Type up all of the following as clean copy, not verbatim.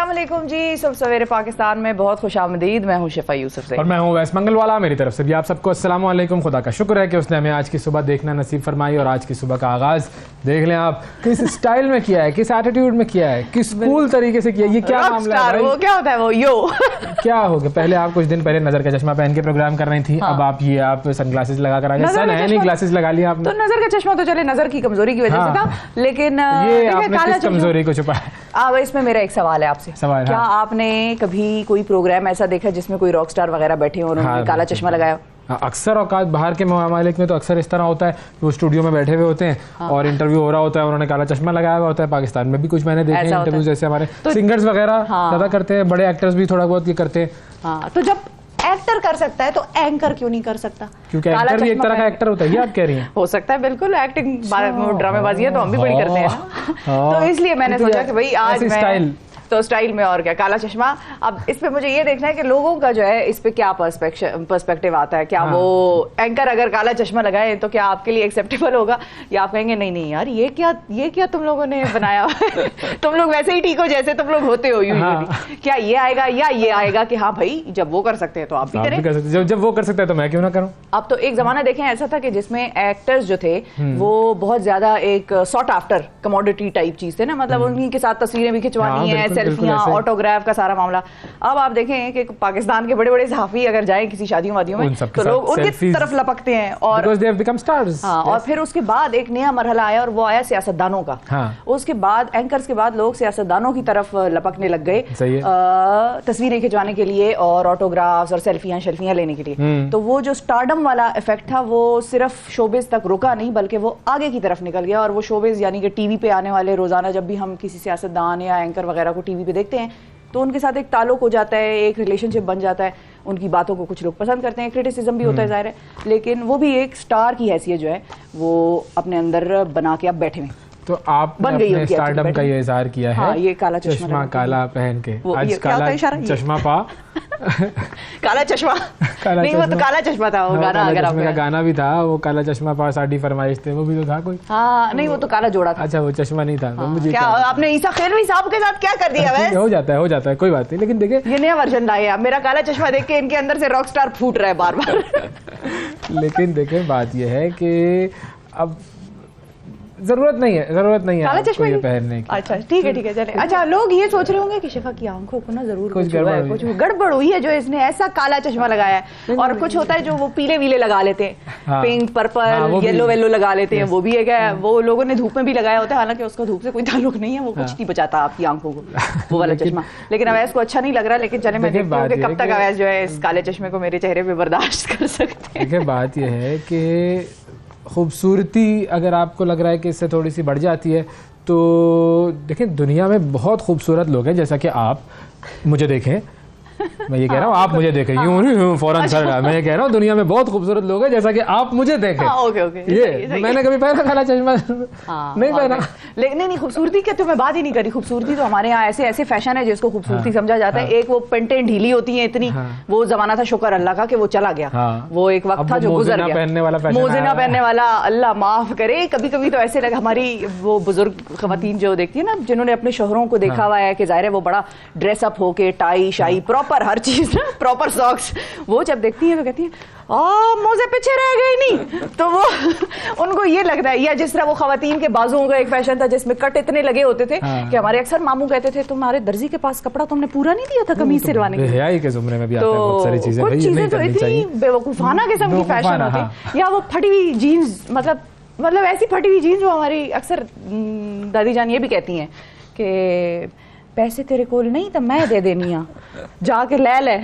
अस्सलामुअलैकुम जी, सब सवेरे पाकिस्तान में बहुत खुशामदीद। मैं हूँ शिफा यूसुफ से और मैं हूँ वैस मंगलवाला। मेरी तरफ से भी आप सबको अस्सलामुअलैकुम। खुदा का शुक्र है कि उसने हमें आज की सुबह देखना नसीब फरमाई और आज की सुबह का आगाज देख लें आप किस स्टाइल में किया है, किस एटीट्यूड में किया है, किस कूल तरीके से किया है। ये क्या मामला है? वो क्या होता है वो यो क्या हो गया? पहले आप कुछ दिन पहले नजर का चश्मा पहन के प्रोग्राम कर रही थी, अब आप सनग्लासेस लगा कर आ गए। सन है नहीं, ग्लासेस लगा लिया आपने। तो नजर का चश्मा तो चले नजर की कमजोरी की वजह से था, लेकिन ये आपने किस कमजोरी को छुपाया? अब इसमें मेरा एक सवाल है आपसे। क्या आपने कभी कोई प्रोग्राम ऐसा देखा जिसमें कोई रॉक स्टार वगैरह बैठे हो और उन्होंने काला चश्मा लगाया? अक्सर औकात बाहर के ममालिक में तो अक्सर इस तरह होता है, वो स्टूडियो में बैठे हुए होते हैं और इंटरव्यू हो रहा होता है, उन्होंने काला चश्मा लगाया हुआ होता है। पाकिस्तान में भी कुछ मैंने देखे इंटरव्यू, जैसे हमारे सिंगर्स वगैरह ज्यादा करते हैं, बड़े एक्टर्स भी थोड़ा बहुत ये करते हैं। तो जब एक्टर कर सकता है तो एंकर क्यों नहीं कर सकता? क्योंकि एक्टर भी एक तरह का एक्टर होता है, ये आप कह रही हैं? हो सकता है, बिल्कुल। एक्टिंग ड्रामेबाजी है तो हम भी बड़ी करते हैं ना। तो इसलिए मैंने सोचा कि भाई आज मैं तो स्टाइल में और क्या काला चश्मा। अब इस पे मुझे ये देखना है कि लोगों का जो है इस पे क्या पर्सपेक्टिव आता है। क्या वो एंकर अगर काला चश्मा लगाए तो क्या आपके लिए एक्सेप्टेबल होगा, या आप कहेंगे नहीं नहीं यार ये क्या तुम लोगों ने बनाया तुम लोग वैसे ही ठीक हो जैसे तुम लोग होते हो यूजुअली। क्या ये आएगा या ये आएगा कि हाँ भाई जब वो कर सकते हैं तो आप भी करें, जब वो कर सकते हैं तो मैं क्यों ना करूं। अब तो एक जमाना देखें ऐसा था कि जिसमें एक्टर्स जो थे वो बहुत ज्यादा एक सॉट आफ्टर कमोडिटी टाइप चीज थे ना, मतलब उन्हीं के साथ तस्वीरें भी खिंचवानी है, सेल्फियां, ऑटोग्राफ का सारा मामला। अब आप देखें कि पाकिस्तान के बड़े बड़े सहाफी अगर जाएं किसी शादियों वादियों में तो लोग उनकी तरफ लपकते हैं और और फिर उसके बाद एक नया मरहला आया और वो आया सियासतदानों का। उसके बाद एंकर्स के बाद लोग सियासतदानों की तरफ लपकने लग गए तस्वीरें खिंचवाने के लिए और ऑटोग्राफ्स और सेल्फियां लेने के लिए। तो वो जो स्टारडम वाला इफेक्ट था वो सिर्फ शोबिज तक रुका नहीं बल्कि वो आगे की तरफ निकल गया। और वो शोबिज यानी कि टीवी पे आने वाले रोजाना जब भी हम किसी सियासतदान या एंकर वगैरह को टीवी पे देखते हैं तो उनके साथ एक ताल्लुक हो जाता है, एक रिलेशनशिप बन जाता है। उनकी बातों को कुछ लोग पसंद करते हैं, क्रिटिसिज्म भी होता है जाहिर है, लेकिन वो भी एक स्टार की हैसियत जो है वो अपने अंदर बना के अब बैठे हुए। तो आपने अपने स्टारडम का ये इज़हार किया है। ये काला चश्मा काला पहन के आज काला चश्मा पा काला चश्मा नहीं, वो तो काला चश्मा था, वो गाना अगर आपका गाना भी था, वो काला चश्मा पा साड़ी फरमाइश थे, वो भी तो था कोई। हाँ नहीं, वो तो काला जोड़ा था। अच्छा, वो चश्मा नहीं था। मुझे क्या आपने ईसा खैरवी साहब के साथ क्या कर दिया? हो जाता है कोई बात नहीं, लेकिन देखिए ये नया वर्जन लाए। मेरा काला चश्मा देख के इनके अंदर से रॉक स्टार फूट रहा है बार बार लेकिन देखिए बात ये है कि अब जरूरत नहीं है काला चश्मा पहनने की। अच्छा ठीक है चले। अच्छा, लोग ये सोच रहे होंगे कि शिफा की आंखों को ना जरूर कुछ गड़बड़ हुई है जो इसने ऐसा काला चश्मा लगाया है। और कुछ होता है जो वो पीले वीले लगा लेते हैं, पिंक पर्पल येलो वेलो लगा लेते हैं, वो भी एक है। वो लोगों ने धूप में भी लगाया होता है, हालांकि उसका धूप से कोई ताल्लुक नहीं है, वो कुछ नहीं बचाता आपकी आंखों को वो वाला चश्मा। लेकिन अवैस को अच्छा नहीं लग रहा, लेकिन चले मैं देखती हूँ कि कब तक अवैस जो है इस काले चश्मे को मेरे चेहरे पे बर्दाश्त कर सकते हैं। बात यह है कि खूबसूरती अगर आपको लग रहा है कि इससे थोड़ी सी बढ़ जाती है तो देखिए दुनिया में बहुत खूबसूरत लोग हैं, जैसा कि आप मुझे देखें, मैं ये कह रहा हूँ आप मुझे देखें, यूं नहीं फौरन सर, मैं ये कह रहा हूँ दुनिया में बहुत खूबसूरत लोग हैं जैसा कि आप मुझे देखें। ओके ये मैंने कभी पहना काला चश्मा नहीं पहना। लेकिन नहीं, खूबसूरती की तो मैं बात ही नहीं करी। खूबसूरती तो हमारे यहाँ ऐसे फैशन है जिसको खूबसूरती समझा जाता है। एक वो पेंटें ढीली होती है इतनी, वो जमाना था शुक्र अल्लाह का कि वो चला गया। वो एक वक्त था जो गुजर गया, मोज़ेना पहनने वाला, अल्लाह माफ करे। कभी कभी तो ऐसे लगा, हमारी वो बुजुर्ग खवातीन जो देखती है ना, जिन्होंने अपने शोहरों को देखा हुआ है कि जाहिर है वो बड़ा ड्रेसअप होके टाई शाई प्रॉपर हर चीज ना, प्रॉपर सॉक्स, वो जब देखती हैं तो कहती हैं मोजे पीछे रह गई नहीं। तो वो उनको ये लगता है, या जिस तरह वो खवातीन के बाजुओं का एक फैशन था जिसमें कट इतने लगे होते थे कि हमारे अक्सर मामू कहते थे तुम्हारे दर्जी के पास कपड़ा तुमने पूरा नहीं दिया था कमीज सिलवाने के लिए। तो कुछ चीजें तो इतनी बेवकूफाना किस्म की फैशन होती, या वो फटी हुई जीन्स, मतलब ऐसी फटी हुई जीन्स जो हमारी अक्सर दादी जान ये भी कहती हैं कि पैसे तेरे कोल नहीं तो मैं दे देनी आ, जाके ले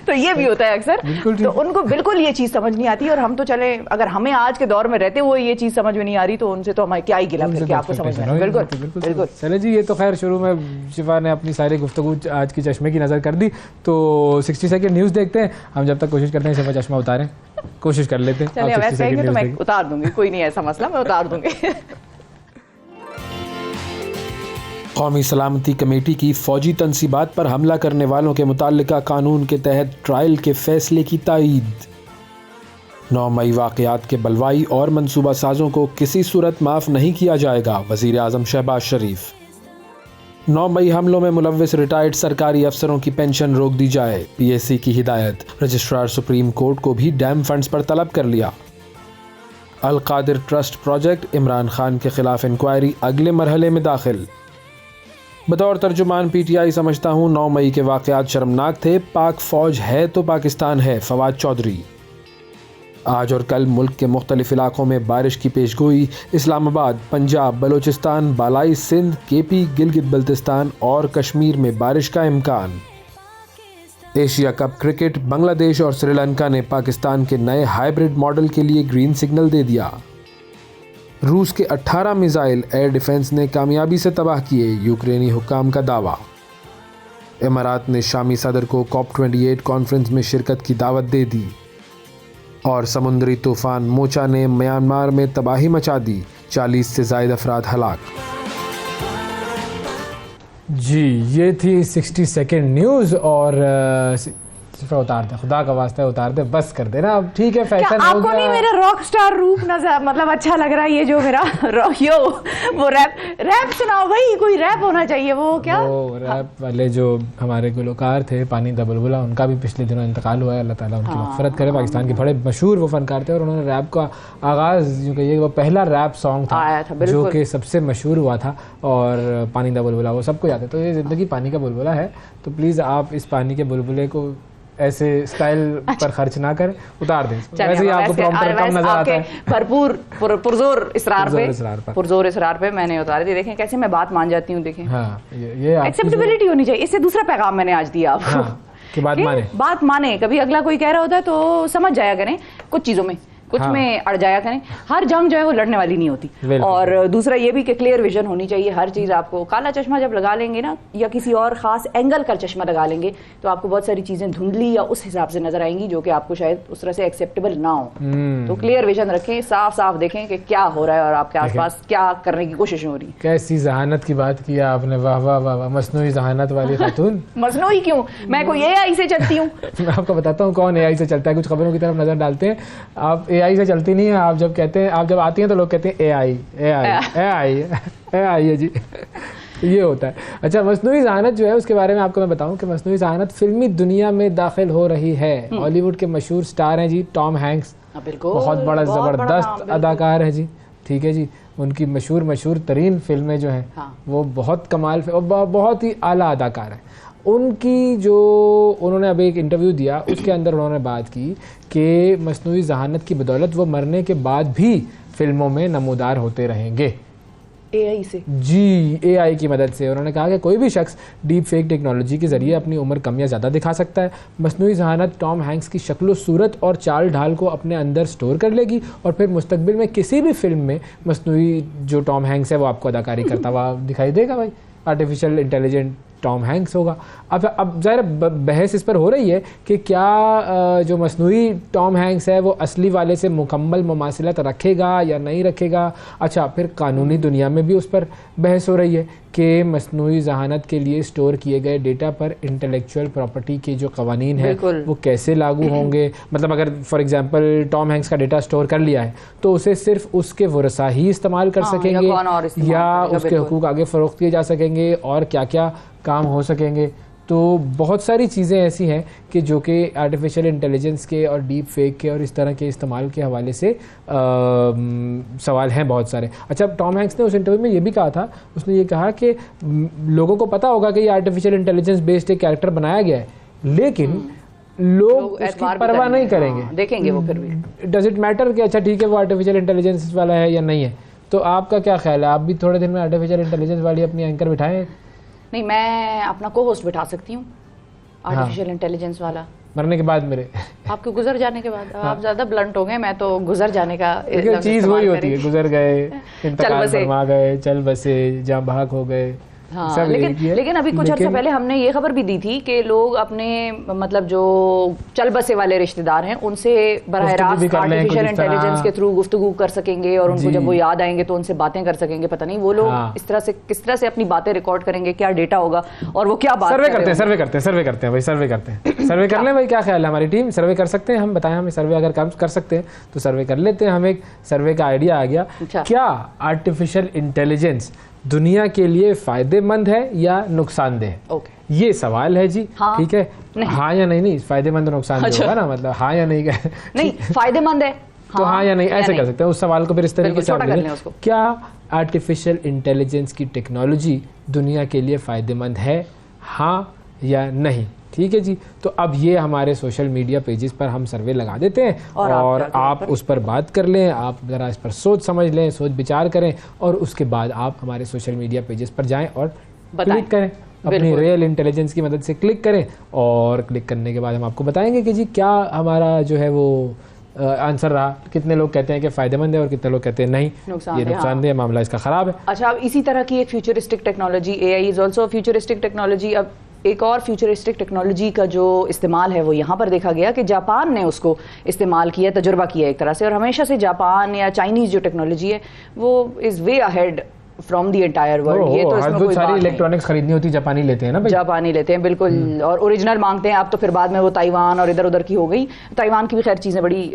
तो ये भी होता है अक्सर। तो उनको बिल्कुल ये चीज समझ नहीं आती। और हम तो चले, अगर हमें आज के दौर में रहते हुए ये चीज समझ में नहीं आ रही तो उनसे तो हमें क्या ही गिला फिर, क्या आपको समझ में। बिल्कुल। चले जी, ये तो खैर शुरू में शिफा ने अपनी सारी गुफ्तगू आज की चश्मे की नजर कर दी, तो 60 सेकंड न्यूज देखते हैं हम। जब तक कोशिश करते हैं शिफा चश्मा उतारें, कोशिश कर लेते हैं। चलिए वैसे कहेंगे तो मैं उतार दूंगी, कोई नहीं ऐसा मसला, मैं उतार दूंगी। कौमी सलामती कमेटी की फ़ौजी तनसीबात पर हमला करने वालों के मुताल्लिका कानून के तहत ट्रायल के फैसले की तायीद। 9 मई वाक़यात के बलवाई और मनसूबा साजों को किसी सूरत माफ़ नहीं किया जाएगा, वज़ीर आज़म शहबाज शरीफ। 9 मई हमलों में मुलव्विस रिटायर्ड सरकारी अफसरों की पेंशन रोक दी जाए, पीएससी की हिदायत। रजिस्ट्रार सुप्रीम कोर्ट को भी डैम फंड्स पर तलब कर लिया। अल कादिर ट्रस्ट प्रोजेक्ट, इमरान खान के खिलाफ इंक्वायरी अगले मरहले में दाखिल। बतौर तर्जुमान पीटीआई समझता हूँ 9 मई के वाक़यात शर्मनाक थे। पाक फौज है तो पाकिस्तान है, फवाद चौधरी। आज और कल मुल्क के मुख्तलिफ इलाकों में बारिश की पेशगोई। इस्लामाबाद, पंजाब, बलोचिस्तान, बालाई सिंध, केपी, गिलगित बल्तिस्तान और कश्मीर में बारिश का इम्कान। एशिया कप क्रिकेट, बांग्लादेश और श्रीलंका ने पाकिस्तान के नए हाइब्रिड मॉडल के लिए ग्रीन सिग्नल दे दिया। रूस के 18 मिसाइल एयर डिफेंस ने कामयाबी से तबाह किए, यूक्रेनी हुक्काम का दावा। इमारात ने शामी सदर को COP28 कॉन्फ्रेंस में शिरकत की दावत दे दी। और समुद्री तूफान मोचा ने म्यांमार में तबाही मचा दी, 40 से ज़ायद अफराद हलाक। जी, ये थी 60 सेकेंड न्यूज़। और उतार दे, खुदा का वास्ता है उतार दे, बस कर देना अब, ठीक है। फैशन हो गया। आपको नहीं मेरा रॉक स्टार रूप नजर मतलब अच्छा लग रहा है? ये जो मेरा यो वो रैप सुनाओ भाई, कोई रैप होना चाहिए। वो क्या, वो रैप वाले जो हमारे गुलकार थे पानी दा बुलबुला, उनका भी पिछले दिनों इंतकाल हुआ है, अल्लाह ताला उनकी मग़फ़िरत करे। पाकिस्तान के बड़े मशहूर वो फनकार थे और उन्होंने रैप का आगाज़ जो कहिए वो पहला रैप सॉन्ग था जो कि सबसे मशहूर हुआ था। और पानी दा बुलबुला वो सबको याद है। तो ये ज़िंदगी पानी का बुलबुला है, तो प्लीज़ आप इस पानी के बुलबुले को ऐसे स्टाइल पर खर्च ना करें, उतार दें। वैसे ही आपको प्रॉम्प्टर कम नजर आता है। भरपूर पुरजोर इसरार पे मैंने उतार दी। देखें कैसे मैं बात मान जाती हूँ। देखें, हाँ, ये एक्सेप्टेबिलिटी होनी चाहिए। इससे दूसरा पैगाम मैंने आज दिया आपको, हाँ, कि बात माने। कभी अगला कोई कह रहा होता है तो समझ जाया करें कुछ चीजों में, कुछ में अड़ जाया करें। हर जंग जो है वो लड़ने वाली नहीं होती। और दूसरा ये भी कि क्लियर विजन होनी चाहिए हर चीज। आपको काला चश्मा जब लगा लेंगे ना, या किसी और खास एंगल का चश्मा लगा लेंगे, तो आपको बहुत सारी चीजें धुंधली या उस हिसाब से नजर आएंगी जो कि आपको शायद उस तरह से एक्सेप्टेबल ना हो। तो क्लियर विजन रखें, साफ साफ देखें कि क्या हो रहा है और आपके आसपास क्या करने की कोशिश हो रही है। कैसी जहानत की बात किया आपने, वाह वाह वाह वाह, मसनूई जहानत वाली खातून। मसनूई क्यों, मैं कोई AI से चलती हूँ। मैं आपको बताता हूँ कौन AI से चलता है। कुछ खबरों की तरफ नजर डालते हैं। आप AI से चलती नहीं है। आप जब कहते हैं, आप जब आती हैं तो लोग कहते हैं AI है जी। ये होता है। अच्छा, मसनूई जहानत जो है उसके बारे में आपको मैं बताऊं कि मसनूई जहानत फिल्मी दुनिया में दाखिल हो रही है। हॉलीवुड के मशहूर स्टार हैं जी टॉम हैंक्स, बहुत बड़ा ज़बरदस्त अदाकार है जी, ठीक है जी। उनकी मशहूर तरीन फिल्में जो हैं वो बहुत कमाल, बहुत ही आला अदाकार है। उनकी जो उन्होंने अभी एक इंटरव्यू दिया, उसके अंदर उन्होंने बात की कि मसनूई जहानत की बदौलत वो मरने के बाद भी फिल्मों में नमूदार होते रहेंगे AI से। जी, AI की मदद से। उन्होंने कहा कि कोई भी शख्स डीप फेक टेक्नोलॉजी के ज़रिए अपनी उम्र कम या ज़्यादा दिखा सकता है। मसनूई जहानत टॉम हैंक्स की शक्ल सूरत और चाल ढाल को अपने अंदर स्टोर कर लेगी और फिर मुस्तकबिल में किसी भी फिल्म में मसनूई जो टॉम हैंक्स है वो आपको अदाकारी करता हुआ दिखाई देगा। भाई, आर्टिफिशियल इंटेलिजेंट टॉम हैंक्स होगा। अब ज़ाहिर बहस इस पर हो रही है कि क्या जो मसनूई टॉम हैंक्स है वो असली वाले से मुकम्मल मुमासिलत रखेगा या नहीं रखेगा। अच्छा, फिर कानूनी दुनिया में भी उस पर बहस हो रही है कि मसनूई जहानत के लिए स्टोर किए गए डेटा पर इंटेलेक्चुअल प्रॉपर्टी के जो कवानीन है वो कैसे लागू होंगे। मतलब अगर फॉर एग्जांपल टॉम हैंक्स का डेटा स्टोर कर लिया है तो उसे सिर्फ उसके वरसा ही इस्तेमाल कर सकेंगे या उसके हुकूक आगे फ़रोख्त किए जा सकेंगे और क्या क्या काम हो सकेंगे। तो बहुत सारी चीज़ें ऐसी हैं कि जो कि आर्टिफिशियल इंटेलिजेंस के और डीप फेक के और इस तरह के इस्तेमाल के हवाले से सवाल हैं बहुत सारे। अच्छा, टॉम हैंक्स ने उस इंटरव्यू में ये भी कहा था, उसने ये कहा कि लोगों को पता होगा कि ये आर्टिफिशियल इंटेलिजेंस बेस्ड एक कैरेक्टर बनाया गया है, लेकिन लोग उसकी परवाह नहीं करेंगे, देखेंगे वो फिर भी। डज इट मैटर कि अच्छा ठीक है वो आर्टिफिशियल इंटेलिजेंस वाला है या नहीं है। तो आपका क्या ख्याल है, आप भी थोड़े दिन में आर्टिफिशियल इंटेलिजेंस वाली अपनी एंकर बिठाएं? नहीं, मैं अपना को होस्ट बिठा सकती हूँ आर्टिफिशियल इंटेलिजेंस वाला। मरने के बाद मेरे आपके गुजर जाने के बाद। आप ज्यादा ब्लंट हो गए, मैं तो गुजर जाने का चीज वही होती है, गुजर गए, इंतकाल फरमा गए, चल बसे, जहाँ भाग हो गए। हाँ, लेकिन अभी कुछ अर्सा पहले हमने ये खबर भी दी थी कि लोग अपने मतलब जो चल बसे वाले रिश्तेदार हैं उनसे बराह रास्त आर्टिफिशियल इंटेलिजेंस के थ्रू गुफ्तगू कर सकेंगे और उनको जब वो याद आएंगे तो उनसे बातें कर सकेंगे। पता नहीं वो लोग इस तरह से किस तरह से अपनी बातें रिकॉर्ड करेंगे, क्या डेटा होगा और वो क्या बात सर्वे करते हैं भाई, सर्वे करते हैं। सर्वे कर लें भाई, क्या ख्याल है, हमारी टीम सर्वे कर सकते हैं? हम बताएं, हमें सर्वे अगर काम कर सकते हैं तो सर्वे कर लेते हैं। हमें एक सर्वे का आइडिया आ गया। क्या आर्टिफिशियल इंटेलिजेंस दुनिया के लिए फायदेमंद है या नुकसानदेह? ये सवाल है जी। हाँ, ठीक है, हाँ या नहीं, फायदेमंद नुकसानदेह होगा ना, मतलब हाँ या नहीं नहीं फायदेमंद है तो हाँ या नहीं ऐसे कर सकते हैं। उस सवाल को फिर इस तरीके से, क्या आर्टिफिशियल इंटेलिजेंस की टेक्नोलॉजी दुनिया के लिए फायदेमंद है, हाँ या नहीं? ठीक है जी। तो अब ये हमारे सोशल मीडिया पेजेस पर हम सर्वे लगा देते हैं और आप उस पर बात कर लें, आप ज़रा इस पर सोच समझ लें, सोच विचार करें और उसके बाद आप हमारे सोशल मीडिया पेजेस पर जाएं और क्लिक करें, अपनी रियल इंटेलिजेंस की मदद से क्लिक करें और क्लिक करने के बाद हम आपको बताएंगे कि जी क्या हमारा जो है वो आंसर रहा। कितने लोग कहते हैं कि फायदेमंद है और कितने लोग कहते हैं नहीं, ये नुकसानदेह है, मामला इसका खराब है। अच्छा, अब इसी तरह की एक futuristic technology, AI is also futuristic technology. अब एक और फ्यूचरिस्टिक टेक्नोलॉजी का जो इस्तेमाल है वो यहाँ पर देखा गया कि जापान ने उसको इस्तेमाल किया, तजुर्बा किया एक तरह से, और हमेशा से जापान या चाइनीज जो टेक्नोलॉजी है वो is way ahead from the entire world. ये तो इसमें कोई सारी इलेक्ट्रॉनिक्स खरीदनी होती है जापानी लेते हैं ना भाई, जापानी लेते हैं बिल्कुल, और ओरिजिनल मांगते हैं। अब तो फिर बाद में वो ताइवान और इधर उधर की हो गई। ताइवान की भी खैर चीज़ें बड़ी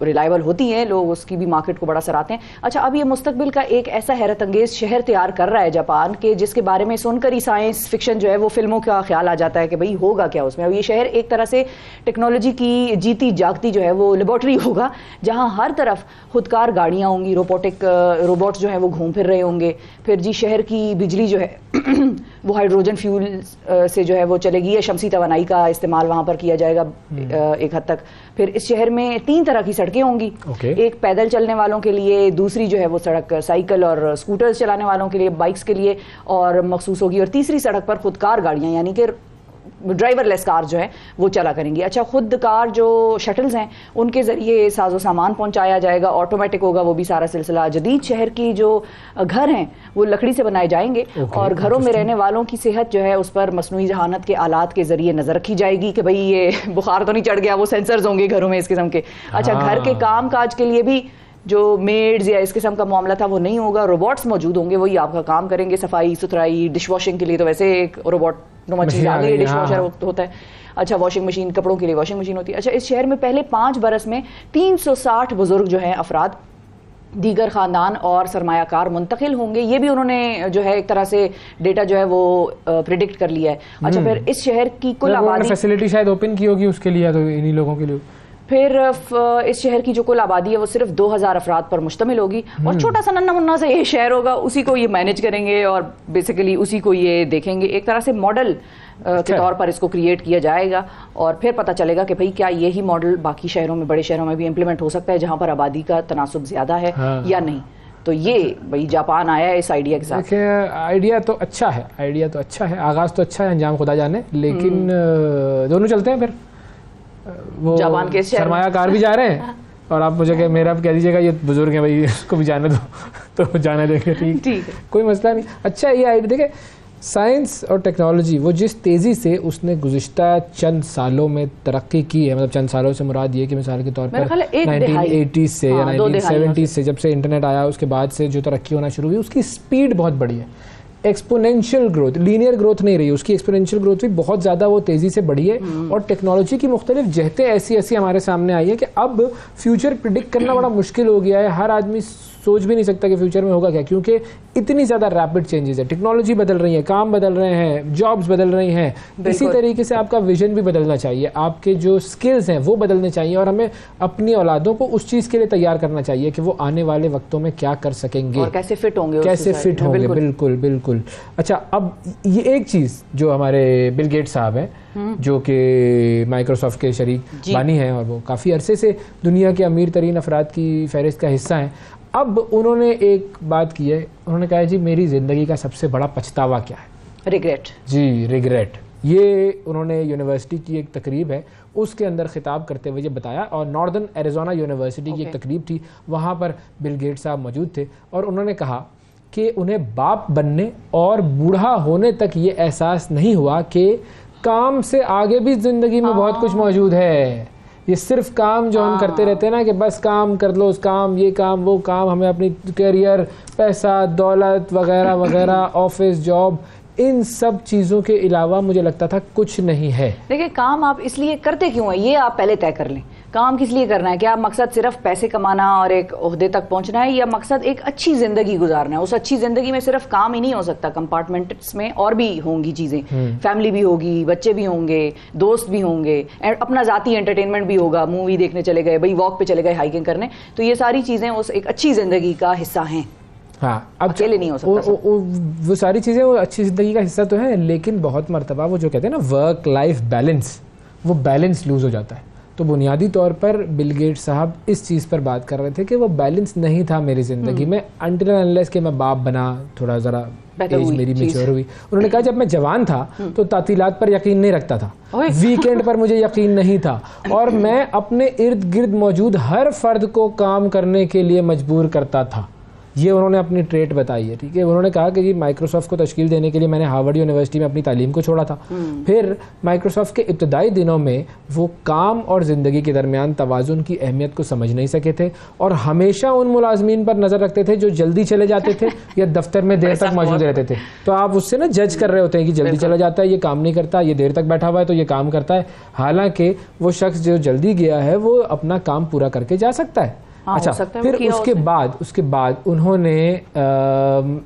रिलायबल होती हैं, लोग उसकी भी मार्केट को बड़ा सराहते हैं। अच्छा, अब ये मुस्तकबिल का एक ऐसा हैरत अंगेज शहर तैयार कर रहा है जापान के, जिसके बारे में सुनकर ही साइंस फिक्शन जो है वो फिल्मों का ख्याल आ जाता है कि भाई होगा क्या उसमें। अब ये शहर एक तरह से टेक्नोलॉजी की जीती जागती जो है वो लेबॉर्ट्री होगा, जहाँ हर तरफ खुदकार गाड़ियाँ होंगी, रोबोट्स जो है वो घूम फिर रहे होंगे। फिर जी शहर की बिजली जो है वो हाइड्रोजन फ्यूल से जो है वो चलेगी, या शमसी तवानाई का इस्तेमाल वहाँ पर किया जाएगा एक हद तक। फिर इस शहर में 3 तरह की सड़कें होंगी, एक पैदल चलने वालों के लिए, दूसरी जो है वो सड़क साइकिल और स्कूटर्स चलाने वालों के लिए, बाइक्स के लिए और मखसूस होगी, और तीसरी सड़क पर खुदकार गाड़ियाँ यानी कि ड्राइवरलेस कार जो है वो चला करेंगी। अच्छा, खुद कार जो शटल्स हैं उनके ज़रिए साजो सामान पहुंचाया जाएगा, ऑटोमेटिक होगा वो भी सारा सिलसिला। जदीद शहर की जो घर हैं वो लकड़ी से बनाए जाएंगे और घरों में रहने वालों की सेहत जो है उस पर मसनूई जहानत के आलात के ज़रिए नज़र रखी जाएगी कि भाई ये बुखार तो नहीं चढ़ गया, वो सेंसर्स होंगे घरों में इस किस्म के। अच्छा, घर के काम काज के लिए भी जो मेड्स या इस किस्म का मामला था वो नहीं होगा, रोबोट्स मौजूद होंगे, वही आपका काम करेंगे, सफाई सुथराई, डिश वॉशिंग के लिए तो वैसे एक रोबोट चीज़ आ गई, डिश वॉशर होता है। अच्छा, वॉशिंग मशीन, कपड़ों के लिए वॉशिंग मशीन होती है। अच्छा, इस शहर में पहले 5 बरस में 360 बुजुर्ग जो हैं अफराद दीगर ख़ानदान और सरमायाकार मुंतकिल होंगे। ये भी उन्होंने जो है एक तरह से डेटा जो है वो प्रिडिक्ट कर लिया है। अच्छा, फिर इस शहर की कुल आबादी, फैसिलिटी शायद ओपन की होगी उसके लिए, तो इन्हीं लोगों के लिए। फिर इस शहर की जो कुल आबादी है वो सिर्फ 2000 अफराद पर मुश्तमिल होगी और छोटा सा नन्ना मुन्ना सा ये शहर होगा, उसी को ये मैनेज करेंगे और बेसिकली उसी को ये देखेंगे। एक तरह से मॉडल के तौर पर इसको क्रिएट किया जाएगा और फिर पता चलेगा कि भाई क्या यही मॉडल बाकी शहरों में, बड़े शहरों में भी इम्प्लीमेंट हो सकता है जहाँ पर आबादी का तनासुब ज़्यादा है या नहीं। तो ये भाई जापान आया है इस आइडिया के साथ। देखिए, आइडिया तो अच्छा है, आगाज़ तो अच्छा है, अंजाम खुदा जाने, लेकिन दोनों चलते हैं फिर। वो जापान के सरमायाकार भी जा रहे हैं और आप मुझे कह, मेरा कह दीजिएगा ये बुजुर्ग है भाई, इसको भी जाने दो तो जाने देंगे, ठीक है, कोई मसला नहीं। अच्छा, ये आइडिया देखिए, साइंस और टेक्नोलॉजी वो जिस तेज़ी से उसने गुज़िश्ता चंद सालों में तरक्की की है, मतलब चंद सालों से मुराद ये कि मिसाल के तौर पर 1980 से या 1970 से जब से इंटरनेट आया उसके बाद से जो तरक्की होना शुरू हुई, उसकी स्पीड बहुत बड़ी है। एक्सपोनेंशियल ग्रोथ, लीनियर ग्रोथ नहीं रही, उसकी एक्सपोनेंशियल ग्रोथ भी बहुत ज़्यादा वो तेज़ी से बढ़ी है और टेक्नोलॉजी की मुख्तलिफ जहतें ऐसी ऐसी हमारे सामने आई है कि अब फ्यूचर प्रिडिक्ट करना बड़ा मुश्किल हो गया है। हर आदमी सोच भी नहीं सकता कि फ्यूचर में होगा क्या, क्योंकि इतनी ज़्यादा रैपिड चेंजेस है, टेक्नोलॉजी बदल रही है, काम बदल रहे हैं, जॉब्स बदल रही हैं। इसी तरीके से आपका विजन भी बदलना चाहिए, आपके जो स्किल्स हैं वो बदलने चाहिए और हमें अपनी औलादों को उस चीज़ के लिए तैयार करना चाहिए कि वो आने वाले वक्तों में क्या कर सकेंगे और कैसे फिट होंगे, बिल्कुल बिल्कुल। अच्छा, अब ये एक चीज़ जो हमारे बिल गेट्स साहब हैं जो कि माइक्रोसॉफ्ट के शरीक बानी हैं और वो काफ़ी अरसे से दुनिया के अमीर तरीन अफराद की फहरिस्त का हिस्सा हैं, अब उन्होंने एक बात की है, उन्होंने कहा है जी मेरी ज़िंदगी का सबसे बड़ा पछतावा क्या है? रिग्रेट। जी, रिग्रेट। ये उन्होंने यूनिवर्सिटी की एक तकरीब है उसके अंदर खिताब करते हुए ये बताया, और नॉर्दर्न एरिज़ोना यूनिवर्सिटी की एक तकरीब थी, वहाँ पर बिल गेट्स साहब मौजूद थे और उन्होंने कहा कि उन्हें बाप बनने और बूढ़ा होने तक ये एहसास नहीं हुआ कि काम से आगे भी ज़िंदगी में बहुत कुछ मौजूद है। ये सिर्फ काम जो हम करते रहते हैं ना कि बस काम कर लो, उस काम, ये काम, वो काम, हमें अपनी करियर, पैसा, दौलत वगैरह वगैरह, ऑफिस, जॉब, इन सब चीज़ों के अलावा मुझे लगता था कुछ नहीं है। देखिए, काम आप इसलिए करते क्यों है ये आप पहले तय कर लें। काम किस लिए करना है? क्या मकसद सिर्फ पैसे कमाना और एक ओहदे तक पहुंचना है, या मकसद एक अच्छी जिंदगी गुजारना है? उस अच्छी जिंदगी में सिर्फ काम ही नहीं हो सकता, कंपार्टमेंट्स में और भी होंगी चीजें, फैमिली भी होगी, बच्चे भी होंगे, दोस्त भी होंगे, अपना जाती एंटरटेनमेंट भी होगा, मूवी देखने चले गए, भाई वॉक पे चले गए, हाइकिंग करने। तो ये सारी चीजें उस एक अच्छी जिंदगी का हिस्सा हैं। हाँ, अब अकेले नहीं हो सकता। वो सारी चीज़ें वो अच्छी ज़िंदगी का हिस्सा तो है, लेकिन बहुत मर्तबा वो जो कहते हैं ना वर्क लाइफ बैलेंस, वो बैलेंस लूज़ हो जाता है। तो बुनियादी तौर पर बिल गेट्स साहब इस चीज़ पर बात कर रहे थे कि वो बैलेंस नहीं था मेरी ज़िंदगी में, अनटिल अनलेस कि मैं बाप बना, थोड़ा ज़रा एज मेरी मैच्योर हुई। उन्होंने कहा जब मैं जवान था तो तातीलात पर यकीन नहीं रखता था, वीकेंड पर मुझे यकीन नहीं था, और मैं अपने इर्द गिर्द मौजूद हर फर्द को काम करने के लिए मजबूर करता था। ये उन्होंने अपनी ट्रेट बताई है, ठीक है। उन्होंने कहा कि जी माइक्रोसॉफ्ट को तश्कील देने के लिए मैंने हार्वर्ड यूनिवर्सिटी में अपनी तालीम को छोड़ा था। फिर माइक्रोसॉफ्ट के इब्तदाई दिनों में वो काम और ज़िंदगी के दरमियान तवाज़ुन की अहमियत को समझ नहीं सके थे, और हमेशा उन मुलाजमीन पर नज़र रखते थे जो जल्दी चले जाते थे या दफ्तर में देर तक मौजूद रहते थे। तो आप उससे ना जज कर रहे होते हैं कि जल्दी चला जाता है, ये काम नहीं करता, ये देर तक बैठा हुआ है तो ये काम करता है। हालांकि वो शख्स जो जल्दी गया है वो अपना काम पूरा करके जा सकता है। अच्छा, फिर उसके बाद उन्होंने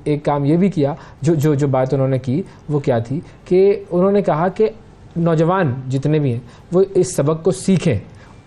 एक काम ये भी किया, जो बात उन्होंने की वो क्या थी कि उन्होंने कहा कि नौजवान जितने भी हैं वो इस सबक को सीखें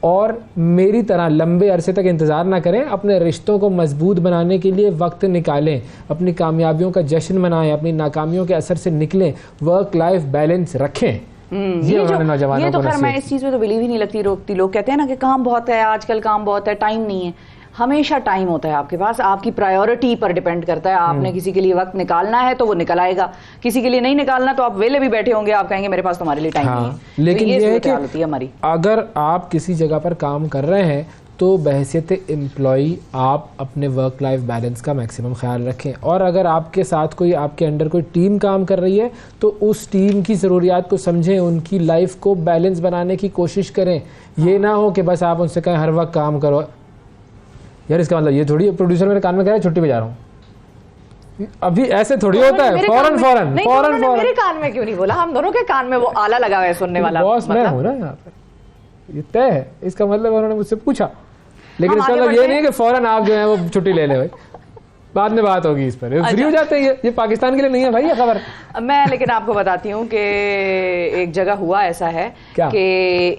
और मेरी तरह लंबे अरसे तक इंतज़ार ना करें, अपने रिश्तों को मजबूत बनाने के लिए वक्त निकालें, अपनी कामयाबियों का जश्न मनाएं, अपनी नाकामियों के असर से निकलें, वर्क लाइफ बैलेंस रखें। ये तो खैर मैं इस चीज़ में तो बिलीव ही नहीं लगती रोकती। लोग कहते हैं ना कि काम बहुत है आजकल, काम बहुत है, टाइम नहीं है। हमेशा टाइम होता है आपके पास, आपकी प्रायोरिटी पर डिपेंड करता है। आपने किसी के लिए वक्त निकालना है तो वो निकल आएगा, किसी के लिए नहीं निकालना तो आप वेले भी बैठे होंगे, आप कहेंगे मेरे पास तुम्हारे लिए टाइम नहीं है। लेकिन तो ये है कि होती है हमारी, अगर आप किसी जगह पर काम कर रहे हैं तो बहैसियत एम्प्लॉई आप अपने वर्क लाइफ बैलेंस का मैक्सिमम ख्याल रखें, और अगर आपके साथ कोई, आपके अंडर कोई टीम काम कर रही है तो उस टीम की ज़रूरियात को समझें, उनकी लाइफ को बैलेंस बनाने की कोशिश करें। ये ना हो कि बस आप उनसे कहें हर वक्त काम करो। यार इसका मतलब ये थोड़ी प्रोड्यूसर मेरे कान में कह रहा है छुट्टी पे जा रहा हूँ, अभी ऐसे थोड़ी होता है। फौरन मेरे कान में क्यों नहीं बोला? हम दोनों के कान में वो आला लगा हुआ है सुनने वाला। बॉस मैं हूँ ना यहाँ पर, ये तय है। इसका मतलब उन्होंने मुझसे पूछा, लेकिन इसका मतलब ये नहीं है कि फौरन आप जो है वो छुट्टी ले ले भाई, बाद में बात होगी इस पर। फ्री हो जाते हैं, ये पाकिस्तान के लिए नहीं है भाई ये खबर। मैं लेकिन आपको बताती हूँ कि एक जगह हुआ ऐसा है कि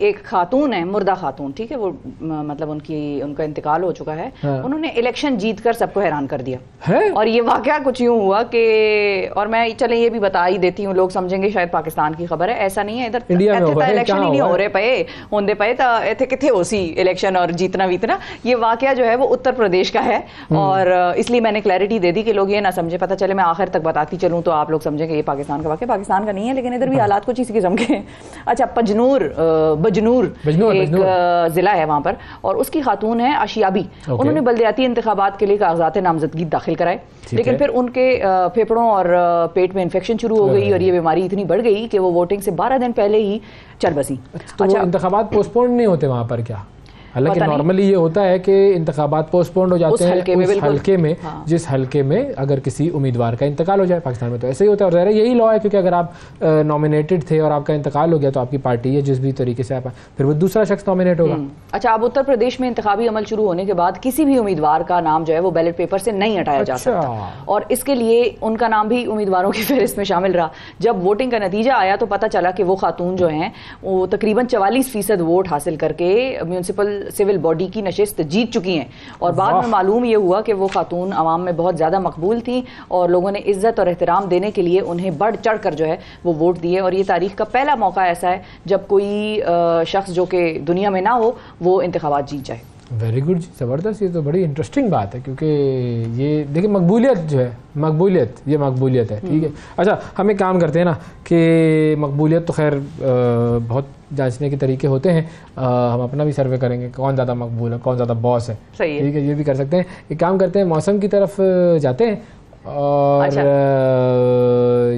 एक खातून है, मुर्दा खातून, ठीक है, वो मतलब उनका इंतकाल हो चुका है। हाँ। उन्होंने इलेक्शन जीतकर सबको हैरान कर दिया है? और ये वाकया कुछ यूं हुआ कि, और मैं चले ये भी बता ही देती हूँ, लोग समझेंगे शायद पाकिस्तान की खबर है, ऐसा नहीं है। इधर इंडिया में इलेक्शन ही नहीं हो रहे पे होंदे पे थे किथे होसी इलेक्शन और जीतना वीतना। ये वाकया जो है वो उत्तर प्रदेश का है, और इसलिए मैंने क्लैरिटी दे दी कि लोग ये ना समझे, पता चले मैं आखिर तक बताती चलूं तो आप लोग समझेंगे ये पाकिस्तान का वाकया। पाकिस्तान का नहीं है, लेकिन इधर भी हालात कुछ इसी किस्म के। अच्छा, बजनूर एक जिला है वहां पर, और उसकी खातून है आशियाबी। उन्होंने बल्दियाती इंतखाबात के लिए कागजात नामजदगी दाखिल कराए, लेकिन फिर उनके फेफड़ों और पेट में इन्फेक्शन शुरू हो गई, और ये बीमारी इतनी बढ़ गई कि वो वोटिंग से 12 दिन पहले ही चल बसी। अच्छा, इंतखाबात पोस्टपोन नहीं होते वहां पर क्या? हालांकि नॉर्मली ये होता है कि इंतखाबात पोस्टपोन्ड हो जाते हैं उस हल्के में, हाँ। जिस हल्के में अगर किसी उम्मीदवार का इंतकाल हो जाए। पाकिस्तान में तो ऐसे ही होता है, और यही लॉ है, क्योंकि अगर आप नॉमिनेटेड थे और आपका इंतकाल हो गया तो आपकी पार्टी है जिस भी तरीके से आप, फिर वो दूसरा शख्स नॉमिनेट होगा। अच्छा, अब उत्तर प्रदेश में इंतखाबी अमल शुरू होने के बाद किसी भी उम्मीदवार का नाम जो है वो बैलेट पेपर से नहीं हटाया जा सकता, और इसके लिए उनका नाम भी उम्मीदवारों की फहरिस्त में शामिल रहा। जब वोटिंग का नतीजा आया तो पता चला कि वो खातून जो हैं वो तकरीबन 44% वोट हासिल करके म्यूनसिपल सिविल बॉडी की नशिस्त जीत चुकी हैं, और बाद में मालूम ये हुआ कि वो खातून अवाम में बहुत ज़्यादा मकबूल थी, और लोगों ने इज्जत और एहतराम देने के लिए उन्हें बढ़ चढ़ कर जो है वो वोट दिए। और ये तारीख का पहला मौका ऐसा है जब कोई शख्स जो कि दुनिया में ना हो वो इंतखाबात जीत जाए। वेरी गुड, ज़बरदस्त। ये तो बड़ी इंटरेस्टिंग बात है, क्योंकि ये देखिए मकबूलियत जो है, मकबूलियत है, ठीक है। अच्छा, हम एक काम करते हैं ना कि मकबूलियत तो खैर बहुत जांचने के तरीके होते हैं, हम अपना भी सर्वे करेंगे कौन ज़्यादा मकबूल है, कौन ज़्यादा बॉस है, सही है, ठीक है, ये भी कर सकते हैं। एक काम करते हैं, मौसम की तरफ जाते हैं, और अच्छा।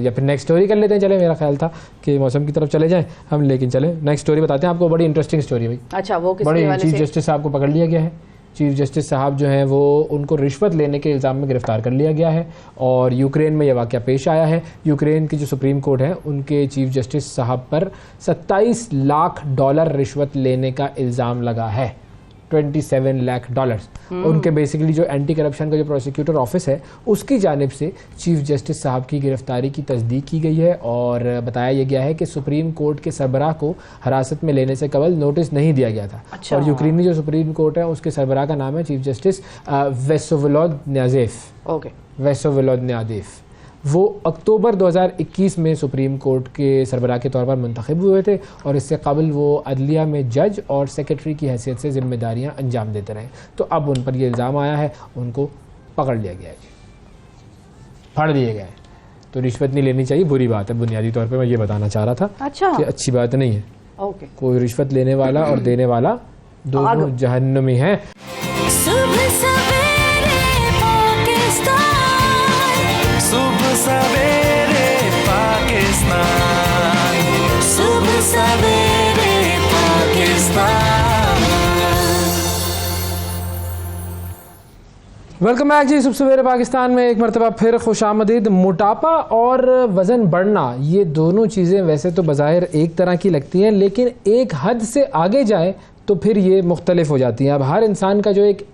या फिर नेक्स्ट स्टोरी कर लेते हैं। चले, मेरा ख्याल था कि मौसम की तरफ चले जाएं हम, लेकिन चले नेक्स्ट स्टोरी बताते हैं आपको। बड़ी इंटरेस्टिंग स्टोरी भाई। अच्छा, वो बड़ी चीफ जस्टिस साहब को पकड़ लिया गया है, चीफ जस्टिस साहब जो हैं वो उनको रिश्वत लेने के इल्ज़ाम में गिरफ़्तार कर लिया गया है और यूक्रेन में यह वाक़या पेश आया है। यूक्रेन की जो सुप्रीम कोर्ट है उनके चीफ जस्टिस साहब पर $27 लाख रिश्वत लेने का इल्ज़ाम लगा है। $27 लाख। उनके बेसिकली जो एंटी करप्शन का जो प्रोसिक्यूटर ऑफिस है उसकी जानिब से चीफ जस्टिस साहब की गिरफ्तारी की तस्दीक की गई है और बताया यह गया है कि सुप्रीम कोर्ट के सरबराह को हिरासत में लेने से कबल नोटिस नहीं दिया गया था। अच्छा। और यूक्रेनी जो सुप्रीम कोर्ट है उसके सरबराह का नाम है चीफ जस्टिस वेसोवोलोद न्याज़ेफ। ओके, वेसोवोलोद न्याज़ेफ। वो अक्टूबर 2021 में सुप्रीम कोर्ट के सरबराह के तौर पर मुंतखब हुए थे और इससे कबल वो अदलिया में जज और सेक्रेटरी की हैसियत से जिम्मेदारियां अंजाम देते रहे। तो अब उन पर ये इल्ज़ाम आया है, उनको पकड़ लिया गया है, फाड़ दिए गए। तो रिश्वत नहीं लेनी चाहिए, बुरी बात है। बुनियादी तौर पर मैं ये बताना चाह रहा था। अच्छा, कि अच्छी बात नहीं है। ओके। कोई रिश्वत लेने वाला और देने वाला दोनों जहन्नमी हैं। सुबह सवेरे पाकिस्तान, सुबह सवेरे पाकिस्तान। वेलकम बैक जी। सुबह सवेरे पाकिस्तान में एक मरतबा फिर खुशामदीद। मोटापा और वज़न बढ़ना ये दोनों चीज़ें वैसे तो बज़ाहिर एक तरह की लगती हैं, लेकिन एक हद से आगे जाए तो फिर ये मुख्तलिफ हो जाती हैं। अब हर इंसान का जो एक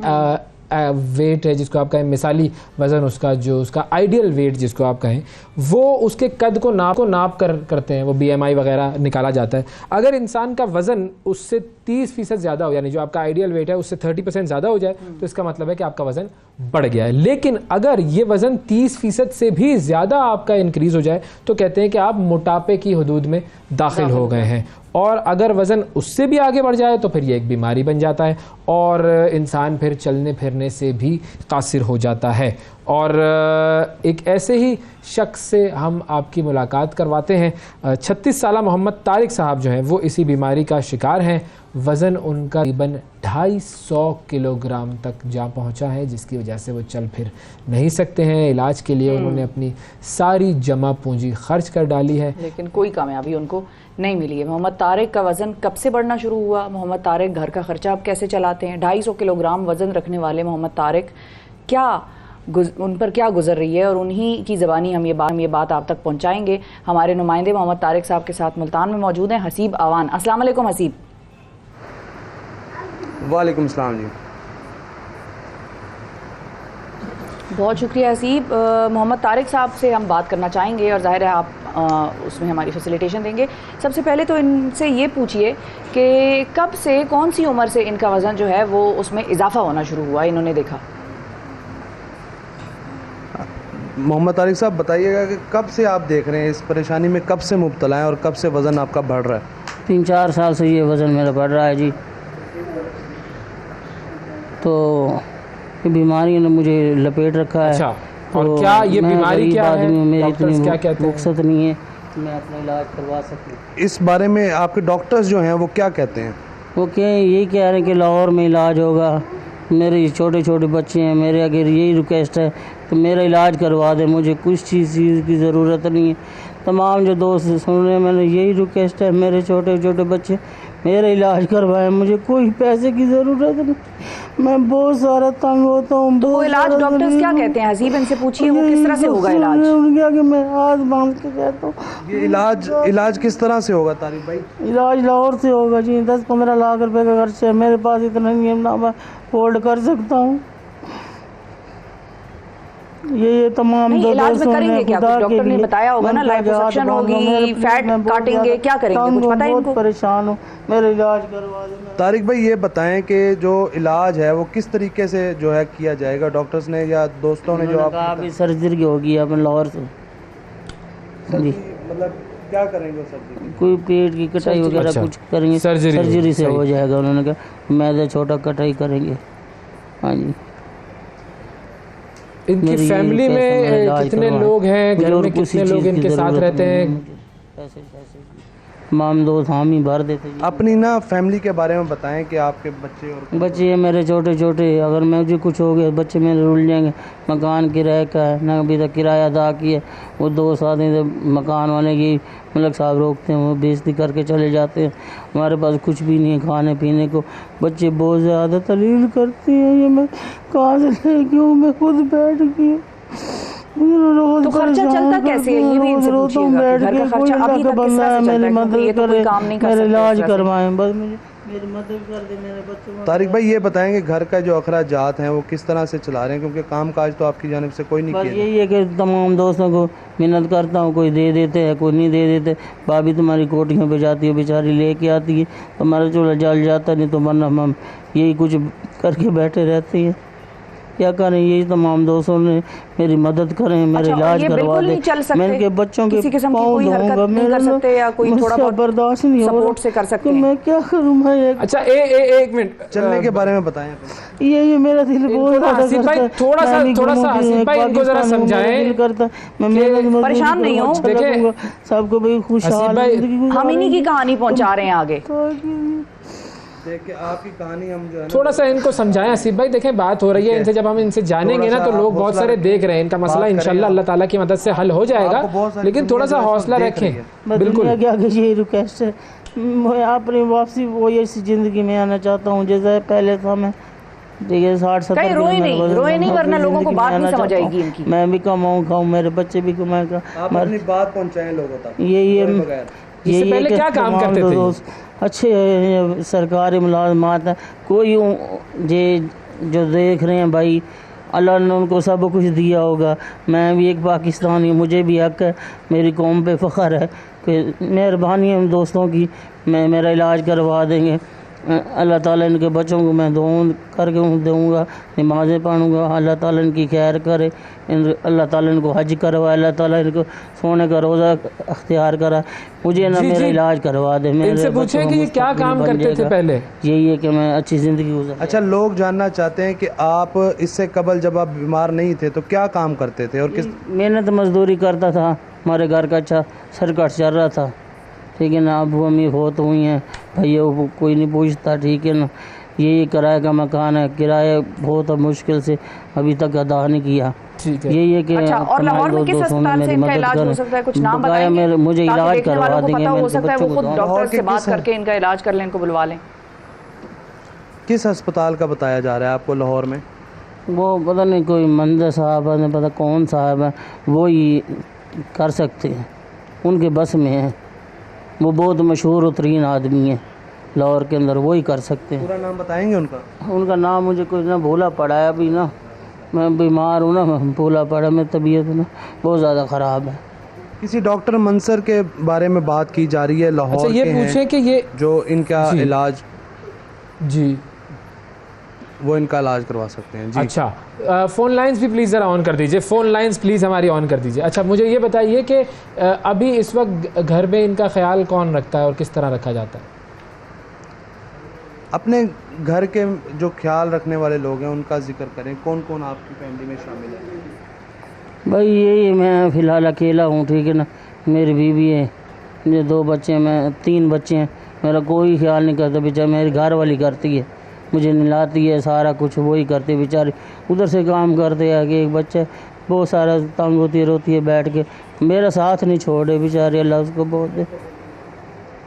वेट है जिसको आप कहें मिसाली वज़न, उसका जो उसका आइडियल वेट जिसको आप कहें, वो उसके कद को नाप करते हैं। वो BMI वगैरह निकाला जाता है। अगर इंसान का वज़न उससे 30% ज़्यादा हो, यानी जो आपका आइडियल वेट है उससे 30% ज़्यादा हो जाए, तो इसका मतलब है कि आपका वज़न बढ़ गया है। लेकिन अगर ये वज़न 30% से भी ज़्यादा आपका इंक्रीज़ हो जाए तो कहते हैं कि आप मोटापे की हदूद में दाखिल हो गए हैं। और अगर वज़न उससे भी आगे बढ़ जाए तो फिर ये एक बीमारी बन जाता है और इंसान फिर चलने फिरने से भी कासिर हो जाता है। और एक ऐसे ही शख्स से हम आपकी मुलाकात करवाते हैं। 36 साल मोहम्मद तारिक साहब जो हैं वो इसी बीमारी का शिकार हैं। वज़न उनका तकरीबन 250 किलोग्राम तक जा पहुंचा है, जिसकी वजह से वो चल फिर नहीं सकते हैं। इलाज के लिए उन्होंने अपनी सारी जमा पूंजी खर्च कर डाली है, लेकिन कोई कामयाबी उनको नहीं मिली है। मोहम्मद तारिक का वज़न कब से बढ़ना शुरू हुआ? मोहम्मद तारिक घर का खर्चा अब कैसे चलाते हैं? 250 किलोग्राम वज़न रखने वाले मोहम्मद तारिक उन पर क्या गुजर रही है, और उन्हीं की ज़बानी हम ये बात आप तक पहुँचाएंगे। हमारे नुमाइंदे मोहम्मद तारिक साहब के साथ मुल्तान में मौजूद हैं हसीब आवान। अस्सलाम वालेकुम हसीब। वालेकुम सलाम जी। बहुत शुक्रिया हसीब। मोहम्मद तारिक साहब से हम बात करना चाहेंगे और ज़ाहिर है आप उसमें हमारी फैसिलिटेशन देंगे। सबसे पहले तो इनसे ये पूछिए कि कब से, कौन सी उम्र से इनका वज़न जो है वो उसमें इजाफा होना शुरू हुआ, इन्होंने देखा? मोहम्मद तारिक साहब बताइएगा कि कब से आप देख रहे हैं इस परेशानी में, कब से मुब्तला हैं और कब से वज़न आपका बढ़ रहा है? 3-4 साल से ये वज़न मेरा बढ़ रहा है जी। तो ये बीमारी ने मुझे लपेट रखा है। अच्छा, तो और क्या ये बीमारी क्या है? मेरी डॉक्टर्स क्या कहते हैं? रुख्सत नहीं है कि मैं अपना इलाज करवा सकूं। इस बारे में आपके डॉक्टर्स जो हैं वो क्या कहते हैं? वो यही कह रहे हैं कि लाहौर में इलाज होगा। मेरे छोटे छोटे बच्चे हैं, मेरे अगर यही रिक्वेस्ट है कि मेरा इलाज करवा दे, मुझे कुछ चीज़ की ज़रूरत नहीं है। तमाम जो दोस्त सुन रहे हैं, मैंने यही रिक्वेस्ट है, मेरे छोटे छोटे बच्चे मेरा इलाज करवाएं, मुझे कोई पैसे की ज़रूरत नहीं। मैं बहुत सारा तंग होता हूँ। तो वो इलाज डॉक्टर्स क्या कहते हैं हसीब? इनसे पूछिए वो किस तरह से होगा इलाज। उनके आगे मैं हाथ बांध के कहता हूँ। ये इलाज किस तरह से होगा तारिक भाई? इलाज लाहौर से होगा जी। 10-15 लाख रुपए का खर्च है, मेरे पास इतना नहीं है ना मैं होल्ड कर सकता हूँ। ये तमाम इलाज में करेंगे क्या? कुछ डॉक्टर ने बताया होगा ना, लाइपोसक्शन होगी, फैट काटेंगे, क्या करेंगे? कुछ पता है इनको? परेशान हूँ, मेरा इलाज करवा देना। तारिक भाई ये बताएं कि जो इलाज है वो किस तरीके से जो है किया जाएगा? डॉक्टर्स ने या दोस्तों ने जो आप सर्जरी होगी अपने लाहौर से जी, मतलब क्या करेंगे सर्जरी? कोई पेट की कटाई वगैरह अच्छा, कुछ करेंगे, सर्जरी से हो जाएगा। उन्होंने कहा मैदा छोटा कटाई करेंगे। हाँ जी। इनकी फैमिली में कितने लोग हैं, घर में कितने लोग इनके साथ रहते हैं? तमाम दोस्त हामी भर देते जी। अपनी ना फैमिली के बारे में बताएं कि आपके बच्चे और बच्चे हैं मेरे छोटे छोटे, अगर मुझे कुछ हो गया बच्चे मेरे रुल जाएंगे। मकान किराए का है ना, अभी तक किराया अदा किया। वो 2 साल से मकान वाले की मलक साहब रोकते हैं, वो बेइज्जती करके चले जाते हैं। हमारे पास कुछ भी नहीं है खाने पीने को। बच्चे बहुत ज़्यादा तलील करते हैं, ये मैं कहाँ से लेके आऊँ, मैं खुद बैठ गई। तो खर्चा चलता कैसे है, ये भी इनसे पूछिएगा कि घर का खर्चा अभी तक किस तरह से चलता है, क्योंकि ये तो कोई काम नहीं कर सकते। मेरे इलाज करवाएं बस, मुझे मेरी मदद कर दे, मेरे बच्चों। तारिक भाई ये बताएंगे घर का जो अखराजात हैं वो किस तरह से चला रहे हैं, क्योंकि काम काज तो आपकी जानिब से कोई नहीं बस किया। यही है कि तमाम दोस्तों को मिन्नत करता हूँ, कोई दे देते हैं कोई नहीं दे देते। भाभी तुम्हारी कोटियाँ पे जाती है, बेचारी लेके आती है, हमारा चूल्हा जल जाता, नहीं तो वरना हम यही कुछ करके बैठे रहते हैं। क्या करें, यही तमाम दोस्तों ने मेरी मदद करें, मेरे इलाज करवा दें। मैं इनके बच्चों के पाँव धोऊंगा, मेरे बर्दाश्त नहीं हो रहा, तो मैं क्या करूँ। मैं अच्छा एक मिनट चलने के बारे में बताएं। ये मेरा दिल बहुत हसीब भाई थोड़ा सा हसीब भाई इनको जरा समझाएं। दिल करता मैं परेशान नहीं हो, देखिए सबको भाई खुशहाल हम इन्हीं की कहानी पहुंचा रहे हैं आगे। देखिए आपकी कहानी हम जो है थोड़ा सा इनको समझाएं हसीब भाई। देखें बात हो रही है इनसे, जब हम इनसे जानेंगे ना तो लोग बहुत सारे देख रहे हैं, इनका मसला इंशाल्लाह अल्लाह ताला की मदद से हल हो जाएगा, लेकिन थोड़ा सा हौसला रखें। बिल्कुल आगे यही रिक्वेस्ट है, मैं अपनी वापसी वो ऐसी ज़िंदगी में आना चाहता हूँ जैसे पहले था। मैं देखिए 60-70 रोए नहीं वरना लोगों को बात नहीं समझ आएगी इनकी। मैं भी कमाऊँ खाऊँ, मेरे बच्चे भी कमाएगा। आप अपनी बात पहुँचाएं लोगों तक। इससे पहले क्या काम करते थे? दोस्त अच्छे सरकारी मुलाजमात हैं, कोई जे जो देख रहे हैं भाई, अल्लाह ने उनको सब कुछ दिया होगा। मैं भी एक पाकिस्तानी हूँ, मुझे भी हक है, मेरी कौम पे फ़ख्र है कि मेहरबानी है दोस्तों की, मैं मेरा इलाज करवा देंगे। अल्लाह ताला इनके बच्चों को मैं दुआ करके दूँगा, नमाज़ें पढ़ूँगा, अल्लाह ताला इनकी खैर करे, अल्लाह ताला इनको हज करवाए, अल्लाह ताला इनको सोने का रोज़ा अख्तियार करा। मुझे ना मेरा इलाज करवा दे। इनसे पूछें कि ये क्या काम करते थे पहले। यही है कि मैं अच्छी ज़िंदगी गुजार। अच्छा, लोग जानना चाहते हैं कि आप इससे कबल जब आप बीमार नहीं थे तो क्या काम करते थे और किस? मेहनत मजदूरी करता था, हमारे घर का अच्छा सरकट चल रहा था, ठीक है ना। अबू अम्मी बहुत हुई हैं, भैया कोई नहीं पूछता, ठीक है ना। यही किराए का मकान है, किराया बहुत मुश्किल से अभी तक अदा नहीं किया। यही है कि अच्छा, और लाहौर में किस अस्पताल से इनका इलाज हो सकता है, कुछ नाम बताएंगे? मुझे इलाज करवा देंगे, हो सकता है वो खुद डॉक्टर से बात करके इनका इलाज कर लें, इनको बुलवा लें। किस अस्पताल का बताया जा रहा है आपको लाहौर में? वो पता नहीं कोई मंदिर साहब है, पता कौन साहब है, वो ही कर सकते हैं, उनके बस में है। वो बहुत मशहूर तरीन आदमी है लाहौर के अंदर, वही कर सकते हैं। पूरा नाम बताएंगे उनका? उनका नाम मुझे कुछ ना भूला पड़ा है अभी ना, मैं बीमार हूँ ना, मैं भूला पड़ा, मेरी तबीयत ना बहुत ज़्यादा ख़राब है। किसी डॉक्टर मंसर के बारे में बात की जा रही है लाहौर। अच्छा, ये पूछें कि ये जो इनका इलाज जी वो इनका इलाज करवा सकते हैं जी। अच्छा, फ़ोन लाइंस भी प्लीज़ ज़रा ऑन कर दीजिए, फ़ोन लाइंस प्लीज़ हमारी ऑन कर दीजिए। अच्छा, मुझे ये बताइए कि अभी इस वक्त घर में इनका ख्याल कौन रखता है और किस तरह रखा जाता है? अपने घर के जो ख्याल रखने वाले लोग हैं उनका जिक्र करें, कौन कौन आपकी फैमिली में शामिल है? भाई यही मैं फ़िलहाल अकेला हूँ, ठीक है ना। मेरी बीवी है, मेरे 2 बच्चे हैं, मैं 3 बच्चे हैं। मेरा कोई ख्याल नहीं करता, बेचारी मेरी घर वाली करती है, मुझे नहलाती है, सारा कुछ वही करती है बेचारी। उधर से काम करते हैं कि एक बच्चा बहुत सारा तंग होती रोती है बैठ के, मेरा साथ नहीं छोड़े बेचारी, अल्लाह उसको बहुत दे।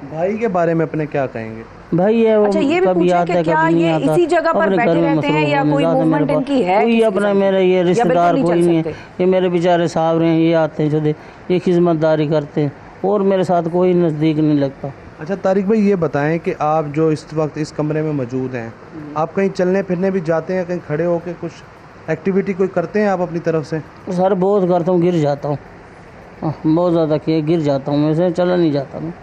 भाई के बारे में अपने क्या कहेंगे? भाई है वो, अच्छा, ये भी कभी आता है क्या कभी नहीं ये आता, इसी जगह पर बैठे रहते हैं या कोई मूवमेंट इनकी है? कोई अपना मेरा ये रिश्तेदार कोई नहीं है, ये मेरे बेचारे साहब हैं, ये आते हैं जो ये खिदमतदारी करते हैं, और मेरे साथ कोई नज़दीक नहीं लगता। अच्छा तारिक भाई, ये बताएं कि आप जो इस वक्त इस कमरे में मौजूद हैं, आप कहीं चलने फिरने भी जाते हैं, कहीं खड़े होकर कुछ एक्टिविटी कोई करते हैं आप अपनी तरफ से? सर बहुत करता हूँ, गिर जाता हूँ, बहुत ज़्यादा गिर जाता हूँ, मैं चला नहीं जाता मैं।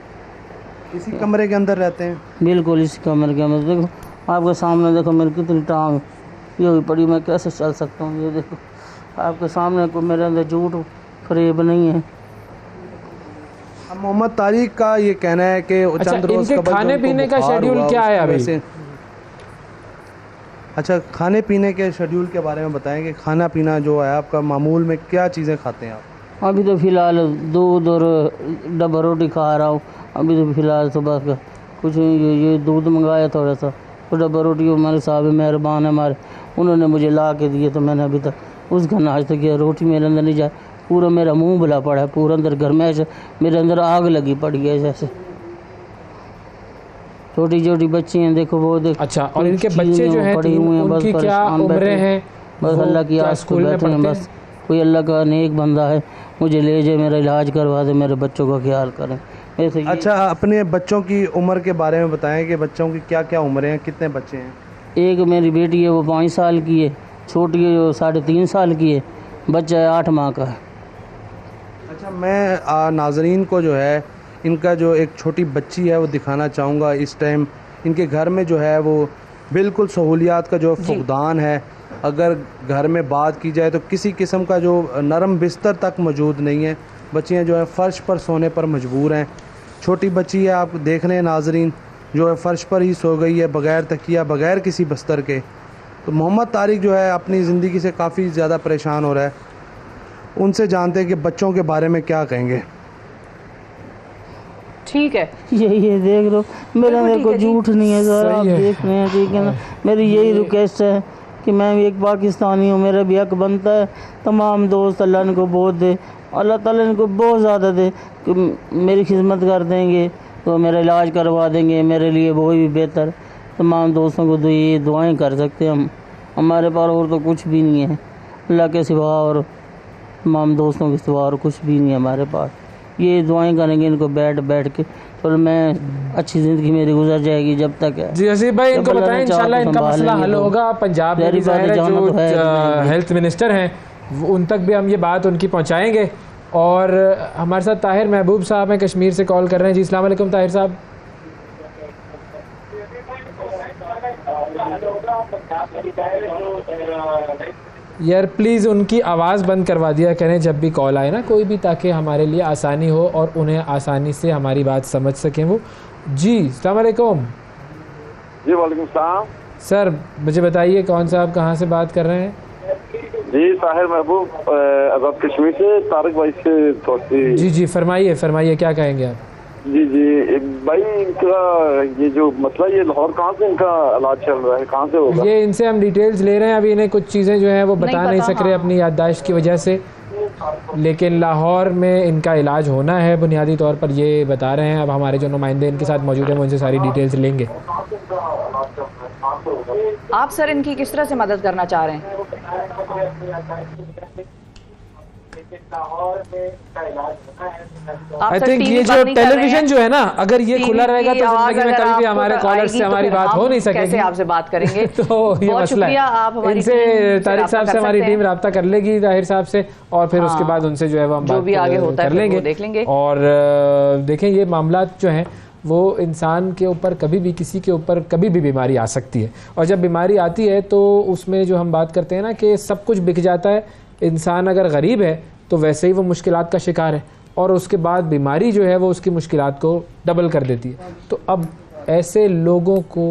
इसी कमरे के अंदर रहते हैं? बिल्कुल इसी कमरे के अंदर। देखो आपके सामने, देखो मेरी कितनी टांग ये हुई पड़ी, मैं कैसे चल सकता हूँ? ये देखो आपके सामने, कोई मेरे अंदर झूठ फरेब नहीं है। मोहम्मद तारिक का ये कहना है कि चंद रोज इनके खाने पीने का शेड्यूल क्या है अभी? अच्छा, खाने पीने के शेड्यूल के बारे में बताएं कि खाना पीना जो है आपका मामूल में क्या चीज़ें खाते हैं आप? अभी तो फ़िलहाल दूध और डब्बा रोटी खा रहा हूँ। अभी तो फ़िलहाल सुबह का कुछ ये दूध मंगाया थोड़ा सा, तो डब्बा रोटी हमारे साहब मेहरबान है हमारे, उन्होंने मुझे ला के दिए, तो मैंने अभी तक उसका नाश्ता किया। रोटी मेरे अंदर नहीं जाए, पूरा मेरा मुंह बुला पड़ा है, पूरा अंदर गर्माइश है, मेरे अंदर आग लगी पड़ी है जैसे। छोटी छोटी बच्ची हैं, देखो वो देखो। अच्छा, और इनके बच्चे जो हैं पड़ी हुई हैं, बस उनकी क्या उम्रें हैं? बस अल्लाह की आस को बैठे हैं, बस कोई अल्लाह का नेक बंदा है, मुझे ले जाए, मेरा इलाज करवा दे, मेरे बच्चों का ख्याल करें। अच्छा, अपने बच्चों की उम्र के बारे में बताएं कि बच्चों की क्या क्या उम्रें हैं, कितने बच्चे हैं? एक मेरी बेटी है वो 5 साल की है, छोटी है जो 3.5 साल की है, बच्चा है 8 माह का है। अच्छा, मैं नाजरीन को जो है इनका जो एक छोटी बच्ची है वो दिखाना चाहूँगा। इस टाइम इनके घर में जो है वो बिल्कुल सहूलियात का जो फुकदान है। अगर घर में बात की जाए तो किसी किस्म का जो नरम बिस्तर तक मौजूद नहीं है। बच्चियाँ जो है फ़र्श पर सोने पर मजबूर हैं। छोटी बच्ची है, आप देख रहे हैं नाजरीन, जो है फ़र्श पर ही सो गई है, बग़ैर तकिया, बग़ैर किसी बस्तर के। तो मोहम्मद तारिक जो है अपनी ज़िंदगी से काफ़ी ज़्यादा परेशान हो रहा है। उनसे जानते हैं कि बच्चों के बारे में क्या कहेंगे। ठीक है, ये देख लो, मेरे को झूठ नहीं है सर, आप देख रहे हैं, ठीक है ना। मेरी यही रिक्वेस्ट है कि मैं भी एक पाकिस्तानी हूँ, मेरा भी हक बनता है। तमाम दोस्त अल्लाह इनको बहुत दे, अल्लाह ताला इनको बहुत ज़्यादा दे कि मेरी खिदमत कर देंगे तो मेरा इलाज करवा देंगे, मेरे लिए वो भी बेहतर। तमाम दोस्तों को ये दुआएं कर सकते हैं हम, हमारे पास और तो कुछ भी नहीं है अल्लाह के सिवा, और तमाम दोस्तों के सिवा और कुछ भी नहीं है हमारे पास। ये दुआएं करेंगे इनको बैठ के, तो मैं अच्छी ज़िंदगी मेरी गुजर जाएगी जब तक है। जी हसीब भाई, इनको बताएं इंशाल्लाह इनका मसला हल होगा। पंजाब में जो हेल्थ मिनिस्टर हैं उन तक भी हम ये बात उनकी पहुंचाएंगे। और हमारे साथ ताहिर महबूब साहब हैं, कश्मीर से कॉल कर रहे हैं। जी अस्सलाम वालेकुम ताहिर साहब। यार प्लीज़ उनकी आवाज़ बंद करवा दिया करें जब भी कॉल आए ना कोई भी, ताकि हमारे लिए आसानी हो और उन्हें आसानी से हमारी बात समझ सकें वो। जी अस्सलाम वालेकुम। जी वालेकुम सलाम। सर मुझे बताइए कौन सा, आप कहाँ से बात कर रहे हैं? जी ताहिर महबूब, आज़ाद कश्मीर से, तारिक भाई से दोस्ती। जी फरमाइए फरमाइए, क्या कहेंगे आप? जी भाई, इनका ये जो मसला, ये लाहौर कहाँ से इनका इलाज चल रहा है, कहाँ से होगा? ये इनसे हम डिटेल्स ले रहे हैं, अभी इन्हें कुछ चीज़ें जो हैं वो बता नहीं सक रहे अपनी याददाश्त की वजह से, लेकिन लाहौर में इनका इलाज होना है बुनियादी तौर पर, ये बता रहे हैं। अब हमारे जो नुमाइंदे इनके साथ मौजूद हैं वो इनसे सारी डिटेल्स लेंगे। आप सर इनकी किस तरह से मदद करना चाह रहे हैं? आई थिंक ये जो टेलीविजन जो है ना, अगर ये खुला रहेगा तो जिंदगी में कभी भी हमारे कॉलर से हमारी बात हो नहीं सकेगी। कैसे आपसे बात करेंगे? तो ये मसला है। इनसे तारिक साहब से हमारी टीम रब्ता कर लेगी, ताहिर साहब से, और फिर उसके बाद उनसे जो है वो हम जो भी आगे होता है देख लेंगे। और देखें ये मामला जो है वो इंसान के ऊपर कभी भी, किसी के ऊपर कभी भी बीमारी आ सकती है, और जब बीमारी आती है तो उसमें जो हम बात करते हैं ना कि सब कुछ बिक जाता है। इंसान अगर गरीब है तो वैसे ही वो मुश्किलात का शिकार है, और उसके बाद बीमारी जो है वो उसकी मुश्किलात को डबल कर देती है। तो अब ऐसे लोगों को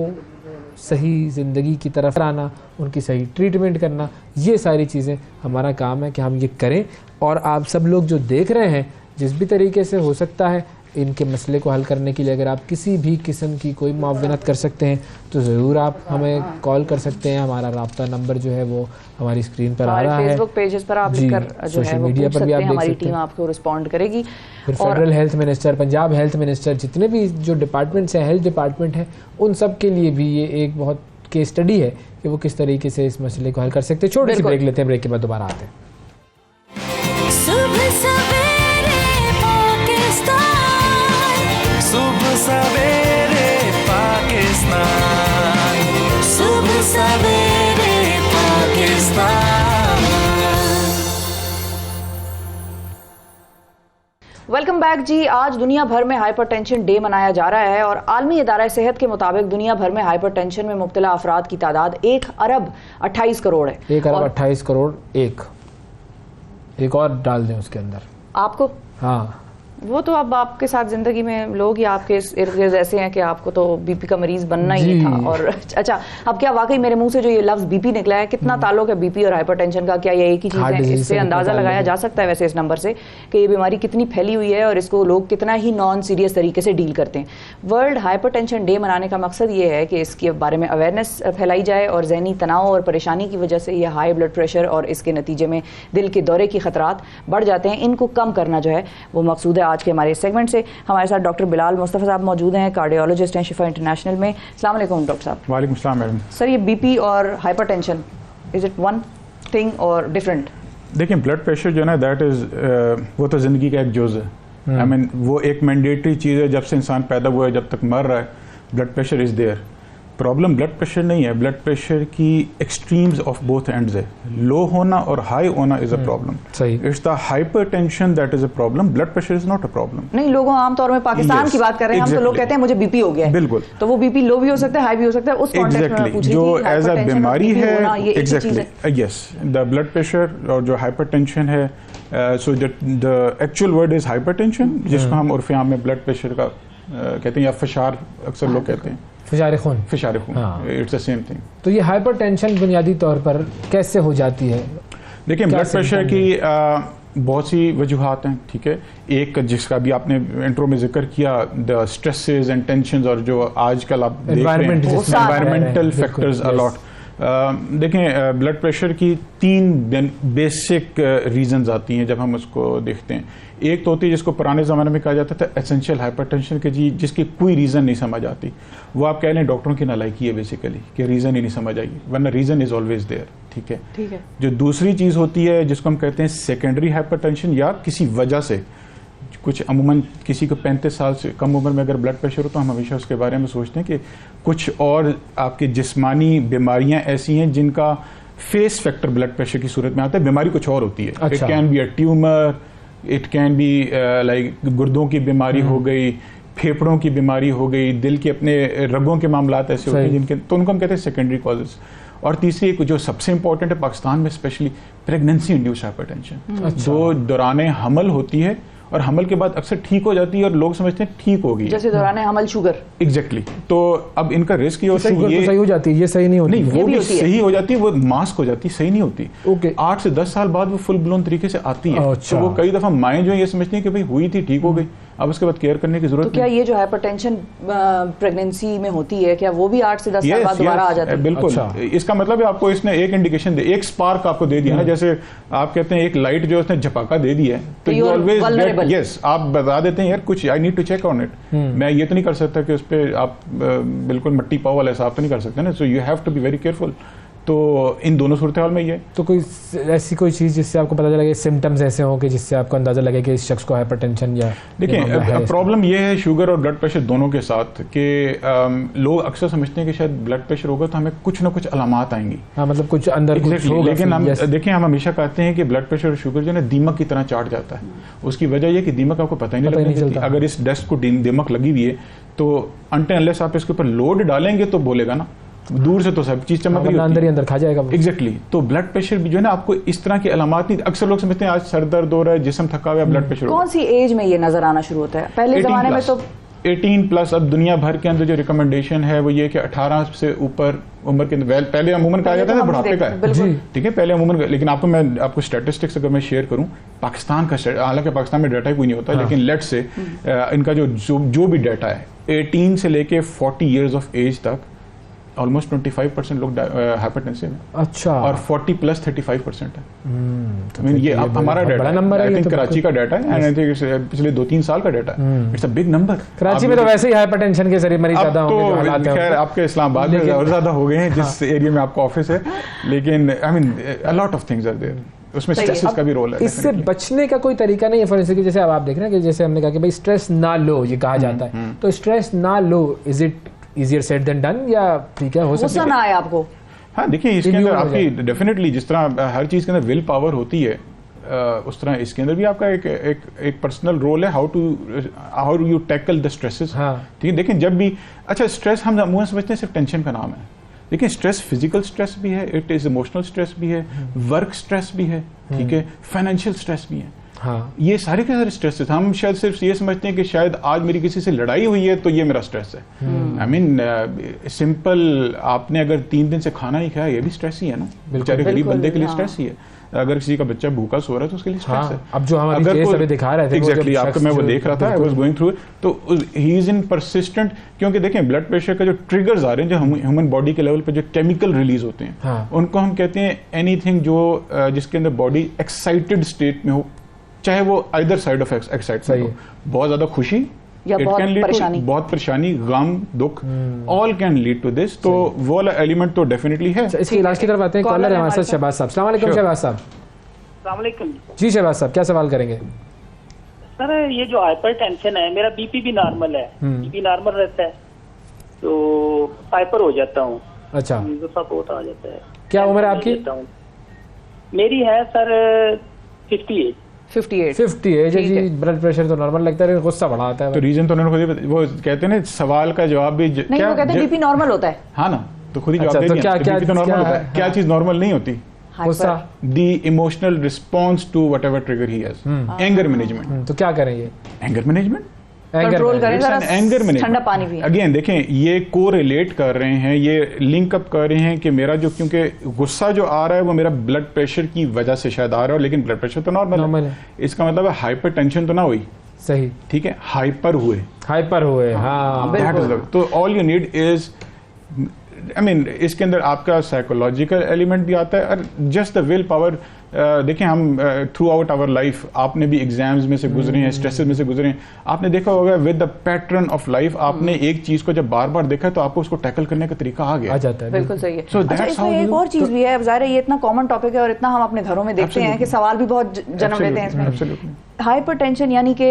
सही ज़िंदगी की तरफ आना, उनकी सही ट्रीटमेंट करना, ये सारी चीज़ें हमारा काम है कि हम ये करें। और आप सब लोग जो देख रहे हैं, जिस भी तरीके से हो सकता है इनके मसले को हल करने के लिए अगर आप किसी भी किस्म की कोई मुआवनत कर सकते हैं तो ज़रूर आप हमें कॉल कर सकते हैं। हमारा राब्ता नंबर जो है वो हमारी स्क्रीन पर आ रहा है, फेसबुक पेजेस पर आप लिखकर जो है वो मीडिया पर भी आप देख हमारी सकते टीम हैं। आपको रिस्पॉन्ड करेगी। फिर federal health minister, Punjab health minister, जितने भी जो डिपार्टमेंट्स हैं, हेल्थ डिपार्टमेंट है, उन सब के लिए भी ये एक बहुत केस स्टडी है कि वो किस तरीके से इस मसले को हल कर सकते हैं। छोटी सी ब्रेक लेते हैं, ब्रेक के बाद दोबारा आते हैं। सुबह सवेरे पाकिस्तान, सुबह सवेरे पाकिस्तान। वेलकम बैक जी। आज दुनिया भर में हाइपरटेंशन डे मनाया जा रहा है, और आलमी इदारा सेहत के मुताबिक दुनिया भर में हाइपरटेंशन में मुब्तला अफराद की तादाद 1 अरब 28 करोड़ है। 1 अरब 28 करोड़। एक और डाल दें उसके अंदर आपको। हाँ, वो तो अब आपके साथ जिंदगी में लोग ही आपके इर्द गिर्द ऐसे हैं कि आपको तो बीपी का मरीज बनना ही था। और अच्छा, अब क्या वाकई मेरे मुंह से जो ये लफ्ज बीपी निकला है, कितना ताल्लुक है बीपी और हाइपरटेंशन का? क्या ये एक ही चीज है? इससे अंदाजा लगाया जा सकता है वैसे इस नंबर से कि ये बीमारी कितनी फैली हुई है और इसको लोग कितना ही नॉन सीरियस तरीके से डील करते हैं। वर्ल्ड हाइपरटेंशन डे मनाने का मकसद ये है कि इसके बारे में अवेयरनेस फैलाई जाए और जहनी तनाव और परेशानी की वजह से ये हाई ब्लड प्रेशर और इसके नतीजे में दिल के दौरे की खतरात बढ़ जाते हैं, इनको कम करना जो है वो मकसूद है आज के हमारे सेगमेंट से। हमारे साथ डॉक्टर बिलाल मुस्तफ़ा साहब मौजूद हैं, कार्डियोलॉजिस्ट हैं शिफा इंटरनेशनल में। अस्सलाम वालेकुम डॉक्टर साहब। वालेकुम सलाम मैडम। सर, ये बीपी और hypertension is it one thing और डिफरेंट? देखिए, ब्लड प्रेशर जो है ना, दैट इज वो तो जिंदगी का एक जुज़ है। आई मीन वो एक मैंडेटरी चीज़ है, जब से इंसान पैदा हुआ है जब तक मर रहा है blood pressure is there. Problem blood pressure नहीं है, ब्लड प्रेशर की एक्सट्रीम्स ऑफ बोथ एंड्स है। लो होना और हाई होना is a problem. It's the hypertension that is a problem, blood pressure is not a problem. नहीं, लोगों आमतौर में पाकिस्तान की बात कर रहे हैं हम, तो लोग कहते हैं मुझे बीपी हो गया है। बिल्कुल, तो वो बीपी लो भी हो सकता है, हाई भी हो सकता है। उस कॉन्टेक्स्ट में पूछ रही थी, जो एज अ बीमारी है, exactly yes, the blood pressure और जो हाइपरटेंशन है, so the actual word is hypertension, जिसको हम उर्फ़ आम में ब्लड प्रेशर का कहते हैं, या फशार अक्सर लोग कहते हैं, फिशार खून, इट्स द सेम थिंग। तो ये हाइपरटेंशन बुनियादी तौर पर कैसे हो जाती है? देखिए, ब्लड प्रेशर की बहुत सी वजूहात हैं, ठीक है। एक जिसका भी आपने इंट्रो में जिक्र किया, द स्ट्रेसेस एंड टेंशंस, और जो आजकल आप देख रहे हैं एनवायरमेंटल फैक्टर्स अलॉट। देखें, ब्लड प्रेशर की 3 बेसिक रीजंस आती हैं जब हम उसको देखते हैं। एक तो होती है जिसको पुराने ज़माने में कहा जाता था एसेंशियल हाइपरटेंशन के जी, जिसकी कोई रीज़न नहीं समझ आती। वो आप कह लें डॉक्टरों की नालायकी है बेसिकली, कि रीज़न ही नहीं समझ आएगी, वरना रीज़न इज़ ऑलवेज देयर, ठीक है। जो दूसरी चीज़ होती है जिसको हम कहते हैं सेकेंडरी हाइपरटेंशन, या किसी वजह से कुछ, अमूमन किसी को 35 साल से कम उम्र में अगर ब्लड प्रेशर हो तो हम हमेशा उसके बारे में सोचते हैं कि कुछ और आपकी जिस्मानी बीमारियां ऐसी हैं जिनका फेस फैक्टर ब्लड प्रेशर की सूरत में आता है, बीमारी कुछ और होती है। It can be a tumour, it can be like गुर्दों की बीमारी हो गई, फेफड़ों की बीमारी हो गई, दिल के अपने रगों के मामलात ऐसे होते हैं जिनके, तो उनको हम कहते हैं सेकेंडरी कॉजेज। और तीसरी एक जो सबसे इंपॉर्टेंट है पाकिस्तान में स्पेशली, प्रेगनेंसी इंड्यूस्ड हाइपरटेंशन, जो दौरान हमल होती है और हमल के बाद अक्सर ठीक हो जाती है और लोग समझते हैं ठीक हो गई, जैसे दौरान हमल शुगर। एग्जैक्टली। तो अब इनका रिस्क ये होता है, ये सही हो जाती है, ये सही नहीं होती। नहीं, वो भी सही हो जाती है, वो मास्क हो जाती है, सही नहीं होती। 8 से 10 साल बाद वो फुल ब्लोन तरीके से आती है। तो वो कई दफा माएँ जो ये समझती हैं कि भाई हुई थी, ठीक हो गई, अब उसके बाद केयर करने की जरूरत तो क्या ये जो हाइपरटेंशन प्रेगनेंसी में होती है, क्या वो भी 8 से 10 साल बाद दोबारा आ जाती है? बिल्कुल। इसका मतलब है आपको इसने एक इंडिकेशन दे, एक स्पार्क आपको दे दिया ना, जैसे आप कहते हैं एक लाइट जो उसने झपाका दे दिया है, तो यू ऑलवेज गेट, यस, आप बता देते हैं यार कुछ, I need to check on it. मैं ये तो नहीं कर सकता कि उस पर आप बिल्कुल मट्टी पाव वाला हिसाब तो नहीं कर सकते ना, so you have to be very careful. तो इन दोनों सूरत हाल में ये, तो कोई ऐसी कोई चीज़ जिससे आपको पता चला कि सिम्टम्स ऐसे हों कि जिससे आपको अंदाजा लगे कि इस शख्स को हाइपरटेंशन या, देखिए प्रॉब्लम ये है शुगर और ब्लड प्रेशर दोनों के साथ कि लोग अक्सर समझते हैं कि शायद ब्लड प्रेशर होगा तो हमें कुछ ना कुछ अलामात आएंगी। हाँ, मतलब कुछ अंदर कुछ होगा। लेकिन हम देखिए, हम हमेशा कहते हैं कि ब्लड प्रेशर और शुगर जो है दीमक की तरह चाट जाता है। उसकी वजह यह कि दीमक आपको पता ही नहीं लगता। अगर इस डेस्क को दीमक लगी हुई है तो अनटिल अनलेस आप इसके ऊपर लोड डालेंगे तो बोलेगा ना, दूर से तो सब चीज चमक रही अंदर ही अंदर खा जाएगा। एग्जैक्टली। तो ब्लड प्रेशर भी जो है ना, आपको इस तरह की अलामात नहीं, अक्सर लोग समझते हैं आज सर दर्द हो रहा है, जिस्म थका हुआ है, ब्लड प्रेशर। कौन सी एज में ये नजर आना शुरू होता है? पहले जमाने में तो 18 प्लस। अब दुनिया भर के अंदर जो रिकमेंडेशन है वो ये कि 18 से ऊपर उम्र के अंदर, पहले अमूमन कहा जाता है बुढ़ापे का है, ठीक है, पहले अमूमन। लेकिन मैं आपको स्टैटिस्टिक्स अगर मैं शेयर करूं पाकिस्तान का, हालांकि पाकिस्तान में डाटा ही कोई नहीं होता, लेकिन लेट से इनका जो भी डाटा है 18 से लेके 40 ईयर्स ऑफ एज तक ऑलमोस्ट 25% लोग हाइपरटेंसिव हैं। अच्छा। और 40 प्लस 35% है। ये अब हमारा डाटा है, आई थिंक कराची का डाटा है, एंड आई थिंक पिछले 2-3 साल का डाटा है। It's a big number. Karachi में तो वैसे ही हाइपरटेंशन के जरिए मरीज ज्यादा होंगे, तो खैर आपके इस्लामाबाद में और ज्यादा हो गए हैं जिस एरिया में आपका ऑफिस है, लेकिन I mean a lot of things are there, उसमें स्ट्रेस का भी रोल है। इससे बचने का कोई तरीका नहीं है? फॉर इंस्टेंस जैसे अब आप देख रहे हैं कि जैसे हमने कहा कि भाई स्ट्रेस ना लो, ये कहा जाता है, तो स्ट्रेस ना लो, is it easier said than done, या ठीक है हो सकता है? गुस्सा ना आए आपको? हाँ, देखिए इसके अंदर आपकी डेफिनेटली जिस तरह हर चीज के अंदर विल पावर होती है, उस तरह इसके अंदर भी आपका एक पर्सनल रोल है, how you tackle the stresses. ठीक है, देखिए जब भी, अच्छा स्ट्रेस हम मुझे समझते हैं सिर्फ टेंशन का नाम है, लेकिन स्ट्रेस फिजिकल स्ट्रेस भी है, इट इज इमोशनल स्ट्रेस भी है, वर्क स्ट्रेस भी है, ठीक है, फाइनेंशियल स्ट्रेस भी है। हाँ। ये सारे के सारे स्ट्रेस हम शायद सिर्फ ये समझते हैं कि शायद आज मेरी किसी से लड़ाई हुई है तो ये मेरा स्ट्रेस है। आई मीन सिंपल, आपने अगर 3 दिन से खाना नहीं खाया, ये भी स्ट्रेस ही है ना, बेचारे गरीब बंदे के लिए स्ट्रेस ही है। अगर किसी का बच्चा भूखा सो रहा है तो उसके लिए स्ट्रेस है। अब जो हम केस अभी दिखा रहे थे, एग्जैक्टली आपको मैं वो देख रहा था, आई वाज गोइंग थ्रू, तो ही इज इन परसिस्टेंट, क्योंकि देखें ब्लड प्रेशर का जो ट्रिगर्स आ रहे हैं, जो ह्यूमन बॉडी के लेवल पे जो केमिकल रिलीज होते हैं, उनको हम कहते हैं एनीथिंग जो जिसके अंदर बॉडी एक्साइटेड स्टेट में हो, चाहे वो आइदर साइड ऑफ एक्साइटमेंट हो, बहुत ज्यादा खुशी या बहुत परेशानी, गम, दुख, all can lead to this. तो वो वाला एलिमेंट तो डेफिनेटली है। इसके इलाज की तरफ आते हैं। कॉलर है हमारे साथ शहबाज साहब। अस्सलाम वालेकुम शहबाज साहब। अस्सलाम वालेकुम जी शहबाज साहब, क्या सवाल करेंगे? सर ये जो हाइपरटेंशन है, मेरा बीपी भी नॉर्मल है, बीपी नॉर्मल रहता है तो हाइपर हो जाता हूँ। अच्छा, बहुत आ जाता है। क्या उम्र है आपकी? मेरी है सर 58 है जी। ब्लड प्रेशर तो नॉर्मल लगता है, गुस्सा बढ़ा आता है। तो रीजन तो उन्होंने खुद ही, वो कहते हैं ना सवाल का जवाब भी नहीं, वो कहते हैं बीपी नॉर्मल होता है। हाँ ना, तो खुद ही जवाब दे दिया। क्या नॉर्मल होता है? क्या चीज नॉर्मल नहीं होती? गुस्सा, the emotional response to whatever trigger he has. Anger management. तो क्या करेंगे? एंगर मैनेजमेंट, कंट्रोल करें, एंगर मैनेजमेंट, ठंडा पानी भी। अगेन देखें, ये को रिलेट कर रहे हैं, ये लिंक अप कर रहे हैं कि मेरा जो, क्योंकि गुस्सा जो आ रहा है वो मेरा ब्लड प्रेशर की वजह से शायद आ रहा है, लेकिन ब्लड प्रेशर तो नॉर्मल है। इसका मतलब है हाइपर टेंशन तो ना हुई, सही, ठीक है, हाइपर हुए। हाँ, तो all you need is, I mean इसके अंदर आपका साइकोलॉजिकल एलिमेंट भी आता है और जस्ट द विल पावर। देखें हम थ्रू आउट आवर लाइफ, आपने भी एग्जाम्स में से गुजरे हैं, स्ट्रेसेस में से गुजरे हैं, आपने देखा होगा with the pattern of life, आपने एक चीज को जब बार बार देखा तो आपको उसको टैकल करने का तरीका आ गया, आ जाता है। बिल्कुल सही है। अच्छा, इसमें एक और चीज भी है, अब ज़ाहिर है ये इतना कॉमन टॉपिक है और इतना हम अपने घरों में देखते हैं कि सवाल भी बहुत जन्म लेते हैं इसमें। हाइपरटेंशन यानी कि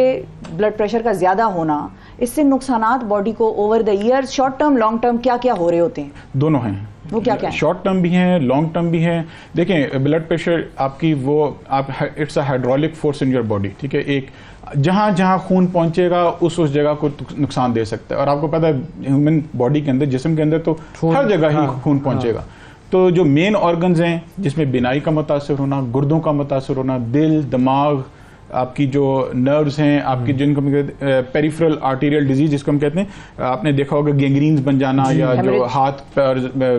ब्लड प्रेशर का ज्यादा होना, इससे नुकसानात बॉडी को over the year, short term long term क्या क्या हो रहे होते हैं? दोनों हैं। वो क्या क्या? शॉर्ट टर्म भी हैं, लॉन्ग टर्म भी हैं। देखें ब्लड प्रेशर आपकी वो it's a hydraulic force in your body, ठीक है। एक जहां जहां खून पहुंचेगा उस जगह को नुकसान दे सकता है, और आपको पता है ह्यूमन बॉडी के अंदर, जिस्म के अंदर तो हर जगह ही खून पहुंचेगा। तो जो मेन ऑर्गन्स हैं जिसमें बिनाई का मुतासर होना, गुर्दों का मुतासर होना, दिल, दिमाग, आपकी जो नर्व्स हैं, आपकी जिनको पेरिफेरल आर्टेरियल डिजीज जिसको हम कहते हैं, आपने देखा होगा गैंग्रीन्स बन जाना, या जो हाथ पैर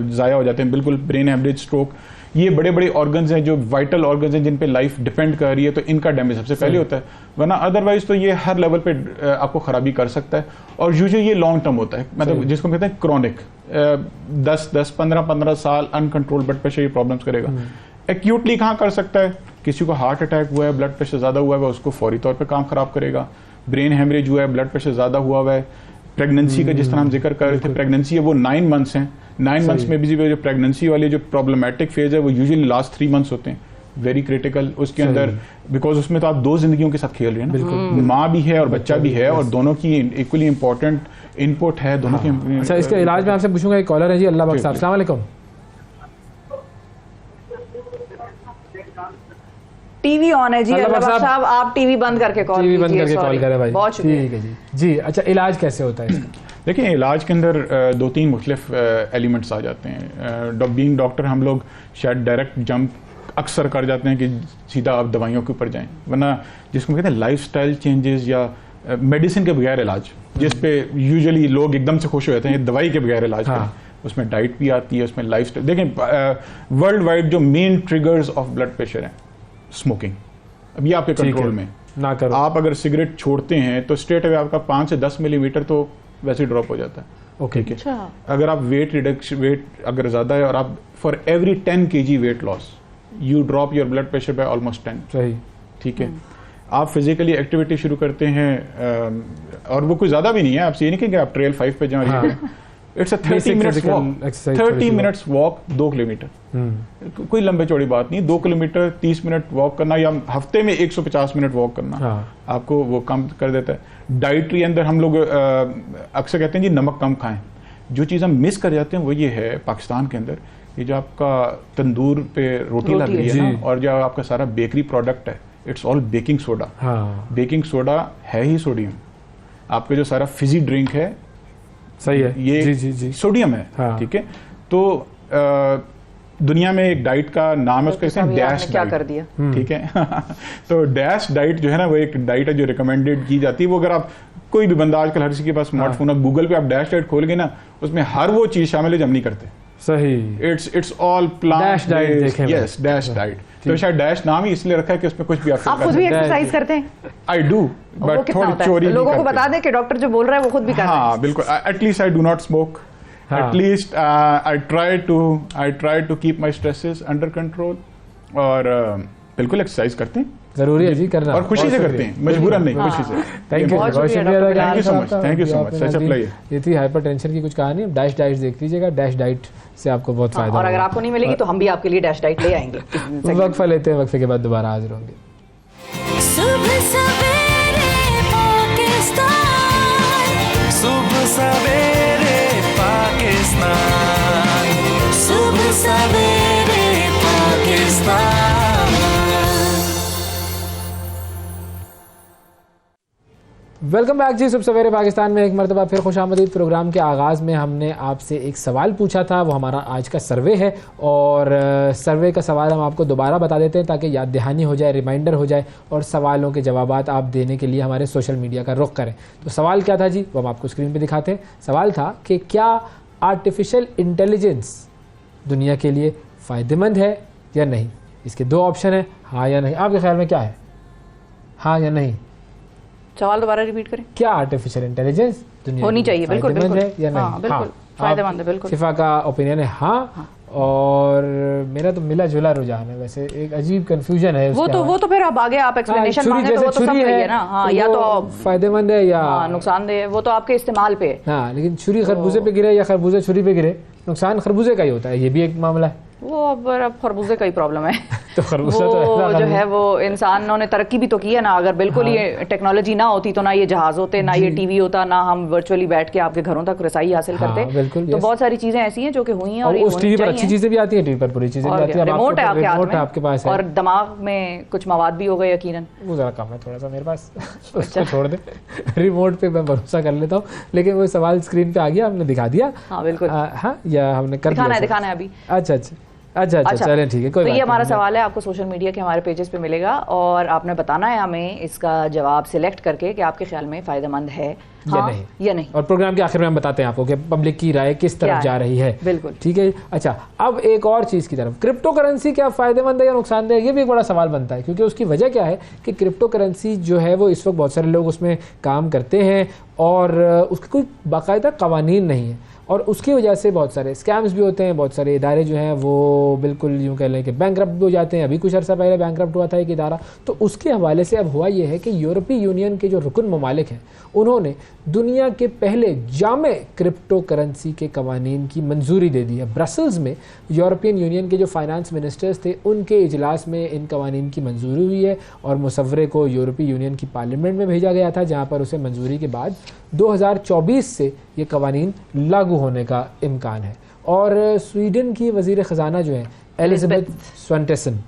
ज़ाया हो जाते हैं, बिल्कुल ब्रेन हेमरेज, स्ट्रोक, ये बड़े बड़े ऑर्गन्स हैं जो वाइटल ऑर्गन्स हैं जिन पे लाइफ डिपेंड कर रही है, तो इनका डैमेज सबसे पहले होता है। वरना अदरवाइज तो ये हर लेवल पे आपको खराबी कर सकता है, और यूजुअली ये लॉन्ग टर्म होता है, मतलब जिसको कहते हैं क्रॉनिक, 10-15 साल अनकंट्रोल ब्लड प्रेशर ये प्रॉब्लम्स करेगा। एक्यूटली कहाँ कर सकता है? किसी को हार्ट अटैक हुआ है, ब्लड प्रेशर ज्यादा हुआ है, उसको फौरी तौर पे काम खराब करेगा। ब्रेन हेमरेज हुआ है, ब्लड प्रेशर ज्यादा हुआ है। प्रेगनेंसी का जिस तरह हम जिक्र कर रहे थे, प्रेगनेंसी है वो 9 मंथ्स हैं, 9 मंथ्स में भी जो प्रेगनेंसी वाली जो प्रॉब्लमेटिक फेज है वो यूजुअली लास्ट 3 मंथ्स होते हैं, वेरी क्रिटिकल। उसके अंदर बिकॉज उसमें तो आप 2 जिंदगियों के साथ खेल रहे हैं ना, माँ भी है और बच्चा भी है, और दोनों की इक्वली इंपॉर्टेंट इनपुट है दोनों की। अच्छा, इसके इलाज में आपसे पूछूंगा, एक कॉलर है जी, अल्लाह बख्श साहब। अस्सलाम वालेकुम। टीवी ऑन है जी, अल्लाह साहब आप टीवी बंद करके कॉल कीजिए। बंद करके कॉल करें भाई, बहुत शुक्रिया। ठीक है जी। जी अच्छा, इलाज कैसे होता है इसका? देखिए इलाज के अंदर 2-3 मुख्तलिफ एलिमेंट्स आ जाते हैं। बीइंग डॉक्टर हम लोग शायद डायरेक्ट जंप अक्सर कर जाते हैं कि सीधा आप दवाइयों के ऊपर जाएं, वरना जिसको कहते हैं लाइफस्टाइल चेंजेस या मेडिसिन के बगैर इलाज, जिस पे यूजुअली लोग एकदम से खुश हो जाते हैं दवाई के बगैर इलाज करें, उसमें डाइट भी आती है, उसमें लाइफस्टाइल। देखें वर्ल्ड वाइड जो main triggers of blood pressure है, स्मोकिंग, अब ये आपके कंट्रोल में ना करो। आप अगर सिगरेट छोड़ते हैं तो स्ट्रेट अवे आपका 5 से 10 मिलीमीटर तो वैसे ड्रॉप हो जाता है। ओके, ठीक है। अगर आप वेट अगर ज्यादा है और आप for every 10 kg weight loss you drop your blood pressure by almost 10। सही, ठीक है। आप फिजिकली एक्टिविटी शुरू करते हैं, और वो कोई ज्यादा भी नहीं है, आपसे ये नहीं कि आप ट्रेल 5 पे जाएं, it's a 30 minutes walk, 30 minutes walk 2 kilometre, कोई लंबे चौड़ी बात नहीं। 2 किलोमीटर 30 मिनट वॉक करना, या हफ्ते में 150 मिनट वॉक करना आपको वो कम कर देता है। डाइटरी अंदर हम लोग अक्सर कहते हैं जी नमक कम खाएं। जो चीज़ हम मिस कर जाते हैं वो ये है पाकिस्तान के अंदर, ये जो आपका तंदूर पे रोटी लग रही है ना, और जो आपका सारा बेकरी प्रोडक्ट है, it's all baking soda. Baking soda है ही सोडियम। आपका जो सारा फिजी ड्रिंक है, सही है, ये जी, जी, जी, सोडियम है। ठीक है। तो दुनिया में एक डाइट का नाम है, उसका इसे डैश क्या कर दिया, ठीक है। तो डैश डाइट जो है ना, वो एक डाइट है जो रिकमेंडेड की जाती है। वो अगर आप कोई भी बंदा, आजकल हर किसी के पास स्मार्टफोन है, गूगल पे आप डैश डाइट खोल गए ना, उसमें हर वो चीज शामिल है जो हम नहीं करते। सही, it's all plant diet. Yes, dash diet. तो शायद डैश नाम ही इसलिए रखा है कि उसमें कुछ भी आप खुद भी एक्सरसाइज करते हैं? आई डू, बट थोड़ी चोरी लोगों को बता दें कि डॉक्टर जो बोल रहा है वो खुद भी करता है। हाँ बिल्कुल, at least I do not smoke, at least I try to keep my stresses under control, और बिल्कुल एक्सरसाइज करते हैं, जरूरी है जी करना, और खुशी से करते हैं, मजबूरन नहीं, खुशी से। Thank you, thank you so much, thank you so much, such a pleasure. ये थी हाइपरटेंशन की कुछ कहानी। डैश डाइट देख लीजिएगा, डैश डाइट से आपको बहुत फायदा और अगर आपको नहीं मिलेगी तो हम भी आपके लिए डैश डाइट ले आएंगे। वक्फा लेते हैं, वक्फे के बाद दोबारा हाजिर होंगे। सुबह सवेरे पाकिस्तान, सुबह सवेरे पाकिस्तान, सुबह सवेरे पाकिस्तान। वेलकम बैक जी, सुबह सवेरे पाकिस्तान में एक मरतबा फिर खुशामदीद। प्रोग्राम के आगाज़ में हमने आपसे एक सवाल पूछा था, वो हमारा आज का सर्वे है, और सर्वे का सवाल हम आपको दोबारा बता देते हैं ताकि याद दहानी हो जाए, रिमाइंडर हो जाए, और सवालों के जवाबात आप देने के लिए हमारे सोशल मीडिया का रुख करें। तो सवाल क्या था जी, वो हम आपको स्क्रीन पर दिखाते हैं। सवाल था कि क्या आर्टिफिशियल इंटेलिजेंस दुनिया के लिए फ़ायदेमंद है या नहीं। इसके दो ऑप्शन है, हाँ या नहीं। आपके ख्याल में क्या है, हाँ या नहीं? सवाल दोबारा रिपीट करें। क्या आर्टिफिशियल इंटेलिजेंस दुनिया होनी चाहिए, बिल्कुल बिल्कुल है या नहीं? हाँ, बिल्कुल फायदेमंद है, बिल्कुल। शिफा का ओपिनियन है हाँ, और मेरा तो मिला जुला रुझान है। वैसे एक अजीब कंफ्यूजन है वो तो फिर आप आगे आप एक्सप्लेनेशन मांगे तो वो तो सब है ना। हाँ, या तो फायदेमंद है या नुकसानदेह है, वो तो आपके इस्तेमाल पे है। हाँ, लेकिन छुरी खरबूजे पे गिरे या खरबूजा छुरी पे गिरे, नुकसान खरबूजे का ही होता है, ये भी एक मामला है। वो अब खरबूजे का ही प्रॉब्लम है। तो खरबूजा वो जो है वो इंसानों ने तरक्की भी तो की है ना। अगर बिल्कुल ये टेक्नोलॉजी ना होती तो ना ये जहाज होते, ना ये टीवी होता, ना हम वर्चुअली बैठ के आपके घरों तक रसाई हासिल करते। बिल्कुल, तो बहुत सारी चीजें ऐसी हैं जो कि हुई हैं, और उस टीवी पर अच्छी चीजें भी आती हैं, टीवी पर बुरी चीजें भी आती हैं। रिमोट है आपके हाथ में, आपके पास है, और दिमाग में कुछ मवाद भी हो गए यकीनन। वो जरा कम है थोड़ा सा मेरे पास, उसको छोड़ दे। रिमोट पे मैं भरोसा कर लेता हूँ, लेकिन वो सवाल स्क्रीन पे आ गया, हमने दिखा दिया। हाँ बिल्कुल, हाँ, या हमने कर दिखाना है अभी। अच्छा, चलें ठीक है, कोई तो बात ये हमारा नहीं। सवाल है, आपको सोशल मीडिया के हमारे पेजेस पे मिलेगा, और आपने बताना है हमें इसका जवाब सिलेक्ट करके कि आपके ख्याल में फायदेमंद है या नहीं। और प्रोग्राम के आखिर में हम बताते हैं आपको कि पब्लिक की राय किस तरफ जा रही है। बिल्कुल ठीक है। अच्छा, अब एक और चीज़ की तरफ, क्रिप्टो करेंसी क्या फ़ायदेमंद है या नुकसानदेह है, ये भी एक बड़ा सवाल बनता है, क्योंकि उसकी वजह क्या है कि क्रिप्टो करेंसी जो है वो इस वक्त बहुत सारे लोग उसमें काम करते हैं, और उसके कोई बाकायदा कवानीन नहीं है, और उसकी वजह से बहुत सारे स्कैम्स भी होते हैं। बहुत सारे इदारे जो हैं वो बिल्कुल यूँ कह लें कि बैंकरप्ट भी हो जाते हैं। अभी कुछ अर्सा पहले बैंकरप्ट हुआ था एक इदारा। तो उसके हवाले से अब हुआ ये है कि यूरोपीय यूनियन के जो रुकन ममालिक हैं, उन्होंने दुनिया के पहले जामे क्रिप्टो करेंसी के कवानीन की मंजूरी दे दी है। ब्रसल्स में यूरोपियन यूनियन के जो फाइनेंस मिनिस्टर्स थे, उनके इजलास में इन कवानीन की मंजूरी हुई है, और मुसव्वरे को यूरोपीय यूनियन की पार्लियामेंट में भेजा गया था, जहाँ पर उसे मंजूरी के बाद 2024 से ये कवानीन लागू होने का इम्कान है। और स्वीडन की वज़ीर ख़जाना जो है एलिज़ाबेथ स्वैंटेसन,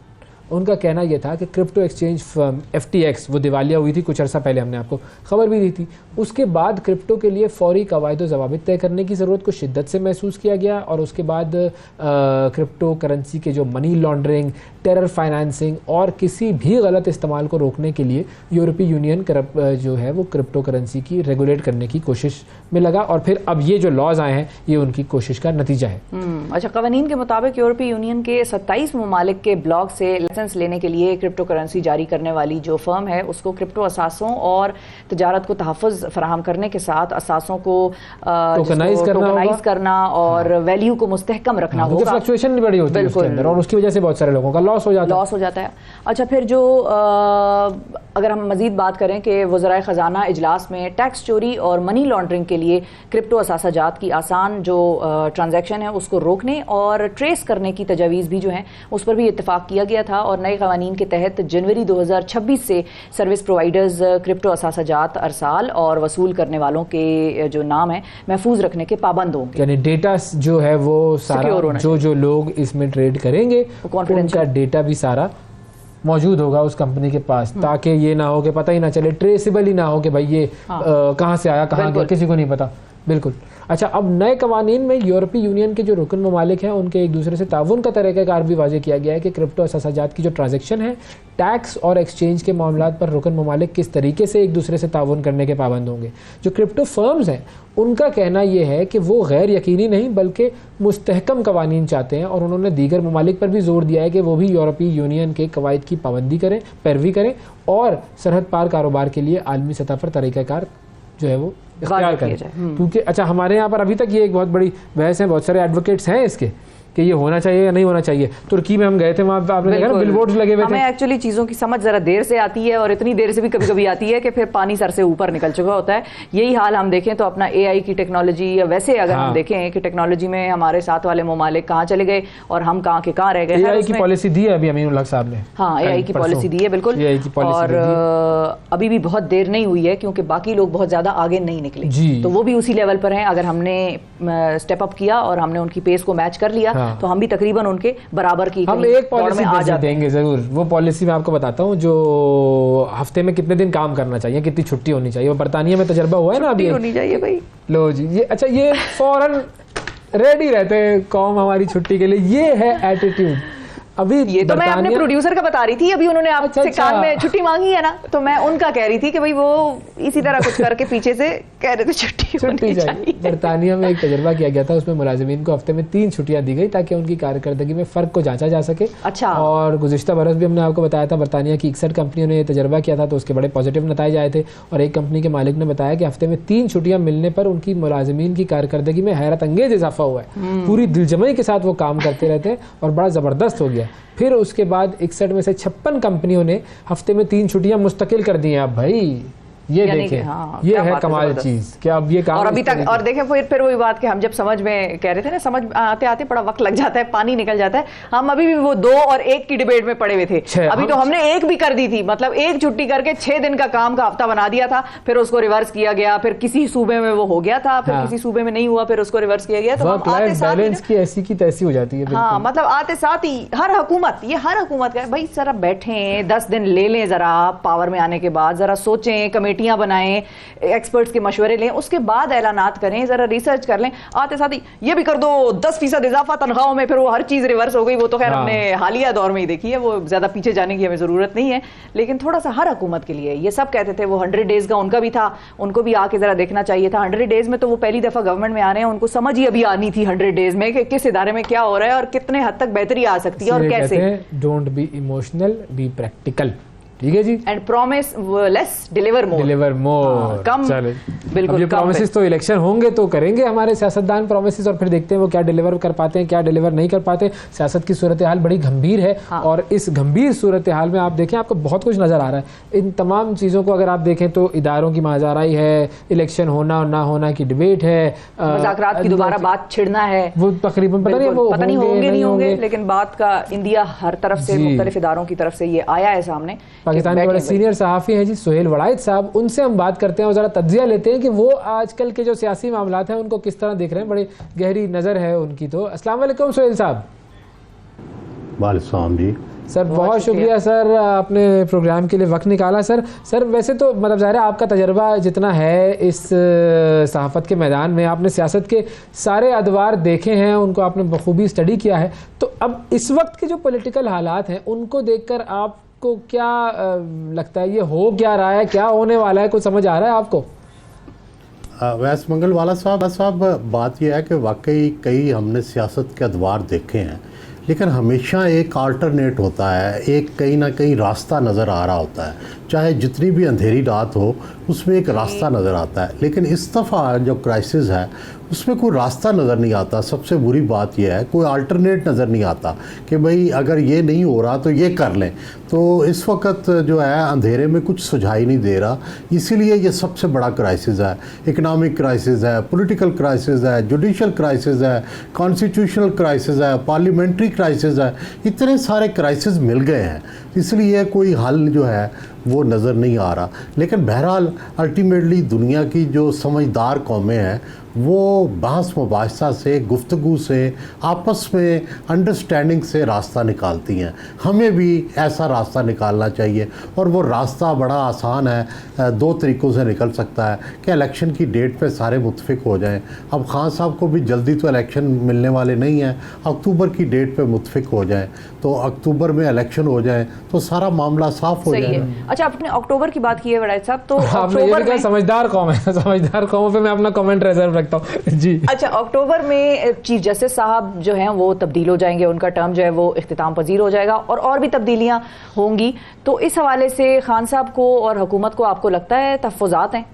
उनका कहना यह था कि क्रिप्टो एक्सचेंज फर्म FTX वो दिवालिया हुई थी कुछ अर्सा पहले, हमने आपको खबर भी दी थी। उसके बाद क्रिप्टो के लिए फ़ौरी कवायद व ज़वाबित तय करने की ज़रूरत को शिद्दत से महसूस किया गया, और उसके बाद क्रिप्टो करेंसी के जो मनी लॉन्ड्रिंग, टेरर फाइनेंसिंग और किसी भी गलत इस्तेमाल को रोकने के लिए यूरोपीय यूनियन जो है वो क्रिप्टो करेंसी की रेगुलेट करने की कोशिश में लगा, और फिर अब ये जो लॉज आए हैं ये उनकी कोशिश का नतीजा है। अच्छा, कवानीन के मुताबिक यूरोपीय यूनियन के 27 ममालिक के ब्लॉक से लाइसेंस लेने के लिए क्रिप्टो करेंसी जारी करने वाली जो फर्म है उसको क्रिप्टो असासों और तजारत को तहफ़्फ़ुज़ फराहम करने के साथ असासों को टोकनाइज करना और वैल्यू को मुस्तहकम रखना होगा। फ्लक्चुएशन बड़ी होती है उसके अंदर, और उसकी वजह से बहुत सारे लोगों का लॉस हो जाता है। अच्छा, फिर जो अगर हम मज़ीद बात करें कि वज़राए ख़जाना इजलास में टैक्स चोरी और मनी लॉन्ड्रिंग के लिए क्रिप्टो असासाजात की आसान जो ट्रांजैक्शन है उसको रोकने और ट्रेस करने की तजावीज़ भी जो हैं उस पर भी इत्तेफाक किया गया था, और नए क़वानीन के तहत जनवरी 2026 से सर्विस प्रोवाइडर्स क्रिप्टो असासाजात अरसाल और वसूल करने वालों के जो नाम है महफूज रखने के पाबंद होंगे। यानी डेटा जो है वो सारा जो लोग इसमें ट्रेड करेंगे उनका डेटा भी सारा मौजूद होगा उस कंपनी के पास, ताकि ये ना हो कि पता ही ना चले, ट्रेसेबल ही ना हो कि भाई ये कहाँ से आया कहाँ गया, किसी को नहीं पता। बिल्कुल। अच्छा, अब नए कवानीन में यूरोपीय यूनियन के जो रुकन ममालिक हैं उनके एक दूसरे से ताउन का तरीक़ाकार भी वाज़ेह किया गया है कि क्रिप्टो असासाजात की जो ट्रांजैक्शन है, टैक्स और एक्सचेंज के मामलात पर रुकन ममालिक किस तरीके से एक दूसरे से ताउन करने के पाबंद होंगे। जो क्रिप्टो फर्म्स हैं उनका कहना यह है कि वो गैर यकीनी नहीं बल्कि मुस्तहकम कवानीन चाहते हैं, और उन्होंने दीगर ममालिक पर भी जोर दिया है कि वो भी यूरोपीय यूनियन के कवायद की पाबंदी करें, पैरवी करें और सरहद पार कारोबार के लिए आलमी सतह पर तरीक़ाकार जो है वो इख्तियार करें। क्योंकि अच्छा, हमारे यहाँ पर अभी तक ये एक बहुत बड़ी बहस है, बहुत सारे एडवोकेट्स हैं इसके कि ये होना चाहिए या नहीं होना चाहिए। तुर्की में हम गए थे, वहाँ पे आपने देखा ना बिलबोर्ड्स लगे हुए थे। हमें एक्चुअली चीज़ों की समझ ज़रा देर से आती है और इतनी देर से भी कभी कभी आती है कि फिर पानी सर से ऊपर निकल चुका होता है। यही हाल हम देखें तो अपना AI की टेक्नोलॉजी, या वैसे अगर हम देखें कि टेक्नोलॉजी में हमारे साथ वाले ममालिक कहाँ चले गए और हम कहाँ के कहाँ रह गए। AI की पॉलिसी दी है अभी अमीनुल हक साहब ने। हाँ, AI की पॉलिसी दी है, बिल्कुल। और अभी भी बहुत देर नहीं हुई है क्योंकि बाकी लोग बहुत ज़्यादा आगे नहीं निकले, तो वो भी उसी लेवल पर हैं। अगर हमने स्टेप अप किया और हमने उनकी पेस को मैच कर लिया तो हम भी तकरीबन उनके बराबर की हम एक पॉलिसी आ जाते देंगे जरूर। वो पॉलिसी मैं आपको बताता हूँ जो हफ्ते में कितने दिन काम करना चाहिए, कितनी छुट्टी होनी चाहिए। वो बरतानिया में तजर्बा हुआ है ना, अभी होनी चाहिए भाई। लो जी, ये अच्छा, ये फौरन रेडी रहते हैं कौम हमारी छुट्टी के लिए। ये है एटीट्यूड। अभी ये तो मैं अपने प्रोड्यूसर का बता रही थी, अभी उन्होंने आपसे कान में छुट्टी मांगी है ना, तो मैं उनका कह रही थी कि भाई वो इसी तरह कुछ करके पीछे से कह रहे थे छुट्टी चाहिए। बरतानिया में एक तजर्बा किया गया था, उसमें मुलाजिमीन को हफ्ते में 3 छुट्टियां दी गई ताकि उनकी कारकर्दगी में फ़र्क को जांचा जा सके। अच्छा। और गुज़िश्ता बरस भी हमने आपको बताया था बरतानिया की 61 कंपनियों ने यह तजर्बा किया था, तो उसके बड़े पॉजिटिव नतीजे आए थे। और एक कंपनी के मालिक ने बताया कि हफ्ते में 3 छुट्टियां मिलने पर उनकी मुलाजिमीन की कारकर्दगी में हैरत अंगेज इजाफा हुआ है। पूरी दिलजमई के साथ वो काम करते रहते हैं और बड़ा ज़बरदस्त हो गया। फिर उसके बाद 61 में से 56 कंपनियों ने हफ्ते में 3 छुट्टियां मुस्तकिल कर दी हैं। अब भाई ये देखें, ये है कमाल चीज कि अब ये काम और अभी तक। और देखें फिर वही बात कि हम जब समझ में कह रहे थे ना, समझ आते आते बड़ा वक्त लग जाता है, पानी निकल जाता है। हम अभी भी वो 2 और 1 की डिबेट में पड़े हुए थे। अभी तो हमने 1 भी कर दी थी, मतलब 1 छुट्टी करके 6 दिन का काम का हफ्ता बना दिया था, फिर उसको रिवर्स किया गया, फिर किसी सूबे में वो हो गया था, फिर किसी सूबे में नहीं हुआ, फिर उसको रिवर्स किया गया। तो बैलेंस की ऐसी की तैसी हो जाती है। हाँ, मतलब आते साथ ही हर हुकूमत का भाई जरा बैठे 10 दिन ले लें, जरा पावर में आने के बाद जरा सोचें, कमेटियां बनाएं, एक्सपर्ट्स के मशवरे लें, उसके बाद ऐलानात करें, जरा रिसर्च कर लें। आते साथ ही ये भी कर दो 10% इजाफा तनख्वाहों में, फिर वो हर चीज रिवर्स हो गई। वो तो खैर हमने हालिया दौर में ही देखी है, वो ज्यादा पीछे जाने की हमें जरूरत नहीं है। लेकिन थोड़ा सा हर हुकूमत के लिए, ये सब कहते थे वो 100 डेज का उनका भी था, उनको भी आके जरा देखना चाहिए था। 100 डेज में तो वो पहली दफा गवर्नमेंट में आ रहे हैं, उनको समझ ही अभी आनी थी 100 डेज में कि किस इदारे में क्या हो रहा है और कितने हद तक बेहतरी आ सकती है और कैसे। Don't be emotional, be practical. ठीक है जी। एंड प्रॉमिस लेस, डिलीवर मोर। कम, बिल्कुल। ये प्रॉमिसेस तो इलेक्शन होंगे तो करेंगे हमारे सियासतदान प्रॉमिसेस, और फिर देखते हैं वो क्या डिलीवर कर पाते हैं, क्या डिलीवर नहीं कर पाते। सियासत की सूरत हाल बड़ी गंभीर है। और इस गंभीर सूरत हाल में आप देखें, आपको बहुत कुछ नजर आ रहा है। इन तमाम चीज़ों को अगर आप देखें तो इदारों की माजाराई है, इलेक्शन होना और ना होना की डिबेट है, मुज़ाकरात की दोबारा बात छिड़ना है, वो तकरीबन पता नहीं होंगे नहीं होंगे, लेकिन बात का इंदिया हर तरफ से, मुख्तलिफ इदारों की तरफ से ये आया है सामने। पाकिस्तान के बड़े सीनियर सहाफ़ी हैं जी सुहेल वड़ाइद साहब, उनसे हम बात करते हैं और ज़रा तज्जिया लेते हैं कि वो आजकल के जो सियासी मामलात हैं उनको किस तरह देख रहे हैं। बड़ी गहरी नज़र है उनकी। तो अस्सलाम वालेकुम सुहेल साहब। वालेकुम जी सर, बहुत शुक्रिया सर, आपने प्रोग्राम के लिए वक्त निकाला। सर वैसे तो मतलब ज़ाहिर है आपका तजर्बा जितना है इस सहाफ़त के मैदान में, आपने सियासत के सारे अदवार देखे हैं, उनको आपने बखूबी स्टडी किया है। तो अब इस वक्त के जो पॉलिटिकल हालात हैं उनको देखकर आपको क्या लगता है, ये हो क्या रहा है, क्या होने वाला है, कुछ समझ आ रहा है आपको? वैस मंगल वाला साहब, बात यह है कि वाकई कई हमने सियासत के अदवार देखे हैं, लेकिन हमेशा एक अल्टरनेट होता है, एक कहीं ना कहीं रास्ता नज़र आ रहा होता है। चाहे जितनी भी अंधेरी रात हो उसमें एक रास्ता नज़र आता है। लेकिन इस दफ़ा जो क्राइसिस है उसमें कोई रास्ता नज़र नहीं आता। सबसे बुरी बात यह है कोई अल्टरनेट नज़र नहीं आता कि भाई अगर ये नहीं हो रहा तो ये कर लें। तो इस वक्त जो है अंधेरे में कुछ सुझाई नहीं दे रहा, इसीलिए ये सबसे बड़ा क्राइसिस है। इकनॉमिक क्राइसिस है, पॉलिटिकल क्राइसिस है, जुडिशल क्राइसिस है, कॉन्स्टिट्यूशनल क्राइसिस है, पार्लियामेंट्री क्राइसिस है, इतने सारे क्राइसिस मिल गए हैं। इसलिए कोई हल जो है वो नज़र नहीं आ रहा। लेकिन बहरहाल अल्टीमेटली दुनिया की जो समझदार कौमें हैं वो बहस मुबाहिसा से, गुफ्तगू से, आपस में अंडरस्टैंडिंग से रास्ता निकालती हैं। हमें भी ऐसा रास्ता निकालना चाहिए और वो रास्ता बड़ा आसान है, 2 तरीक़ों से निकल सकता है कि इलेक्शन की डेट पे सारे मुत्तफिक हो जाएं। अब खान साहब को भी जल्दी तो इलेक्शन मिलने वाले नहीं हैं, अक्टूबर की डेट पे मुत्तफिक हो जाएं, तो अक्टूबर में इलेक्शन हो जाए तो सारा मामला साफ हो जाए। अच्छा, आपने अक्टूबर की बात की है वड़ाइच साहब, तो अक्टूबर में समझदार कौम है, समझदार कौमों पे मैं अपना कमेंट रिजर्व रखता हूँ जी। अच्छा, अक्टूबर में चीफ जस्टिस साहब जो हैं वो तब्दील हो जाएंगे, उनका टर्म जो है वो इख्तिताम पजीर हो जाएगा और भी तब्दीलियां होंगी, तो इस हवाले से खान साहब को और हुकूमत को आपको लगता है तहफ़्फ़ुज़ात हैं?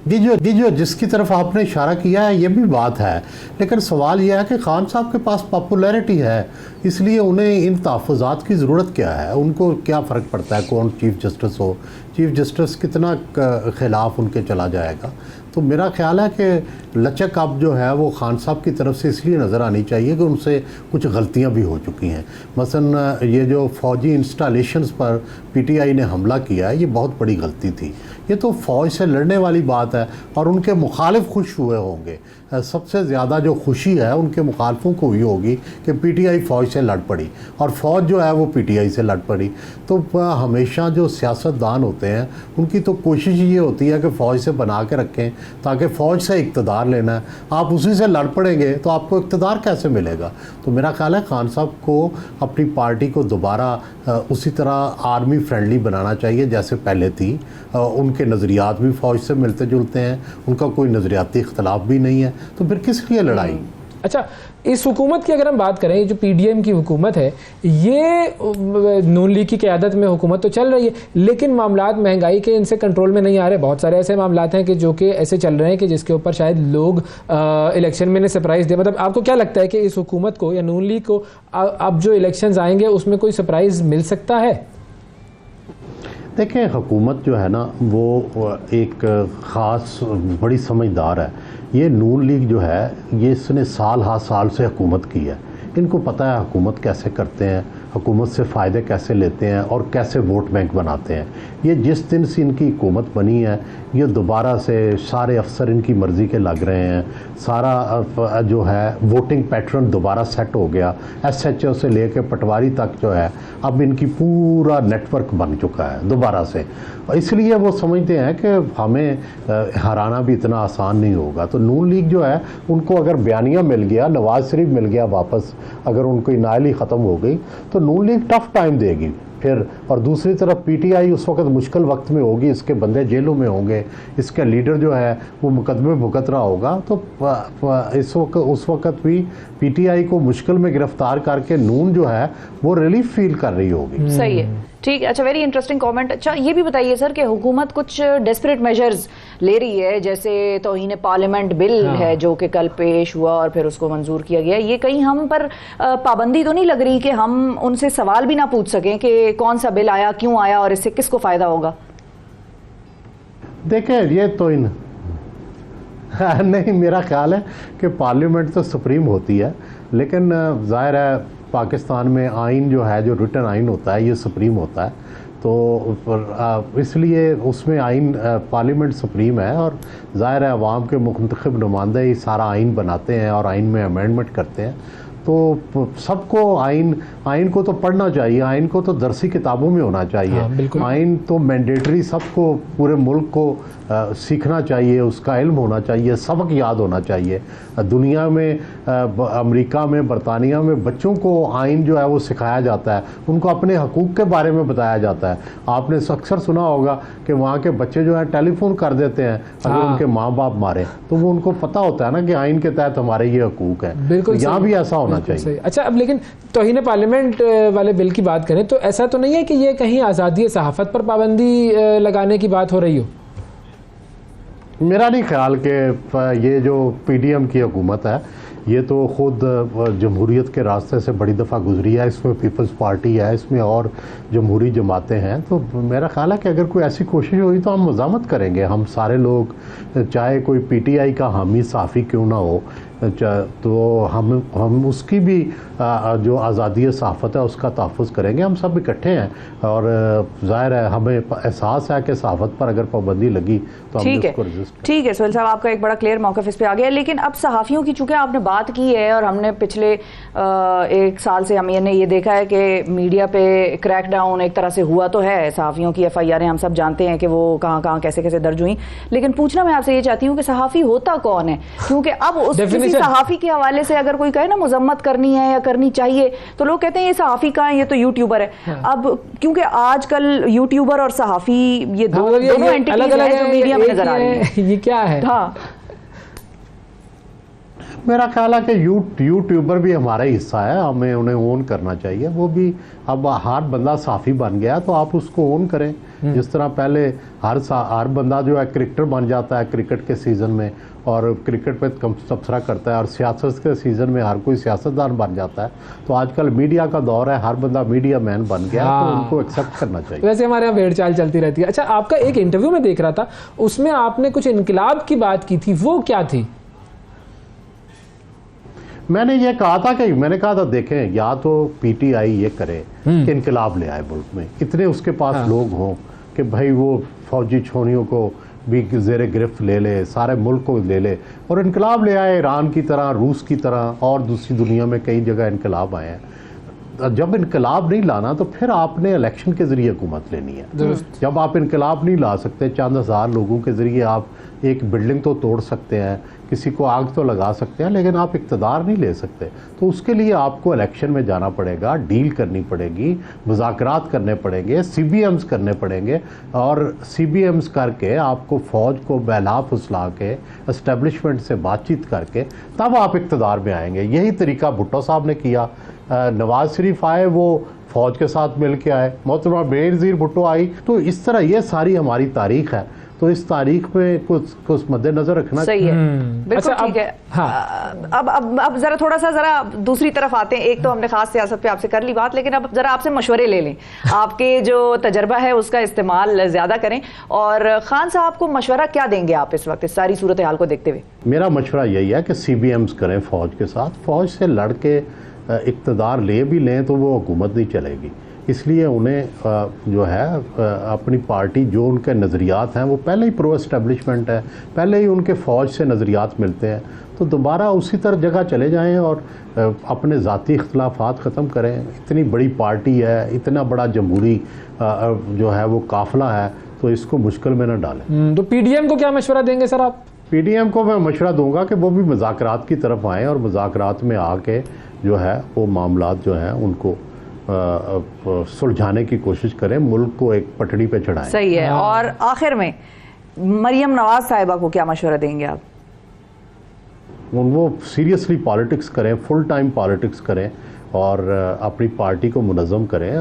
जो जिसकी तरफ आपने इशारा किया है ये भी बात है, लेकिन सवाल यह है कि खान साहब के पास पॉपुलैरिटी है, इसलिए उन्हें इन तहफ़्फ़ुज़ात की ज़रूरत क्या है? उनको क्या फ़र्क पड़ता है कौन चीफ़ जस्टिस हो? चीफ़ जस्टिस कितना ख़िलाफ़ उनके चला जाएगा? तो मेरा ख्याल है कि लचक अब जो है वो खान साहब की तरफ से इसलिए नज़र आनी चाहिए कि उनसे कुछ गलतियां भी हो चुकी हैं। मसलन ये जो फ़ौजी इंस्टॉलेशंस पर पीटीआई ने हमला किया है, ये बहुत बड़ी गलती थी। ये तो फ़ौज से लड़ने वाली बात है और उनके मुखालिफ खुश हुए होंगे। सबसे ज़्यादा जो खुशी है उनके मुखालफों को हुई होगी कि पीटीआई फ़ौज से लड़ पड़ी और फ़ौज जो है वो पीटीआई से लड़ पड़ी। तो हमेशा जो सियासतदान होते हैं उनकी तो कोशिश ये होती है कि फ़ौज से बना के रखें ताकि फ़ौज से इक़्तिदार लेना है। आप उसी से लड़ पड़ेंगे तो आपको इक़्तिदार कैसे मिलेगा? तो मेरा ख्याल है खान साहब को अपनी पार्टी को दोबारा उसी तरह आर्मी फ्रेंडली बनाना चाहिए जैसे पहले थी। उनके नज़रियात भी फ़ौज से मिलते जुलते हैं, उनका कोई नज़रियाती इख्तलाफ भी नहीं है, तो फिर किस लिए लड़ाई? अच्छा, इस हुकूमत की अगर हम बात करें, जो पीडीएम की हुकूमत है, ये नून लीग की क़यादत में हुकूमत तो चल रही है, लेकिन मामलात महंगाई के इनसे कंट्रोल में नहीं आ रहे। बहुत सारे ऐसे मामलात हैं कि जो कि ऐसे चल रहे हैं कि जिसके ऊपर शायद लोग इलेक्शन में सरप्राइज़ दे। मतलब आपको क्या लगता है कि इस हुकूमत को या नून लीग को अब जो इलेक्शंस आएंगे उसमें कोई सरप्राइज़ मिल सकता है? देखें, हुकूमत जो है ना वो एक ख़ास बड़ी समझदार है। ये नून लीग जो है ये इसने साल हा साल से हुकूमत की है, इनको पता है हुकूमत कैसे करते हैं, हुकूमत से फ़ायदे कैसे लेते हैं और कैसे वोट बैंक बनाते हैं। ये जिस दिन से इनकी हुकूमत बनी है ये दोबारा से सारे अफसर इनकी मर्ज़ी के लग रहे हैं, सारा जो है वोटिंग पैटर्न दोबारा सेट हो गया। एसएचओ से लेकर पटवारी तक जो है अब इनकी पूरा नेटवर्क बन चुका है दोबारा से। इसलिए वो समझते हैं कि हमें हराना भी इतना आसान नहीं होगा। तो नून लीग जो है उनको अगर बयानिया मिल गया, नवाज शरीफ मिल गया वापस, अगर उनको नाइली ख़त्म हो गई तो नून लीग टफ टाइम देगी फिर। और दूसरी तरफ पीटीआई उस वक्त मुश्किल वक्त में होगी, इसके बंदे जेलों में होंगे, इसका लीडर जो है वो मुकदमे भुगत रहा होगा। तो उस वक्त भी पीटीआई को मुश्किल में गिरफ्तार करके नून जो है वो रिलीफ फील कर रही होगी। सही है, ठीक है। अच्छा, वेरी इंटरेस्टिंग कमेंट। अच्छा, ये भी बताइए सर कि हुकूमत कुछ डेस्परेट मेजर्स ले रही है, जैसे तौहीन पार्लियामेंट बिल है जो कि कल पेश हुआ और फिर उसको मंजूर किया गया। ये कहीं हम पर पाबंदी तो नहीं लग रही कि हम उनसे सवाल भी ना पूछ सकें कि कौन सा बिल आया, क्यों आया और इससे किसको फ़ायदा होगा? देखें, ये तो नहीं, मेरा ख्याल है कि पार्लियामेंट तो सुप्रीम होती है, लेकिन ज़ाहिर है पाकिस्तान में आइन जो है, जो रिटन आइन होता है, ये सुप्रीम होता है। तो इसलिए उसमें आइन पार्लियामेंट सुप्रीम है और ज़ाहिर है अवाम के मुंतखब नुमाइंदे ही सारा आइन बनाते हैं और आइन में अमेंडमेंट करते हैं। तो सबको आइन को तो पढ़ना चाहिए, आइन को तो दरसी किताबों में होना चाहिए। आइन तो मैंडेटरी सबको, पूरे मुल्क को सीखना चाहिए, उसका इल्म होना चाहिए, सबक याद होना चाहिए। दुनिया में, अमेरिका में, बरतानिया में बच्चों को आइन जो है वो सिखाया जाता है, उनको अपने हकूक़ के बारे में बताया जाता है। आपने अक्सर सुना होगा कि वहाँ के बच्चे जो है टेलीफोन कर देते हैं अगर उनके माँ बाप मारे, तो वो उनको पता होता है ना कि आइन के तहत हमारे ये हकूक़ है। तो यहाँ भी ऐसा होना चाहिए। अच्छा, अब लेकिन तौहीन पार्लियामेंट वाले बिल की बात करें तो ऐसा तो नहीं है कि ये कहीं आज़ादी सहाफ़त पर पाबंदी लगाने की बात हो रही हो? मेरा नहीं ख्याल कि ये जो पीडीएम की हुकूमत है ये तो ख़ुद जमहूरियत के रास्ते से बड़ी दफ़ा गुजरी है। इसमें पीपल्स पार्टी है, इसमें और जमहूरी जमातें हैं। तो मेरा ख्याल है कि अगर कोई ऐसी कोशिश हुई तो हम मज़ामत करेंगे। हम सारे लोग, चाहे कोई पीटीआई का हामी सहाफ़ी क्यों ना हो तो हम उसकी भी जो आज़ादी सहाफ़त है उसका तहफ़्फ़ुज़ करेंगे। हम सब इकट्ठे हैं और ज़ाहिर है हमें एहसास है कि सहाफ़त पर अगर पाबंदी लगी तो हम उसको रेजिस्ट करें। ठीक है सोहेल साहब, आपका एक बड़ा क्लियर मौक़िफ़ इस पे आ गया। लेकिन अब सहाफ़ियों की चूँकि आपने बात की है और हमने पिछले 1 साल से हमने ये देखा है कि मीडिया पे क्रैकडाउन एक तरह से हुआ तो है, सहाफ़ियों की FIR हम सब जानते हैं कि वो कहाँ कहाँ कैसे कैसे दर्ज हुई। लेकिन पूछना मैं आपसे ये चाहती हूँ कि सहाफ़ी होता कौन है? क्योंकि अब उस किसी सहाफ़ी के हवाले से अगर कोई कहे ना मजम्मत करनी है या करनी चाहिए तो लोग कहते हैं ये सहाफ़ी कहाँ है, ये तो यूट्यूबर है। हाँ। अब क्योंकि आजकल यूट्यूबर और सहाफ़ी ये दोनों एंटिटीज हैं जो मीडिया में नजर आ रही है। ये क्या है? हाँ, मेरा ख्याल है कि यूट्यूबर भी हमारा ही हिस्सा है, हमें उन्हें ओन करना चाहिए। वो भी अब हर बंदा सहाफ़ी बन गया तो आप उसको ओन करें। जिस तरह पहले हर बंदा जो है क्रिकेटर बन जाता है क्रिकेट के सीज़न में और क्रिकेट पे तबसरा करता है, और सियासत के सीज़न में हर कोई सियासतदान बन जाता है। तो आजकल मीडिया का दौर है, हर बंदा मीडिया मैन बन गया। तो उनको एक्सेप्ट करना चाहिए। वैसे हमारे यहाँ भेड़ चाल चलती रहती है। अच्छा, आपका एक इंटरव्यू में देख रहा था, उसमें आपने कुछ इनकलाब की बात की थी, वो क्या थी? मैंने ये कहा था देखें, या तो PTI ये करे कि इनकलाब ले आए मुल्क में, इतने उसके पास लोग हों कि भाई वो फौजी छोनियों को भी ज़ेरे गिरफ्त ले ले, सारे मुल्क को ले ले और इनकलाब ले आए। ईरान की तरह, रूस की तरह और दूसरी दुनिया में कई जगह इनकलाब आए हैं। जब इनकलाब नहीं लाना तो फिर आपने इलेक्शन के ज़रिए हुकूमत लेनी है। जब आप इनकलाब नहीं ला सकते, चंद हज़ार लोगों के ज़रिए आप एक बिल्डिंग तो तोड़ सकते हैं, किसी को आग तो लगा सकते हैं, लेकिन आप इक़्तिदार नहीं ले सकते। तो उसके लिए आपको इलेक्शन में जाना पड़ेगा, डील करनी पड़ेगी, मुज़ाकरात करने पड़ेंगे, CBMs करने पड़ेंगे और CBMs करके आपको फ़ौज को बहला फुसला के एस्टेब्लिशमेंट से बातचीत करके तब आप इक़्तिदार में आएंगे। यही तरीका भुट्टो साहब ने किया। नवाज़ शरीफ आए, वो फ़ौज के साथ मिल के आए, मोहतरमा बेनज़ीर भुट्टो आई। तो इस तरह ये सारी हमारी तारीख़ है। तो इस तारीख में कुछ मद्देनजर रखना सही है। बिल्कुल ठीक है। हाँ। अब जरा दूसरी तरफ आते हैं। एक तो हमने खास सियासत पे आपसे कर ली बात, लेकिन अब जरा आपसे मशवरे ले लें। आपके जो तजर्बा है उसका इस्तेमाल ज्यादा करें। और खान साहब को मशवरा क्या देंगे आप इस वक्त, इस सारी सूरत हाल को देखते हुए? मेरा मशवरा यही है कि CBMs करें फ़ौज के साथ। फ़ौज से लड़ के इक़्तिदार ले भी लें तो वो हुकूमत नहीं चलेगी। इसलिए उन्हें जो है अपनी पार्टी, जो उनके नज़रियात हैं वो पहले ही प्रो एस्टेब्लिशमेंट है, पहले ही उनके फ़ौज से नज़रियात मिलते हैं, तो दोबारा उसी तरह जगह चले जाएं और अपने ज़ाती इख्तलाफात ख़त्म करें। इतनी बड़ी पार्टी है, इतना बड़ा जमहूरी जो है वो काफ़िला है, तो इसको मुश्किल में न डालें। तो PDM को क्या मशवरा देंगे सर आप? PDM को मैं मशवरा दूंगा कि वो भी मुज़ाकरात की तरफ आएँ और मुज़ाकरात में आके जो है वो मामलात जो हैं उनको सुलझाने की कोशिश करें, मुल्क को एक पटड़ी पे चढ़ाएं। सही है। और आखिर में मरियम नवाज साहिबा को क्या मशवरा देंगे आप? वो सीरियसली पॉलिटिक्स करें, फुल टाइम पॉलिटिक्स करें और अपनी पार्टी को मुनज़्ज़म करें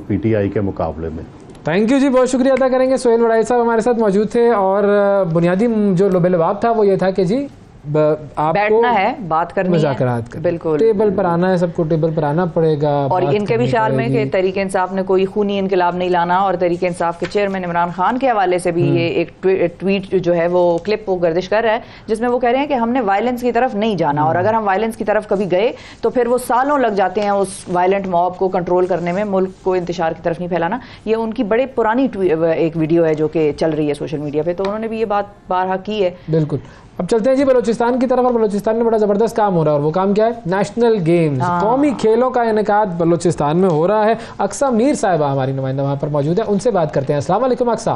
PTI के मुकाबले में। थैंक यू जी, बहुत शुक्रिया अदा करेंगे। सोहेल वड़ाई साहब हमारे साथ मौजूद थे और बुनियादी जो लुबे-लुबाब था वो ये था कि जी आपको बैठना है, बात करनी है, बिल्कुल टेबल पर आना है, सबको टेबल पर आना पड़ेगा। और इनके भी ख्याल में कि तहरीक इंसाफ ने कोई खूनी इनकलाब नहीं लाना। और तहरीक इंसाफ के चेयरमैन इमरान खान के हवाले से भी ये एक ट्वीट जो है वो क्लिप वो गर्दिश कर रहा है, जिसमें वो कह रहे हैं कि हमने वायलेंस की तरफ नहीं जाना, और अगर हम वायलेंस की तरफ कभी गए तो फिर वो सालों लग जाते हैं उस वायलेंट मॉब को कंट्रोल करने में, मुल्क को इंतशार की तरफ नहीं फैलाना। ये उनकी बड़े पुरानी एक वीडियो है जो कि चल रही है सोशल मीडिया पे, तो उन्होंने भी ये बात बारहा की है। बिल्कुल। अब चलते हैं जी बलोचिस्तान की तरफ। और बलोचिस्तान में बड़ा ज़बरदस्त काम हो रहा है, और वो काम क्या है? नेशनल गेम्स, कौमी खेलों का इनेकाद बलोचिस्तान में हो रहा है। अक्सा मीर साहिबा हमारी नुमाइंदा वहाँ पर मौजूद है, उनसे बात करते हैं। अस्सलाम वालेकुम अक्सा।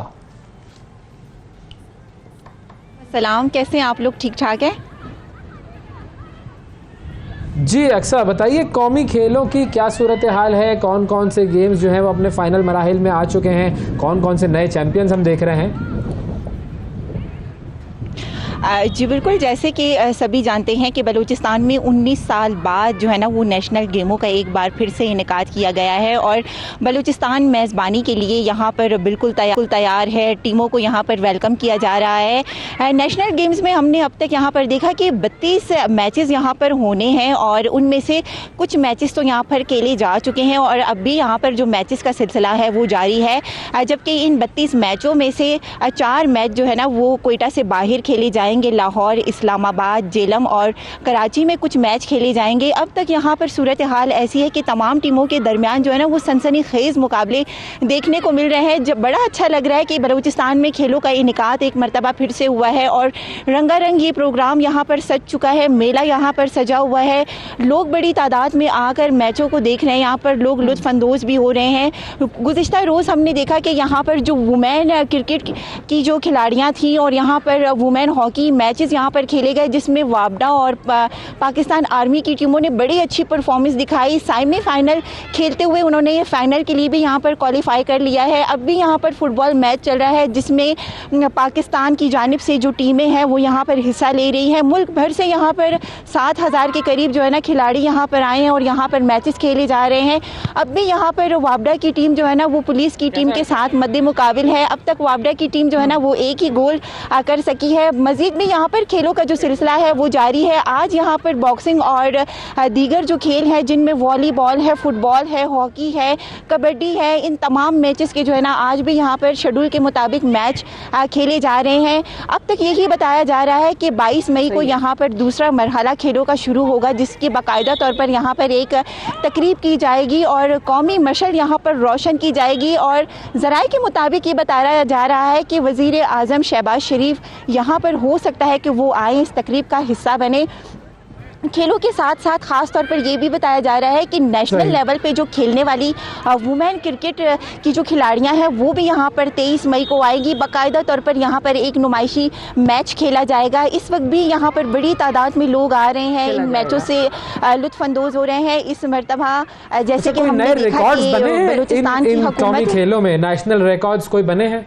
सलाम, कैसे हैं आप लोग? ठीक ठाक है जी। अक्सा बताइए, कौमी खेलों की क्या सूरत हाल है? कौन कौन से गेम्स जो हैं वो अपने फाइनल मराहिल में आ चुके हैं? कौन कौन से नए चैंपियंस हम देख रहे हैं? जी बिल्कुल, जैसे कि सभी जानते हैं कि बलूचिस्तान में 19 साल बाद जो है ना वो नेशनल गेमों का एक बार फिर से इनेकाद किया गया है, और बलूचिस्तान मेज़बानी के लिए यहाँ पर बिल्कुल तैयार है। टीमों को यहाँ पर वेलकम किया जा रहा है। नेशनल गेम्स में हमने अब तक यहाँ पर देखा कि 32 मैचेस यहाँ पर होने हैं, और उनमें से कुछ मैचेस तो यहाँ पर खेले जा चुके हैं, और अब भी यहाँ पर जो मैचेस का सिलसिला है वो जारी है। जबकि इन 32 मैचों में से 4 मैच जो है ना वो कोयटा से बाहर खेले जाए जाएंगे। लाहौर, इस्लामाबाद, जेलम और कराची में कुछ मैच खेले जाएंगे। अब तक यहाँ पर सूरत हाल ऐसी है कि तमाम टीमों के दरमियान जो है ना वो सनसनीखेज़ मुकाबले देखने को मिल रहे हैं। जब बड़ा अच्छा लग रहा है कि बलूचिस्तान में खेलों का इनेकाद एक मरतबा फिर से हुआ है और रंगारंग ये प्रोग्राम यहाँ पर सज चुका है। मेला यहाँ पर सजा हुआ है, लोग बड़ी तादाद में आकर मैचों को देख रहे हैं। यहाँ पर लोग लुत्फ़अंदोज़ भी हो रहे हैं। गुज़िश्ता रोज़ हमने देखा कि यहाँ पर जो वुमेन क्रिकेट की जो खिलाड़ियाँ थीं और यहाँ पर वुमेन हॉकी मैचेस यहाँ पर खेले गए, जिसमें वापडा और पाकिस्तान आर्मी की टीमों ने बड़ी अच्छी परफॉर्मेंस दिखाई। सेमीफाइनल खेलते हुए उन्होंने ये फाइनल के लिए भी यहाँ पर क्वालिफाई कर लिया है। अब भी यहाँ पर फुटबॉल मैच चल रहा है जिसमें पाकिस्तान की जानिब से जो टीमें हैं वो यहाँ पर हिस्सा ले रही हैं। मुल्क भर से यहाँ पर 7,000 के करीब जो है ना खिलाड़ी यहाँ पर आए हैं और यहाँ पर मैचेस खेले जा रहे हैं। अब भी यहाँ पर वापडा की टीम जो है ना वो पुलिस की टीम के साथ मद्दे मुकाबिल है। अब तक वापडा की टीम जो है ना वो एक ही गोल कर सकी है। मजीद भी यहाँ पर खेलों का जो सिलसिला है वो जारी है। आज यहाँ पर बॉक्सिंग और दीगर जो खेल है जिनमें वॉलीबॉल है, फुटबॉल है, हॉकी है, कबड्डी है, इन तमाम मैचेस के जो है ना आज भी यहाँ पर शेड्यूल के मुताबिक मैच खेले जा रहे हैं। अब तक यही बताया जा रहा है कि 22 मई को यहाँ पर दूसरा मरहला खेलों का शुरू होगा, जिसकी बाकायदा तौर पर यहाँ पर एक तकरीब की जाएगी और कौमी मशल यहाँ पर रोशन की जाएगी। और ज़राए के मुताबिक ये बताया जा रहा है कि वज़ीर आज़म शहबाज शरीफ यहाँ पर हो सकता है कि वो आए, इस तकरीब का हिस्सा बने। खेलों के साथ साथ ख़ास तौर पर ये भी बताया जा रहा है कि नेशनल लेवल पे जो खेलने वाली वुमेन क्रिकेट की जो खिलाड़ियां हैं वो भी यहाँ पर 23 मई को आएगी। बाकायदा तौर पर यहाँ पर एक नुमाइशी मैच खेला जाएगा। इस वक्त भी यहाँ पर बड़ी तादाद में लोग आ रहे हैं, इन मैचों से लुत्फ़अंदोज़ हो रहे हैं। इस मरतबा जैसे कि हमने देखा कि बलूचिस्तान की हुकूमत खेलों में नेशनल रिकॉर्ड्स कोई बने हैं?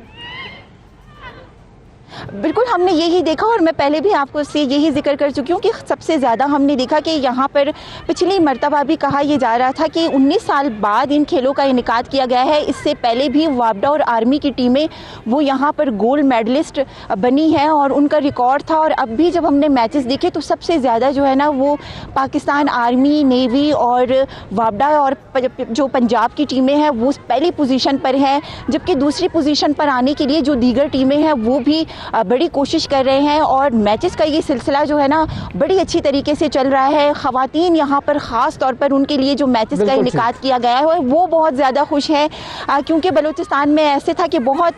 बिल्कुल, हमने यही देखा और मैं पहले भी आपको से यही जिक्र कर चुकी हूँ कि सबसे ज़्यादा हमने देखा कि यहाँ पर पिछली मरतबा भी कहा यह जा रहा था कि 19 साल बाद इन खेलों का इनेकाद किया गया है। इससे पहले भी वापडा और आर्मी की टीमें वो यहाँ पर गोल्ड मेडलिस्ट बनी है और उनका रिकॉर्ड था। और अब भी जब हमने मैचेस देखे तो सबसे ज़्यादा जो है ना वो पाकिस्तान आर्मी, नेवी और वापडा और जो पंजाब की टीमें हैं वो पहली पोजीशन पर हैं, जबकि दूसरी पोजीशन पर आने के लिए जो दीगर टीमें हैं वो भी बड़ी कोशिश कर रहे हैं। और मैचेस का ये सिलसिला जो है ना बड़ी अच्छी तरीके से चल रहा है। ख़वातीन यहाँ पर ख़ास तौर पर उनके लिए जो मैचेस का इनेकाद किया गया है वो बहुत ज़्यादा खुश है, क्योंकि बलूचिस्तान में ऐसे था कि बहुत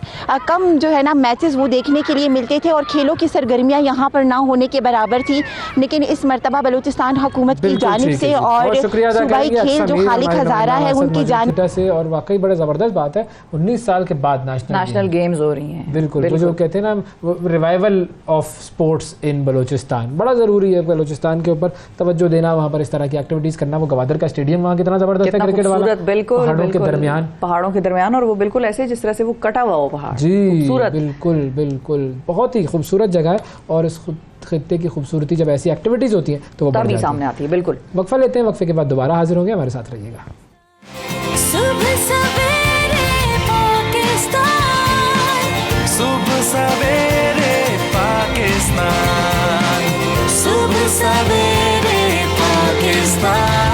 कम जो है ना मैचेस वो देखने के लिए मिलते थे और खेलों की सरगर्मियाँ यहाँ पर ना होने के बराबर थी। लेकिन इस मरतबा बलूचिस्तान हुकूमत की जानिब से और सूबाई खेल जो खालिक हज़ारा है उनकी जानिब से, और वाकई बड़ा ज़बरदस्त बात है 19 साल के बाद नेशनल गेम्स हो रही हैं। बिल्कुल, जो कहते हैं ना revival of sports in Balochistan, बड़ा ज़रूरी है बलूचिस्तान के ऊपर तवज्जो देना, वहाँ पर इस तरह की एक्टिविटीज़ करना। वो गवादर का स्टेडियम वहाँ कितना ज़बरदस्त है क्रिकेट वाला, बिल्कुल पहाड़ों के दरमियान और वो बिल्कुल ऐसे जिस तरह से वो कटा हुआ हो पहाड़। जी बिल्कुल बिल्कुल, बहुत ही खूबसूरत जगह है। और इस खित्ते की खूबसूरती जब ऐसी एक्टिविटीज़ होती हैं तो वो तभी सामने आती है। बिल्कुल, वक्फा लेते हैं, वक्फे के बाद दोबारा हाजिर होंगे, हमारे साथ रहिएगा। सुबह सवेरे पाकिस्तान, सुबह सवेरे पाकिस्तान।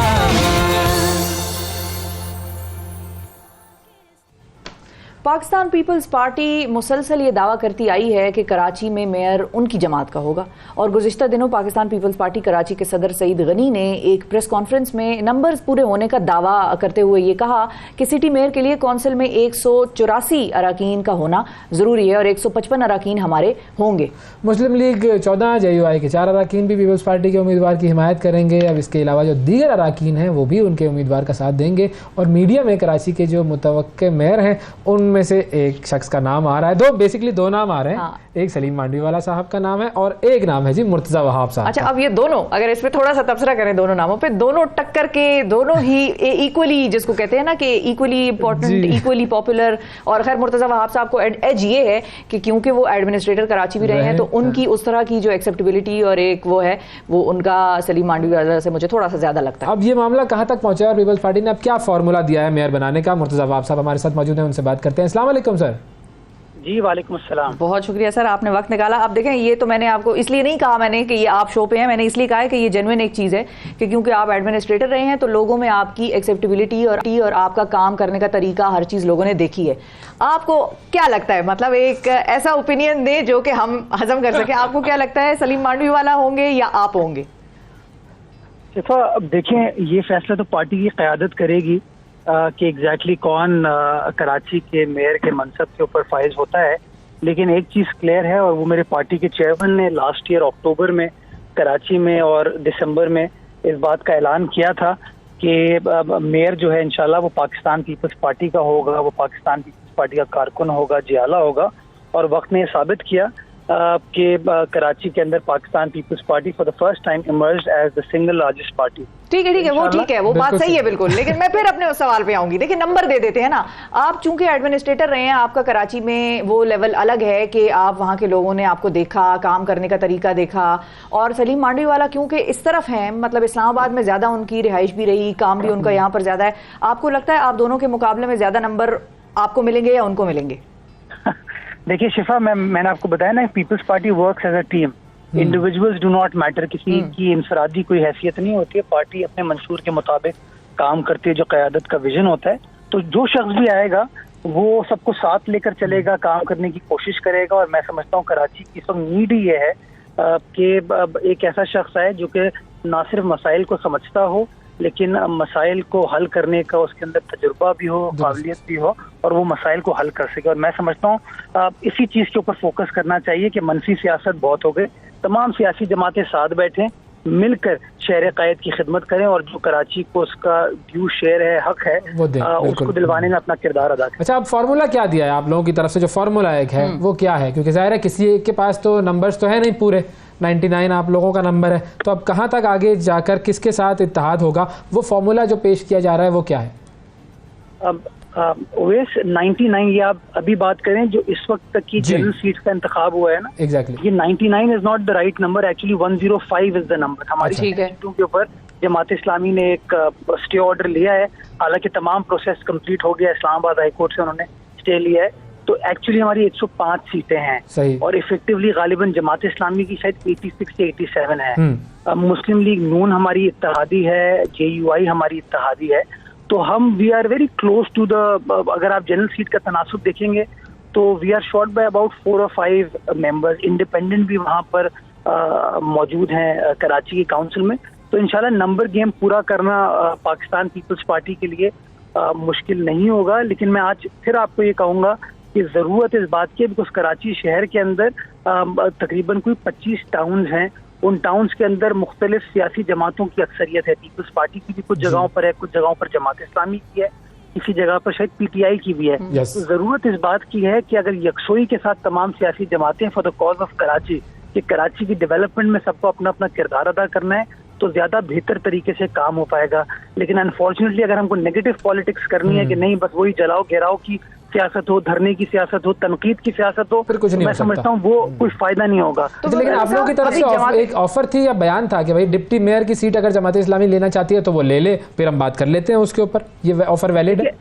पाकिस्तान पीपल्स पार्टी मुसलसल ये दावा करती आई है कि कराची में मेयर उनकी जमात का होगा। और गुज़िश्ता दिनों पाकिस्तान पीपल्स पार्टी कराची के सदर सईद गनी ने एक प्रेस कॉन्फ्रेंस में नंबर्स पूरे होने का दावा करते हुए ये कहा कि सिटी मेयर के लिए कौंसिल में 184 अराकीन का होना ज़रूरी है और 155 अराकीन हमारे होंगे। मुस्लिम लीग 14, JUI के 4 अराकीन भी पीपल्स पार्टी के उम्मीदवार की हिमायत करेंगे। अब इसके अलावा जो दीगर अराकीन हैं वो भी उनके उम्मीदवार का साथ देंगे। और मीडिया में कराची के जो मुतवक्के मेयर हैं उनमें से एक शख्स का नाम आ रहा है, दो नाम आ रहे हैं। हाँ। एक सलीम मांडवीवाला साहब का नाम है और एक नाम है जी मुर्तज़ा वहाब साहब। अच्छा, अब ये दोनों, अगर इस पे थोड़ा सा तबसरा करें दोनों नामों पे, दोनों टक्कर के, दोनों ही इक्वली, जिसको कहते हैं ना कि इक्वली इंपॉर्टेंट, इक्वली पॉपुलर। और खैर मुर्तज़ा वहाब साहब को एज ये है कि क्योंकि वो एडमिनिस्ट्रेटर कराची भी रहे हैं तो उनकी उस तरह की जो एक्सेप्टेबिलिटी और एक वो है वो उनका सलीम मांडवीवाला से मुझे थोड़ा सा ज्यादा लगता है। अब ये मामला कहाँ तक पहुंचा है और पीपल्स पार्टी ने अब क्या फॉर्मूला दिया है मेयर बनाने का? मुर्तज़ा वहाब साहब हमारे साथ मौजूद हैं, उनसे बात करते हैं। अस्सलाम वालेकुम सर। जी वालेकुम अस्सलाम। बहुत शुक्रिया सर, आपने वक्त निकाला। अब देखें, ये तो मैंने आपको इसलिए नहीं कहा मैंने कि ये आप शो पे हैं, मैंने इसलिए कहा है कि ये जेन्युइन एक चीज़ है कि क्योंकि आप एडमिनिस्ट्रेटर रहे हैं तो लोगों में आपकी एक्सेप्टेबिलिटी और आपका काम करने का तरीका, हर चीज़ लोगों ने देखी है। आपको क्या लगता है, मतलब एक ऐसा ओपिनियन दे जो कि हम हजम कर सके, आपको क्या लगता है सलीम मांडवी वाला होंगे या आप होंगे? शिफा, देखें, ये फैसला तो पार्टी की क़यादत करेगी कि एग्जैक्टली कौन कराची के मेयर के मनसब के ऊपर फाइज होता है। लेकिन एक चीज़ क्लियर है, और वो मेरे पार्टी के चेयरमैन ने लास्ट ईयर अक्टूबर में कराची में और दिसंबर में इस बात का ऐलान किया था कि मेयर जो है इंशाल्लाह वो पाकिस्तान पीपल्स पार्टी का होगा, वो पाकिस्तान पीपल्स पार्टी का कारकुन होगा, जियाला होगा। और वक्त ने साबित किया कि कराची के अंदर Pakistan Peoples Party for the first time emerged as the single largest party. ठीक है, वो ठीक है, वो बात सही है बिल्कुल। लेकिन मैं फिर अपने उस सवाल पे आऊंगी। देखिए, नंबर दे देते हैं ना, आप चूंकि एडमिनिस्ट्रेटर रहे हैं, आपका कराची में वो लेवल अलग है कि आप वहाँ के लोगों ने आपको देखा, काम करने का तरीका देखा। और सलीम मांडवी वाला क्योंकि इस तरफ है, मतलब इस्लामाबाद में ज्यादा उनकी रिहाइश भी रही, काम भी उनका यहाँ पर ज्यादा है, आपको लगता है आप दोनों के मुकाबले में ज्यादा नंबर आपको मिलेंगे या उनको मिलेंगे? देखिए शिफा, मैंने आपको बताया ना, Peoples Party works as a team, individuals do not matter, किसी की इंफरादी कोई हैसियत नहीं होती है। पार्टी अपने मंशूर के मुताबिक काम करती है, जो क़यादत का विजन होता है। तो जो शख्स भी आएगा वो सबको साथ लेकर चलेगा, काम करने की कोशिश करेगा। और मैं समझता हूँ कराची की इस वक्त नीड ही ये है कि एक ऐसा शख्स आए जो कि ना सिर्फ मसाइल को समझता हो, लेकिन मसाइल को हल करने का उसके अंदर तजुर्बा भी हो, काबिलियत भी हो, और वो मसाइल को हल कर सके। और मैं समझता हूँ इसी चीज़ के ऊपर फोकस करना चाहिए कि मनफी सियासत बहुत हो गई, तमाम सियासी जमातें साथ बैठें, मिलकर शहर कायद की खिदमत करें, और जो कराची को उसका ड्यू शेयर है, हक है, उसको दिलवाने में अपना किरदार अदा करें। अच्छा, अब फार्मूला क्या दिया है आप लोगों की तरफ से? जो फार्मूला एक है वो क्या है? क्योंकि जाहिर है किसी एक के पास तो नंबर्स तो है नहीं पूरे, 99 आप लोगों का नंबर है, तो अब कहाँ तक आगे जाकर किसके साथ इत्तेहाद होगा? वो फार्मूला जो पेश किया जा रहा है वो क्या है? अब 99 ये आप अभी बात करें जो इस वक्त तक की जनरल सीट का इंतखाब हुआ है ना, एग्जैक्टली, ये 99 is not the right number, actually 105 is the number. हमारी सीटों के ऊपर जमात इस्लामी ने एक स्टे ऑर्डर लिया है, हालांकि तमाम प्रोसेस कंप्लीट हो गया, इस्लामाबाद हाई कोर्ट से उन्होंने स्टे लिया है। तो एक्चुअली हमारी 105 सीटें हैं और इफेक्टिवली गालिबन जमात इस्लामी की शायद 86 से 87 है। मुस्लिम लीग नून हमारी इत्तेहादी है, JUI हमारी इत्तेहादी है। तो हम we are very close to the, अगर आप जनरल सीट का तनासुब देखेंगे तो we are short by about 4 or 5 members. Independent भी वहाँ पर मौजूद हैं कराची की काउंसिल में। तो इंशाल्लाह नंबर गेम पूरा करना पाकिस्तान पीपल्स पार्टी के लिए मुश्किल नहीं होगा। लेकिन मैं आज फिर आपको ये कहूँगा कि ज़रूरत इस बात की है, बिकॉज कराची शहर के अंदर तकरीबन कोई 25 टाउन्स हैं, उन टाउन्स के अंदर मुख्तलिफ सियासी जमातों की अक्सरियत है। पीपल्स पार्टी की भी कुछ जगहों पर है, कुछ जगहों पर जमात इस्लामी की है, किसी जगह पर शायद PTI की भी है। तो ज़रूरत इस बात की है कि अगर यकसोई के साथ तमाम सियासी जमातें for the cause of Karachi, कि कराची की डेवलपमेंट में सबको अपना अपना किरदार अदा करना है, तो ज्यादा बेहतर तरीके से काम हो पाएगा। लेकिन अनफॉर्चुनेटली अगर हमको नेगेटिव पॉलिटिक्स करनी है कि नहीं बस वही जलाओ घेराव की सियासत हो, धरने की सियासत हो, तनकीद की सियासत हो, फिर कुछ नहीं, मैं समझता हूँ वो कोई फायदा नहीं होगा। तो लेकिन आप लोगों की तरफ से एक ऑफर थी या बयान था कि भाई डिप्टी मेयर की सीट अगर जमात इस्लामी लेना चाहती है तो वो ले ले, फिर हम बात कर लेते हैं उसके ऊपर, ये ऑफर वैलिड है?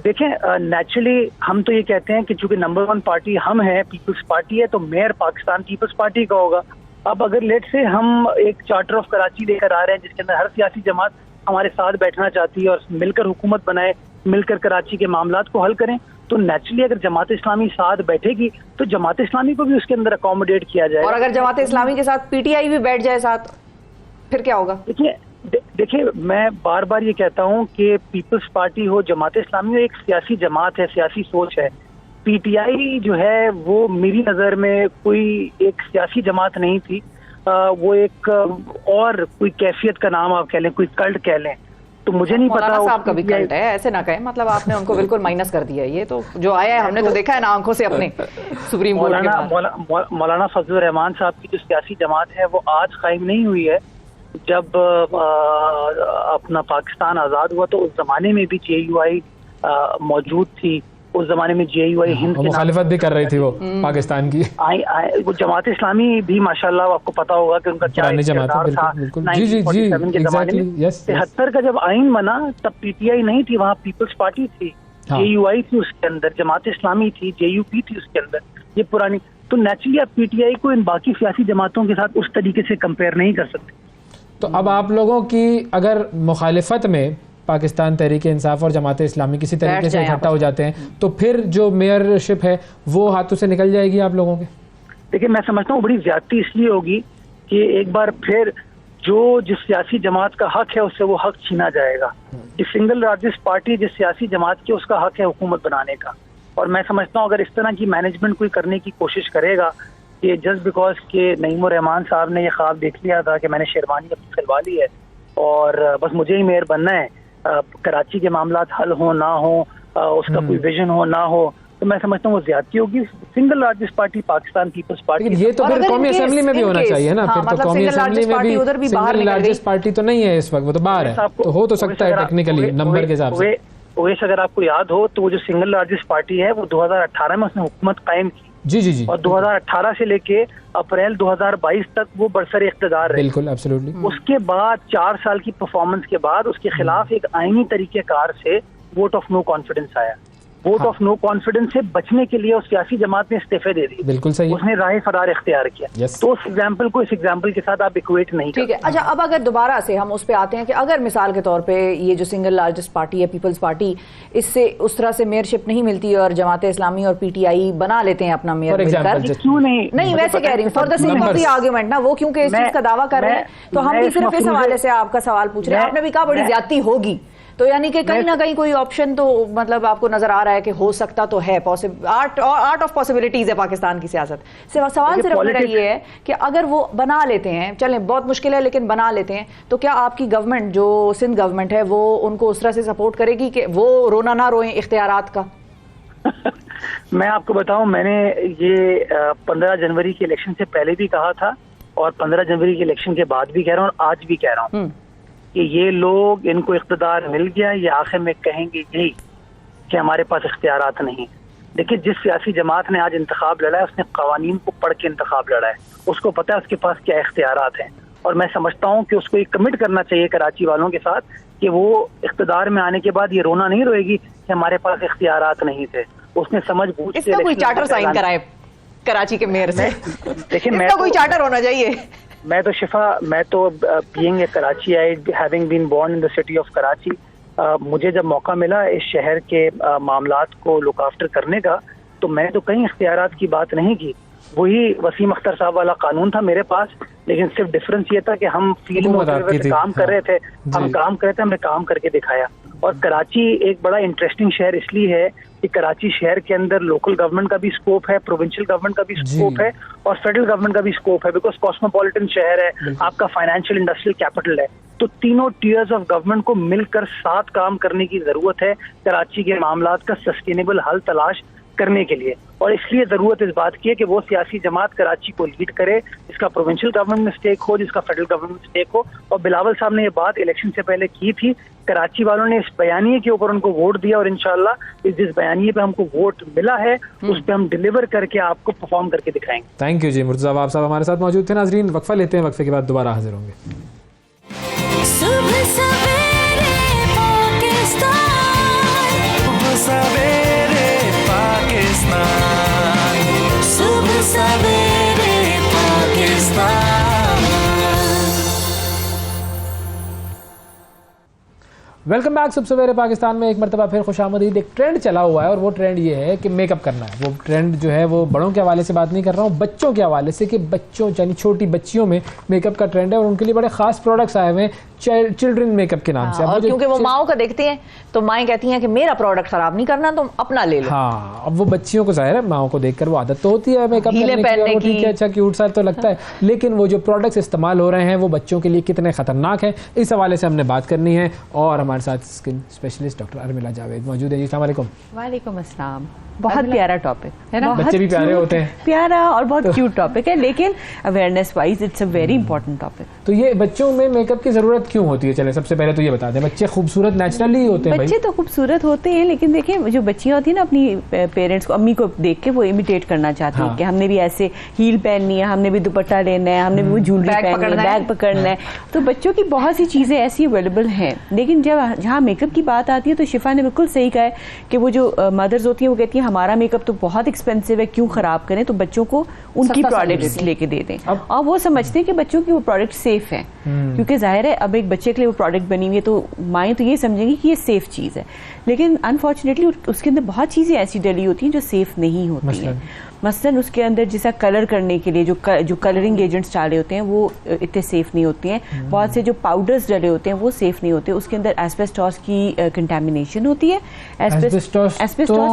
देखें, नेचुरली हम तो ये कहते हैं कि चूंकि नंबर 1 पार्टी हम है, पीपल्स पार्टी है, तो मेयर पाकिस्तान पीपल्स पार्टी का होगा। अब अगर लेट से हम एक चार्टर ऑफ कराची लेकर आ रहे हैं जिसके अंदर हर सियासी जमात हमारे साथ बैठना चाहती है और मिलकर हुकूमत बनाए, मिलकर कराची के मामलात को हल करें, तो नेचुरली अगर जमात इस्लामी साथ बैठेगी तो जमात इस्लामी को भी उसके अंदर अकोमोडेट किया जाए। और अगर जमात इस्लामी के साथ PTI भी बैठ जाए साथ, फिर क्या होगा? देखिए मैं बार बार ये कहता हूँ कि पीपल्स पार्टी हो, जमात इस्लामी हो, एक सियासी जमात है, सियासी सोच है। PTI जो है वो मेरी नज़र में कोई एक सियासी जमात नहीं थी, वो एक और कोई कैफियत का नाम आप कह लें, कोई कल्ट कह लें, तो मुझे नहीं पता। साहब का भी कल्ट है, ऐसे ना कहें, मतलब आपने उनको बिल्कुल माइनस कर दिया। ये तो जो आया है हमने तो देखा है ना आंखों से अपने सुप्रीम कोर्ट के बाद। मौलाना फजलुर रहमान साहब की जो सियासी जमात है वो आज कायम नहीं हुई है। जब अपना पाकिस्तान आज़ाद हुआ तो उस जमाने में भी JUI मौजूद थी, उस जमाने में JUI हिंद मुखालिफत भी कर रही थी वो पाकिस्तान की। वो जमात इस्लामी भी माशाल्लाह आपको पता होगा कि उनका क्या किरदार था 1947 के जमाने में। 73 का जब आइन बना तब PTI नहीं थी, वहाँ पीपल्स पार्टी थी। JUI थी उसके अंदर, जमात इस्लामी थी, JUP थी उसके अंदर, ये पुरानी, तो नेचुरली आप PTI को इन बाकी सियासी जमातों के साथ उस तरीके से कंपेयर नहीं कर सकते। तो अब आप लोगों की अगर मुखालिफत में पाकिस्तान तहरीक इंसाफ और जमात इस्लामी किसी तरीके से इकट्ठा हो जाते हैं तो फिर जो मेयरशिप है वो हाथों से निकल जाएगी आप लोगों के? देखिए, मैं समझता हूँ बड़ी ज्यादती इसलिए होगी कि एक बार फिर जो जिस सियासी जमात का हक है उससे वो हक छीना जाएगा। कि सिंगल लार्जेस्ट पार्टी जिस सियासी जमात की उसका हक है हुकूमत बनाने का, और मैं समझता हूँ अगर इस तरह की मैनेजमेंट कोई करने की कोशिश करेगा कि जस्ट बिकॉज के नईमुर रहमान साहब ने ये ख्वाब देख लिया था कि मैंने शेरवानी अपनी खिलवा ली है और बस मुझे ही मेयर बनना है, कराची के मामला हल हो ना हो, उसका कोई विजन हो ना हो, तो मैं समझता हूँ वो ज्यादती होगी। Single largest party Pakistan Peoples Party, ये तो फिर कौमी असेंबली में भी होना चाहिए ना, फिर तो कौमी असेंबली में भी सिंगल लार्जेस्ट पार्टी तो नहीं है इस वक्त, वो तो बाहर है, तो हो तो सकता है टेक्निकली नंबर के हिसाब से। ओवैस, अगर आपको याद हो तो वो जो सिंगल लार्जेस्ट पार्टी है वो 2018 में उसने हुकूमत कायम की। जी जी जी। और 2018 से लेके अप्रैल 2022 तक वो बरसरे इख्तिदार रहे। बिल्कुल, एब्सोल्युटली। उसके बाद 4 साल की परफॉर्मेंस के बाद उसके खिलाफ एक आईनी तरीकेकार से वोट ऑफ नो कॉन्फिडेंस आया। वोट ऑफ नो कॉन्फिडेंस से बचने के लिए उस सियासी जमात ने इस्तीफे दे दिए। बिल्कुल सही। उसने राह फरार इख्तियार किया। तो उस एग्जाम्पल को इस एग्जाम्पल के साथ आप इक्वेट नहीं ठीक है। अच्छा, अब अगर दोबारा से हम उस पे आते हैं कि अगर मिसाल के तौर पे ये जो सिंगल लार्जेस्ट पार्टी है पीपल्स पार्टी, इससे उस तरह से मेयरशिप नहीं मिलती और जमात इस्लामी और PTI बना लेते हैं अपना मेयर मिलकर, क्यों नहीं वैसे कह रही हूँ for the sake of the argument ना, वो क्योंकि इस चीज का दावा कर रहे हैं, तो हम भी सिर्फ इस हवाले से आपका सवाल पूछ रहे हैं। आपने भी कहा बड़ी ज्यादती होगी, तो यानी कि कहीं ना कहीं कोई ऑप्शन तो मतलब आपको नजर आ रहा है कि हो सकता तो है, आर्ट ऑफ पॉसिबिलिटीज है पाकिस्तान की सियासत से। सवाल सिर्फ मेरा ये है कि अगर वो बना लेते हैं, चलें बहुत मुश्किल है लेकिन बना लेते हैं, तो क्या आपकी गवर्नमेंट जो सिंध गवर्नमेंट है वो उनको उस तरह से सपोर्ट करेगी कि वो रोना ना रोएं इख्तियारात का? मैं आपको बताऊं, मैंने ये 15 जनवरी के इलेक्शन से पहले भी कहा था और 15 जनवरी के इलेक्शन के बाद भी कह रहा हूँ और आज भी कह रहा हूँ कि ये लोग, इनको इख्तिदार मिल गया, ये आखिर में कहेंगे यही कि हमारे पास इख्तियारात नहीं। देखिए, जिस सियासी जमात ने आज इंतखाब लड़ा है उसने कवानीन को पढ़ के इंतखाब लड़ा है, उसको पता है उसके पास क्या इख्तियारात हैं, और मैं समझता हूँ कि उसको ये कमिट करना चाहिए कराची वालों के साथ कि वो इख्तिदार में आने के बाद ये रोना नहीं रोएगी कि हमारे पास इख्तियारात नहीं थे। उसने समझ बूझ के इसका कोई चार्टर साइन कराए कराची के मेयर से। देखिए, मैं कोई चार्टर होना चाहिए। मैं तो शिफा, मैं तो being a Karachiite, having been born in the city of Karachi, मुझे जब मौका मिला इस शहर के मामलात को लुक आफ्टर करने का, तो मैं तो कहीं इख्तियारात की बात नहीं की। वही वसीम अख्तर साहब वाला कानून था मेरे पास, लेकिन सिर्फ डिफरेंस ये था कि हम फील्ड में काम कर रहे थे, हमने काम करके दिखाया। और कराची एक बड़ा इंटरेस्टिंग शहर इसलिए है कि कराची शहर के अंदर लोकल गवर्नमेंट का भी स्कोप है, प्रोविंशियल गवर्नमेंट का भी स्कोप है और फेडरल गवर्नमेंट का भी स्कोप है, बिकॉज कॉस्मोपॉलिटन शहर है, आपका फाइनेंशियल इंडस्ट्रियल कैपिटल है। तो तीनों टीयर्स ऑफ गवर्नमेंट को मिलकर साथ काम करने की जरूरत है कराची के मामलात का सस्टेनेबल हल तलाश करने के लिए। और इसलिए जरूरत इस बात की है कि वो सियासी जमात कराची को लीड करे, जिसका प्रोविंशियल गवर्नमेंट में स्टेक हो, जिसका फेडरल गवर्नमेंट में स्टेक हो। और बिलावल साहब ने ये बात इलेक्शन से पहले की थी, कराची वालों ने इस बयानिए के ऊपर उनको वोट दिया और इंशाल्लाह जिस बयानिए पे हमको वोट मिला है उस पे हम डिलीवर करके आपको परफॉर्म करके दिखाएंगे। थैंक यू जी। मुर्तज़ा आप साहब हमारे साथ मौजूद थे। नाजरीन, वक्फा लेते हैं, वक्फे के बाद दोबारा हाजिर होंगे। सुबह सवेरे पाकिस्तान। Welcome back. सुबह सवेरे पाकिस्तान में एक मरतबा फिर खुशामदीद। एक ट्रेंड चला हुआ है और वो ट्रेंड ये है कि मेकअप करना है। वो ट्रेंड जो है वो बड़ों के हवाले से बात नहीं कर रहा हूँ, बच्चों के हवाले से, कि बच्चों यानी छोटी बच्चियों में मेकअप का ट्रेंड है और उनके लिए बड़े खास प्रोडक्ट्स आए हुए हैं चिल्ड्रन मेकअप के नाम से। और क्योंकि वो माओ का देखते हैं तो माएँ कहती हैं कि मेरा प्रोडक्ट खराब नहीं करना, तुम अपना ले लो। हाँ, अब वो बच्चियों को जाहिर है माओ को देखकर वो आदत तो होती है मेकअप करने की, ठीक है, अच्छा क्यूट सा तो लगता है, लेकिन वो जो प्रोडक्ट्स इस्तेमाल हो रहे हैं वो बच्चों के लिए कितने खतरनाक हैं, इस हवाले से हमने बात करनी है। और हमारे साथ skin specialist doctor Urmila Javed मौजूद है। जी, अस्सलाम वालेकुम। वालेकुम अस्सलाम। बहुत प्यारा टॉपिक है ना, बच्चे भी प्यारे होते हैं, प्यारा और बहुत क्यूट टॉपिक है, लेकिन awareness wise it's a very important topic. तो ये बच्चों में मेकअप की जरूरत क्यों होती है? चले सबसे पहले तो ये बता दें, बच्चे खूबसूरत नेचुरली होते हैं? बच्चे तो खूबसूरत होते हैं, लेकिन देखिए जो बच्चियां होती है ना अपनी पेरेंट्स को, अम्मी को देख के वो इमिटेट करना चाहती है कि हमने भी ऐसे हील पहननी है, हमने भी दुपट्टा लेना है, हमने भी वो ज्वेलरी पहननी है, बैग पकड़ना है। तो बच्चों की बहुत सी चीजें ऐसी अवेलेबल हैं, लेकिन जब जहाँ मेकअप की बात आती है तो शिफा ने बिल्कुल सही कहा है कि वो जो मदर्स होती हैं वो कहती हैं हमारा मेकअप तो बहुत एक्सपेंसिव है, क्यों खराब करें, तो बच्चों को उनकी प्रोडक्ट्स लेके दे दें। और वो समझते हैं कि बच्चों की वो प्रोडक्ट सेफ है, क्योंकि जाहिर है अब एक बच्चे के लिए वो प्रोडक्ट बनी हुई है तो माएँ तो ये समझेंगी कि ये सेफ चीज़ है, लेकिन अनफॉर्चुनेटली उसके अंदर बहुत चीज़ें ऐसी डली होती हैं जो सेफ नहीं होती हैं। मसलन उसके अंदर जैसा कलर करने के लिए जो कलरिंग एजेंट्स डाले होते हैं वो इतने सेफ नहीं होते हैं, बहुत से जो पाउडर्स डले होते हैं वो सेफ नहीं होते, उसके अंदर एस्बेस्टॉस की कंटेमिनेशन होती है। एस्बेस्टॉस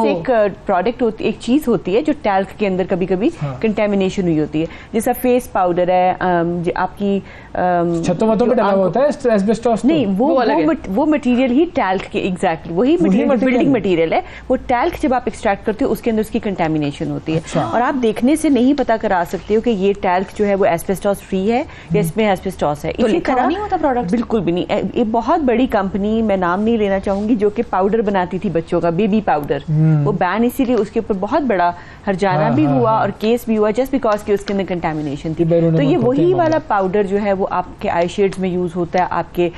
एक प्रोडक्ट होती, एक चीज़ होती है जो टैल्क के अंदर कभी कभी कंटेमिनेशन हुई होती है, जैसा फेस पाउडर है, आपकी छतों वतों पे डला होता है एस्बेस्टॉस, नहीं वो मटेरियल ही टैल्क के एग्जैक्टली वही बिल्डिंग मटेरियल है, वो टैल्क जब आप एक्सट्रैक्ट करते हो उसके अंदर उसकी कंटेमिनेशन होती है। और आप देखने से नहीं पता करा सकते हो कि ये टैल्क जो है वो एस्बेस्टॉस फ्री है या इसमें एस्बेस्टॉस है। तो इसी तरह नहीं होता प्रोडक्ट, बिल्कुल भी नहीं। एक बहुत बड़ी कंपनी, मैं नाम नहीं लेना चाहूंगी, जो कि पाउडर बनाती थी बच्चों का, बेबी पाउडर, वो बैन इसीलिए उसके ऊपर बहुत बड़ा हरजाना भी हुआ और केस भी हुआ जस्ट बिकॉज कि उसके अंदर कंटेमिनेशन थी। तो ये वही वाला पाउडर जो है वो आपके आई शेड्स में यूज होता है, आपके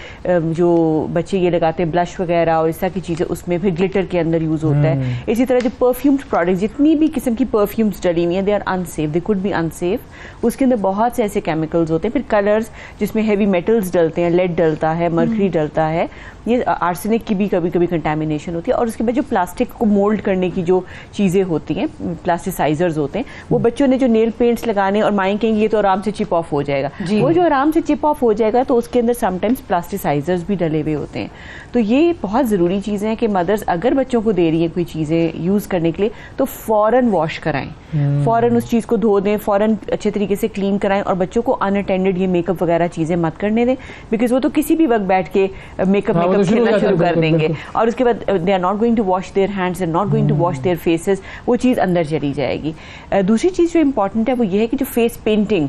जो बच्चे ये लगाते हैं ब्लश वगैरह और इस तरह की चीजें, उसमें फिर ग्लिटर के अंदर यूज होता है। इसी तरह जो परफ्यूम्ड प्रोडक्ट, जितनी भी किस्म की परफ्यूम्स डली हुई हैं, they are unsafe, they could be unsafe. उसके अंदर बहुत से ऐसे केमिकल्स होते हैं। फिर कलर्स जिसमें हेवी मेटल्स डलते हैं, लेड डलता है, मर्करी डलता है, ये आर्सेनिक की भी कभी कभी कंटेमिनेशन होती है। और उसके बाद जो प्लास्टिक को मोल्ड करने की जो चीज़ें होती हैं, प्लास्टिसाइजर्स होते हैं, वो बच्चों ने जो नेल पेंट्स लगाने और माएँ कहेंगे ये तो आराम से चिप ऑफ हो जाएगा, वो जो आराम से चिप ऑफ हो जाएगा तो उसके अंदर समटाइम्स प्लास्टिसाइजर्स भी डले हुए होते हैं। तो ये बहुत ज़रूरी चीज़ें हैं कि मदर्स अगर बच्चों को दे रही हैं कोई चीज़ें यूज़ करने के लिए तो फ़ौरन वॉश कराएं, फ़ौरन उस चीज़ को धो दें, फ़ौरन अच्छे तरीके से क्लीन कराएं और बच्चों को अनअटेंडेड ये मेकअप वगैरह चीज़ें मत करने दें, बिकॉज वो तो किसी भी वक्त बैठ के मेकअप खेलना शुरू कर देंगे और उसके बाद they are not going to wash their hands, they are not going to wash their faces, वो चीज़ अंदर चली जाएगी। दूसरी चीज़ जो इंपॉर्टेंट है वो ये है कि जो फेस पेंटिंग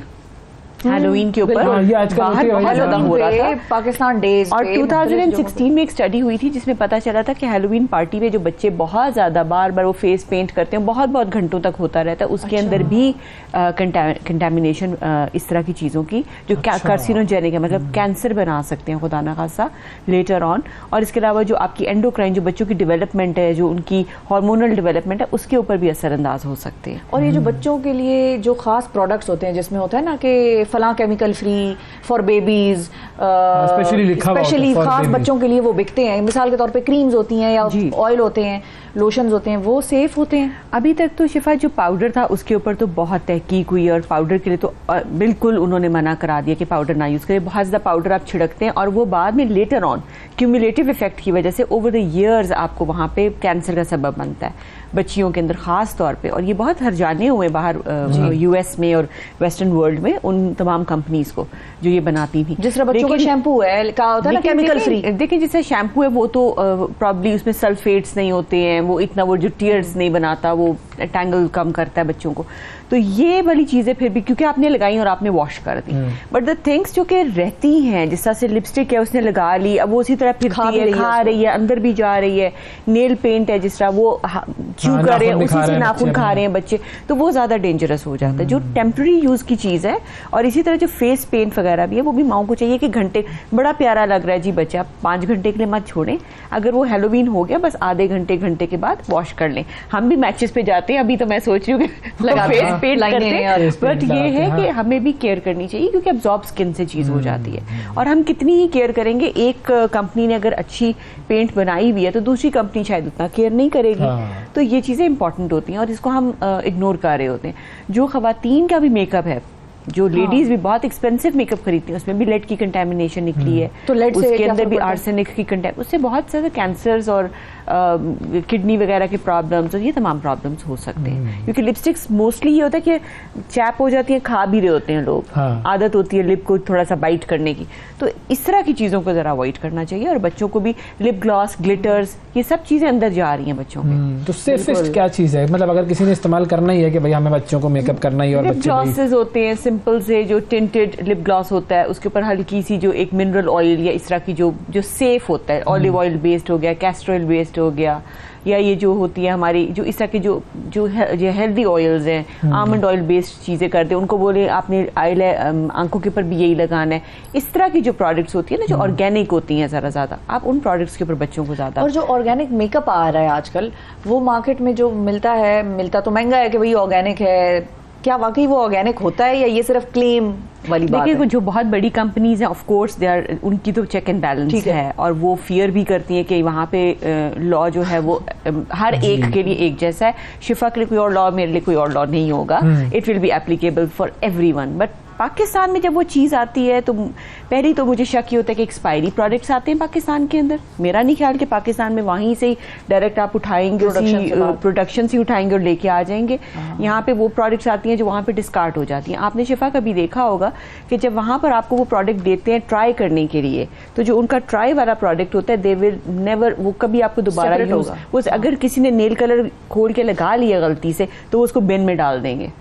हैलोवीन के ऊपर बाहर बहुत ज्यादा हो रहा था, पाकिस्तान डेज और 2016 में एक स्टडी हुई थी जिसमें पता चला था कि हैलोवीन पार्टी में जो बच्चे बहुत ज्यादा बार बार वो फेस पेंट करते हैं, बहुत बहुत घंटों तक होता रहता है, उसके अंदर भी कंटेमिनेशन इस तरह की चीज़ों की जो कार्सिनोजेनिक है, मतलब कैंसर बना सकते हैं खुदा ना खासा लेटर ऑन। और इसके अलावा जो आपकी एंडोक्राइन, जो बच्चों की डेवलपमेंट है, जो उनकी हार्मोनल डेवलपमेंट है, उसके ऊपर भी असरअंदाज हो सकते हैं। और ये जो बच्चों के लिए जो खास प्रोडक्ट्स होते हैं जिसमें होता है ना कि फला chemical free for babies, specially खास बच्चों के लिए वो बिकते हैं, मिसाल के तौर पे क्रीम्स होती हैं या ऑयल होते हैं, लोशंस होते हैं, वो सेफ होते हैं? अभी तक तो शिफा जो पाउडर था उसके ऊपर तो बहुत तहकीक हुई और पाउडर के लिए तो बिल्कुल उन्होंने मना करा दिया कि पाउडर ना यूज़ करें। बहुत ज़्यादा पाउडर आप छिड़कते हैं और वो बाद में लेटर ऑन क्यूमुलेटिव इफेक्ट की वजह से ओवर द ईयर्स आपको वहाँ पे कैंसर का सबब बनता है बच्चियों के अंदर खास तौर पे। और ये बहुत हरजाने हुए बाहर यूएस में और वेस्टर्न वर्ल्ड में उन तमाम कंपनीज को जो ये बनाती थी। जिस तरह बच्चों का शैम्पू है, कहा होता है ना केमिकल फ्री, देखिए जैसे शैम्पू है वो तो प्रॉब्ली उसमें सल्फेट्स नहीं होते हैं, वो इतना वो जो टीयर्स नहीं बनाता, वो टैंगल कम करता है बच्चों को। तो ये वाली चीज़ें फिर भी क्योंकि आपने लगाई और आपने वॉश कर दी, बट द थिंग्स जो कि रहती हैं, जिस तरह से लिपस्टिक है उसने लगा ली, अब वो उसी तरह फिरती है, खा रही है, अंदर भी जा रही है, नेल पेंट है जिस तरह वो चू कर रहे हैं, उसी से नाखून खा रहे हैं बच्चे, तो वो ज़्यादा डेंजरस हो जाता है। जो टेम्प्रेरी यूज़ की चीज़ है, और इसी तरह जो फेस पेंट वगैरह भी है, वो भी माओ को चाहिए कि घंटे, बड़ा प्यारा लग रहा है जी बच्चा, 5 घंटे के लिए मत छोड़ें, अगर वो हैलोवीन हो गया बस आधे घंटे के बाद वॉश कर लें। हम भी मैचेस पे जाते हैं, अभी तो मैं सोच रही हूँ कि फेस पेंट करते हैं, बट ये है कि हमें भी केयर करनी चाहिए क्योंकि अब्जॉर्ब स्किन से चीज़ हो जाती है। और हम कितनी ही केयर करेंगे, एक कंपनी ने अगर अच्छी पेंट बनाई हुई है तो दूसरी कंपनी शायद उतना केयर नहीं करेगी। तो ये चीज़ें इंपॉर्टेंट होती हैं और इसको हम इग्नोर कर रहे होते हैं। जो ख़वातीन का भी मेकअप है जो लेडीज भी बहुत एक्सपेंसिव मेकअप खरीदती हैं उसमें भी लेड की कंटेमिनेशन निकली है, तो लेड से उसके अंदर भी आर्सेनिक की उससे बहुत सारे कैंसर्स और किडनी वगैरह के प्रॉब्लम्स और ये तमाम प्रॉब्लम्स हो सकते हैं, क्योंकि लिपस्टिक्स मोस्टली ये होता है कि चैप हो जाती है, खा भी रहे होते हैं लोग, आदत होती है लिप को थोड़ा सा बाइट करने की, तो इस तरह की चीज़ों को ज़रा अवॉइड करना चाहिए। और बच्चों को भी लिप ग्लॉस, ग्लिटर्स, ये सब चीज़ें अंदर जा रही हैं बच्चों में। तो सेफेस्ट क्या चीज़ है, मतलब अगर किसी ने इस्तेमाल करना ही है कि भाई हमें बच्चों को मेकअप करना ही, और लिप ग्लॉसेस होते हैं सिंपल से, जो टिंटेड लिप ग्लॉस होता है उसके ऊपर हल्की सी जो एक मिनरल ऑयल या इस तरह की जो सेफ होता है, ऑलिव ऑयल बेस्ड हो गया, कैस्टर ऑयल बेस्ड हो गया, या ये जो होती है हमारी जो इस तरह की जो हेल्दी ऑयल्स हैं, आमंड ऑयल बेस्ड चीज़ें करते हैं, उनको बोले आपने आंखों के ऊपर भी यही लगाना है। इस तरह की जो प्रोडक्ट्स होती है ना, जो ऑर्गेनिक होती हैं ज़्यादा, आप उन प्रोडक्ट्स के ऊपर बच्चों को ज़्यादा। और जो ऑर्गेनिक मेकअप आ रहा है आजकल, वो मार्केट में जो मिलता तो महंगा है कि भाई ऑर्गेनिक है, क्या वाकई वो ऑर्गेनिक होता है या ये सिर्फ क्लेम वाली बात है? देखिए जो बहुत बड़ी कंपनीज हैं ऑफ कोर्स दे आर, उनकी तो चेक एंड बैलेंस है और वो फियर भी करती हैं कि वहाँ पे लॉ जो है वो हर एक के लिए एक जैसा है। शिफा के लिए कोई और लॉ, मेरे लिए कोई और लॉ नहीं होगा, it will be applicable for everyone. But Pakistan में जब वो चीज़ आती है तो पहले तो मुझे शक ये होता है कि एक्सपायरी प्रोडक्ट्स आते हैं पाकिस्तान के अंदर। मेरा नहीं ख्याल कि पाकिस्तान में वहीं से ही डायरेक्ट आप उठाएंगे, प्रोडक्शन से उठाएंगे और लेके आ जाएंगे। यहाँ पे वो प्रोडक्ट्स आती हैं जो वहाँ पे डिस्कार्ड हो जाती हैं। आपने शिफा कभी देखा होगा कि जब वहाँ पर आपको वो प्रोडक्ट देते हैं ट्राई करने के लिए, तो जो उनका ट्राई वाला प्रोडक्ट होता है दे विल नेवर, वो कभी आपको दोबारा यूज, वो अगर किसी ने नेल कलर खोल के लगा लिया गलती से तो उसको बिन में डाल देंगे।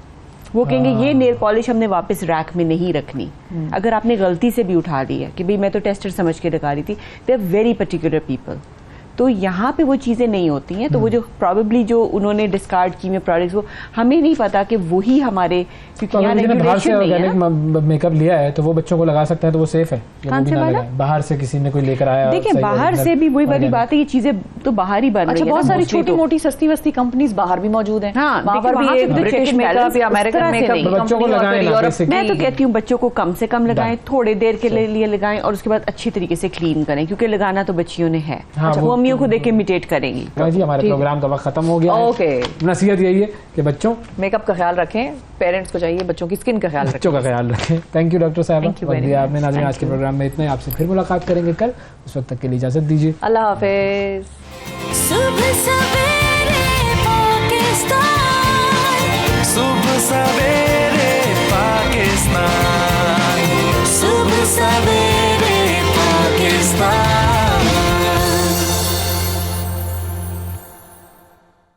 वो कहेंगे ये नेल पॉलिश हमने वापस रैक में नहीं रखनी। अगर आपने गलती से भी उठा ली है कि भाई मैं तो टेस्टर समझ के लगा रही थी, they are very particular people. तो यहाँ पे वो चीज़ें नहीं होती हैं, तो वो जो प्रॉबेबली जो उन्होंने डिस्कार्ड की में प्रोडक्ट्स, वो हमें नहीं पता कि वही हमारे, क्योंकि यहाँ रेगुलेशन नहीं है ना। मेकअप लिया है तो वो बच्चों को लगा सकते हैं, तो वो सेफ है। बाहर से किसी ने कोई लेकर आया, देखिए बाहर से भी वही वाली बात है, ये चीजें तो बाहर ही बन रही है। बहुत सारी छोटी मोटी सस्ती वस्ती कंपनीज बाहर भी मौजूद हैं। मैं तो कहती हूँ बच्चों को कम से कम लगाएं, थोड़े देर के लिए लगाएं और उसके बाद अच्छी तरीके से क्लीन करें, क्योंकि लगाना तो बच्चियों ने है, मम्मियों को देख के इमिटेट करेंगी। जी हमारे प्रोग्राम का वक्त खत्म हो गया। ओके, नसीहत यही है कि बच्चों मेकअप का ख्याल रखें, पेरेंट्स को चाहिए बच्चों की स्किन का ख्याल रखें, बच्चों का ख्याल रखें। थैंक यू डॉक्टर साहब, आपने नाज़रीन आज के प्रोग्राम में इतना ही। आपसे फिर मुलाकात करेंगे कल, उस वक्त तक के लिए इजाजत दीजिए। अल्लाह हाफिज। सुबह सवेरे पाकिस्तान, सुबह सवेरे पाकिस्तान, सुबह सवेरे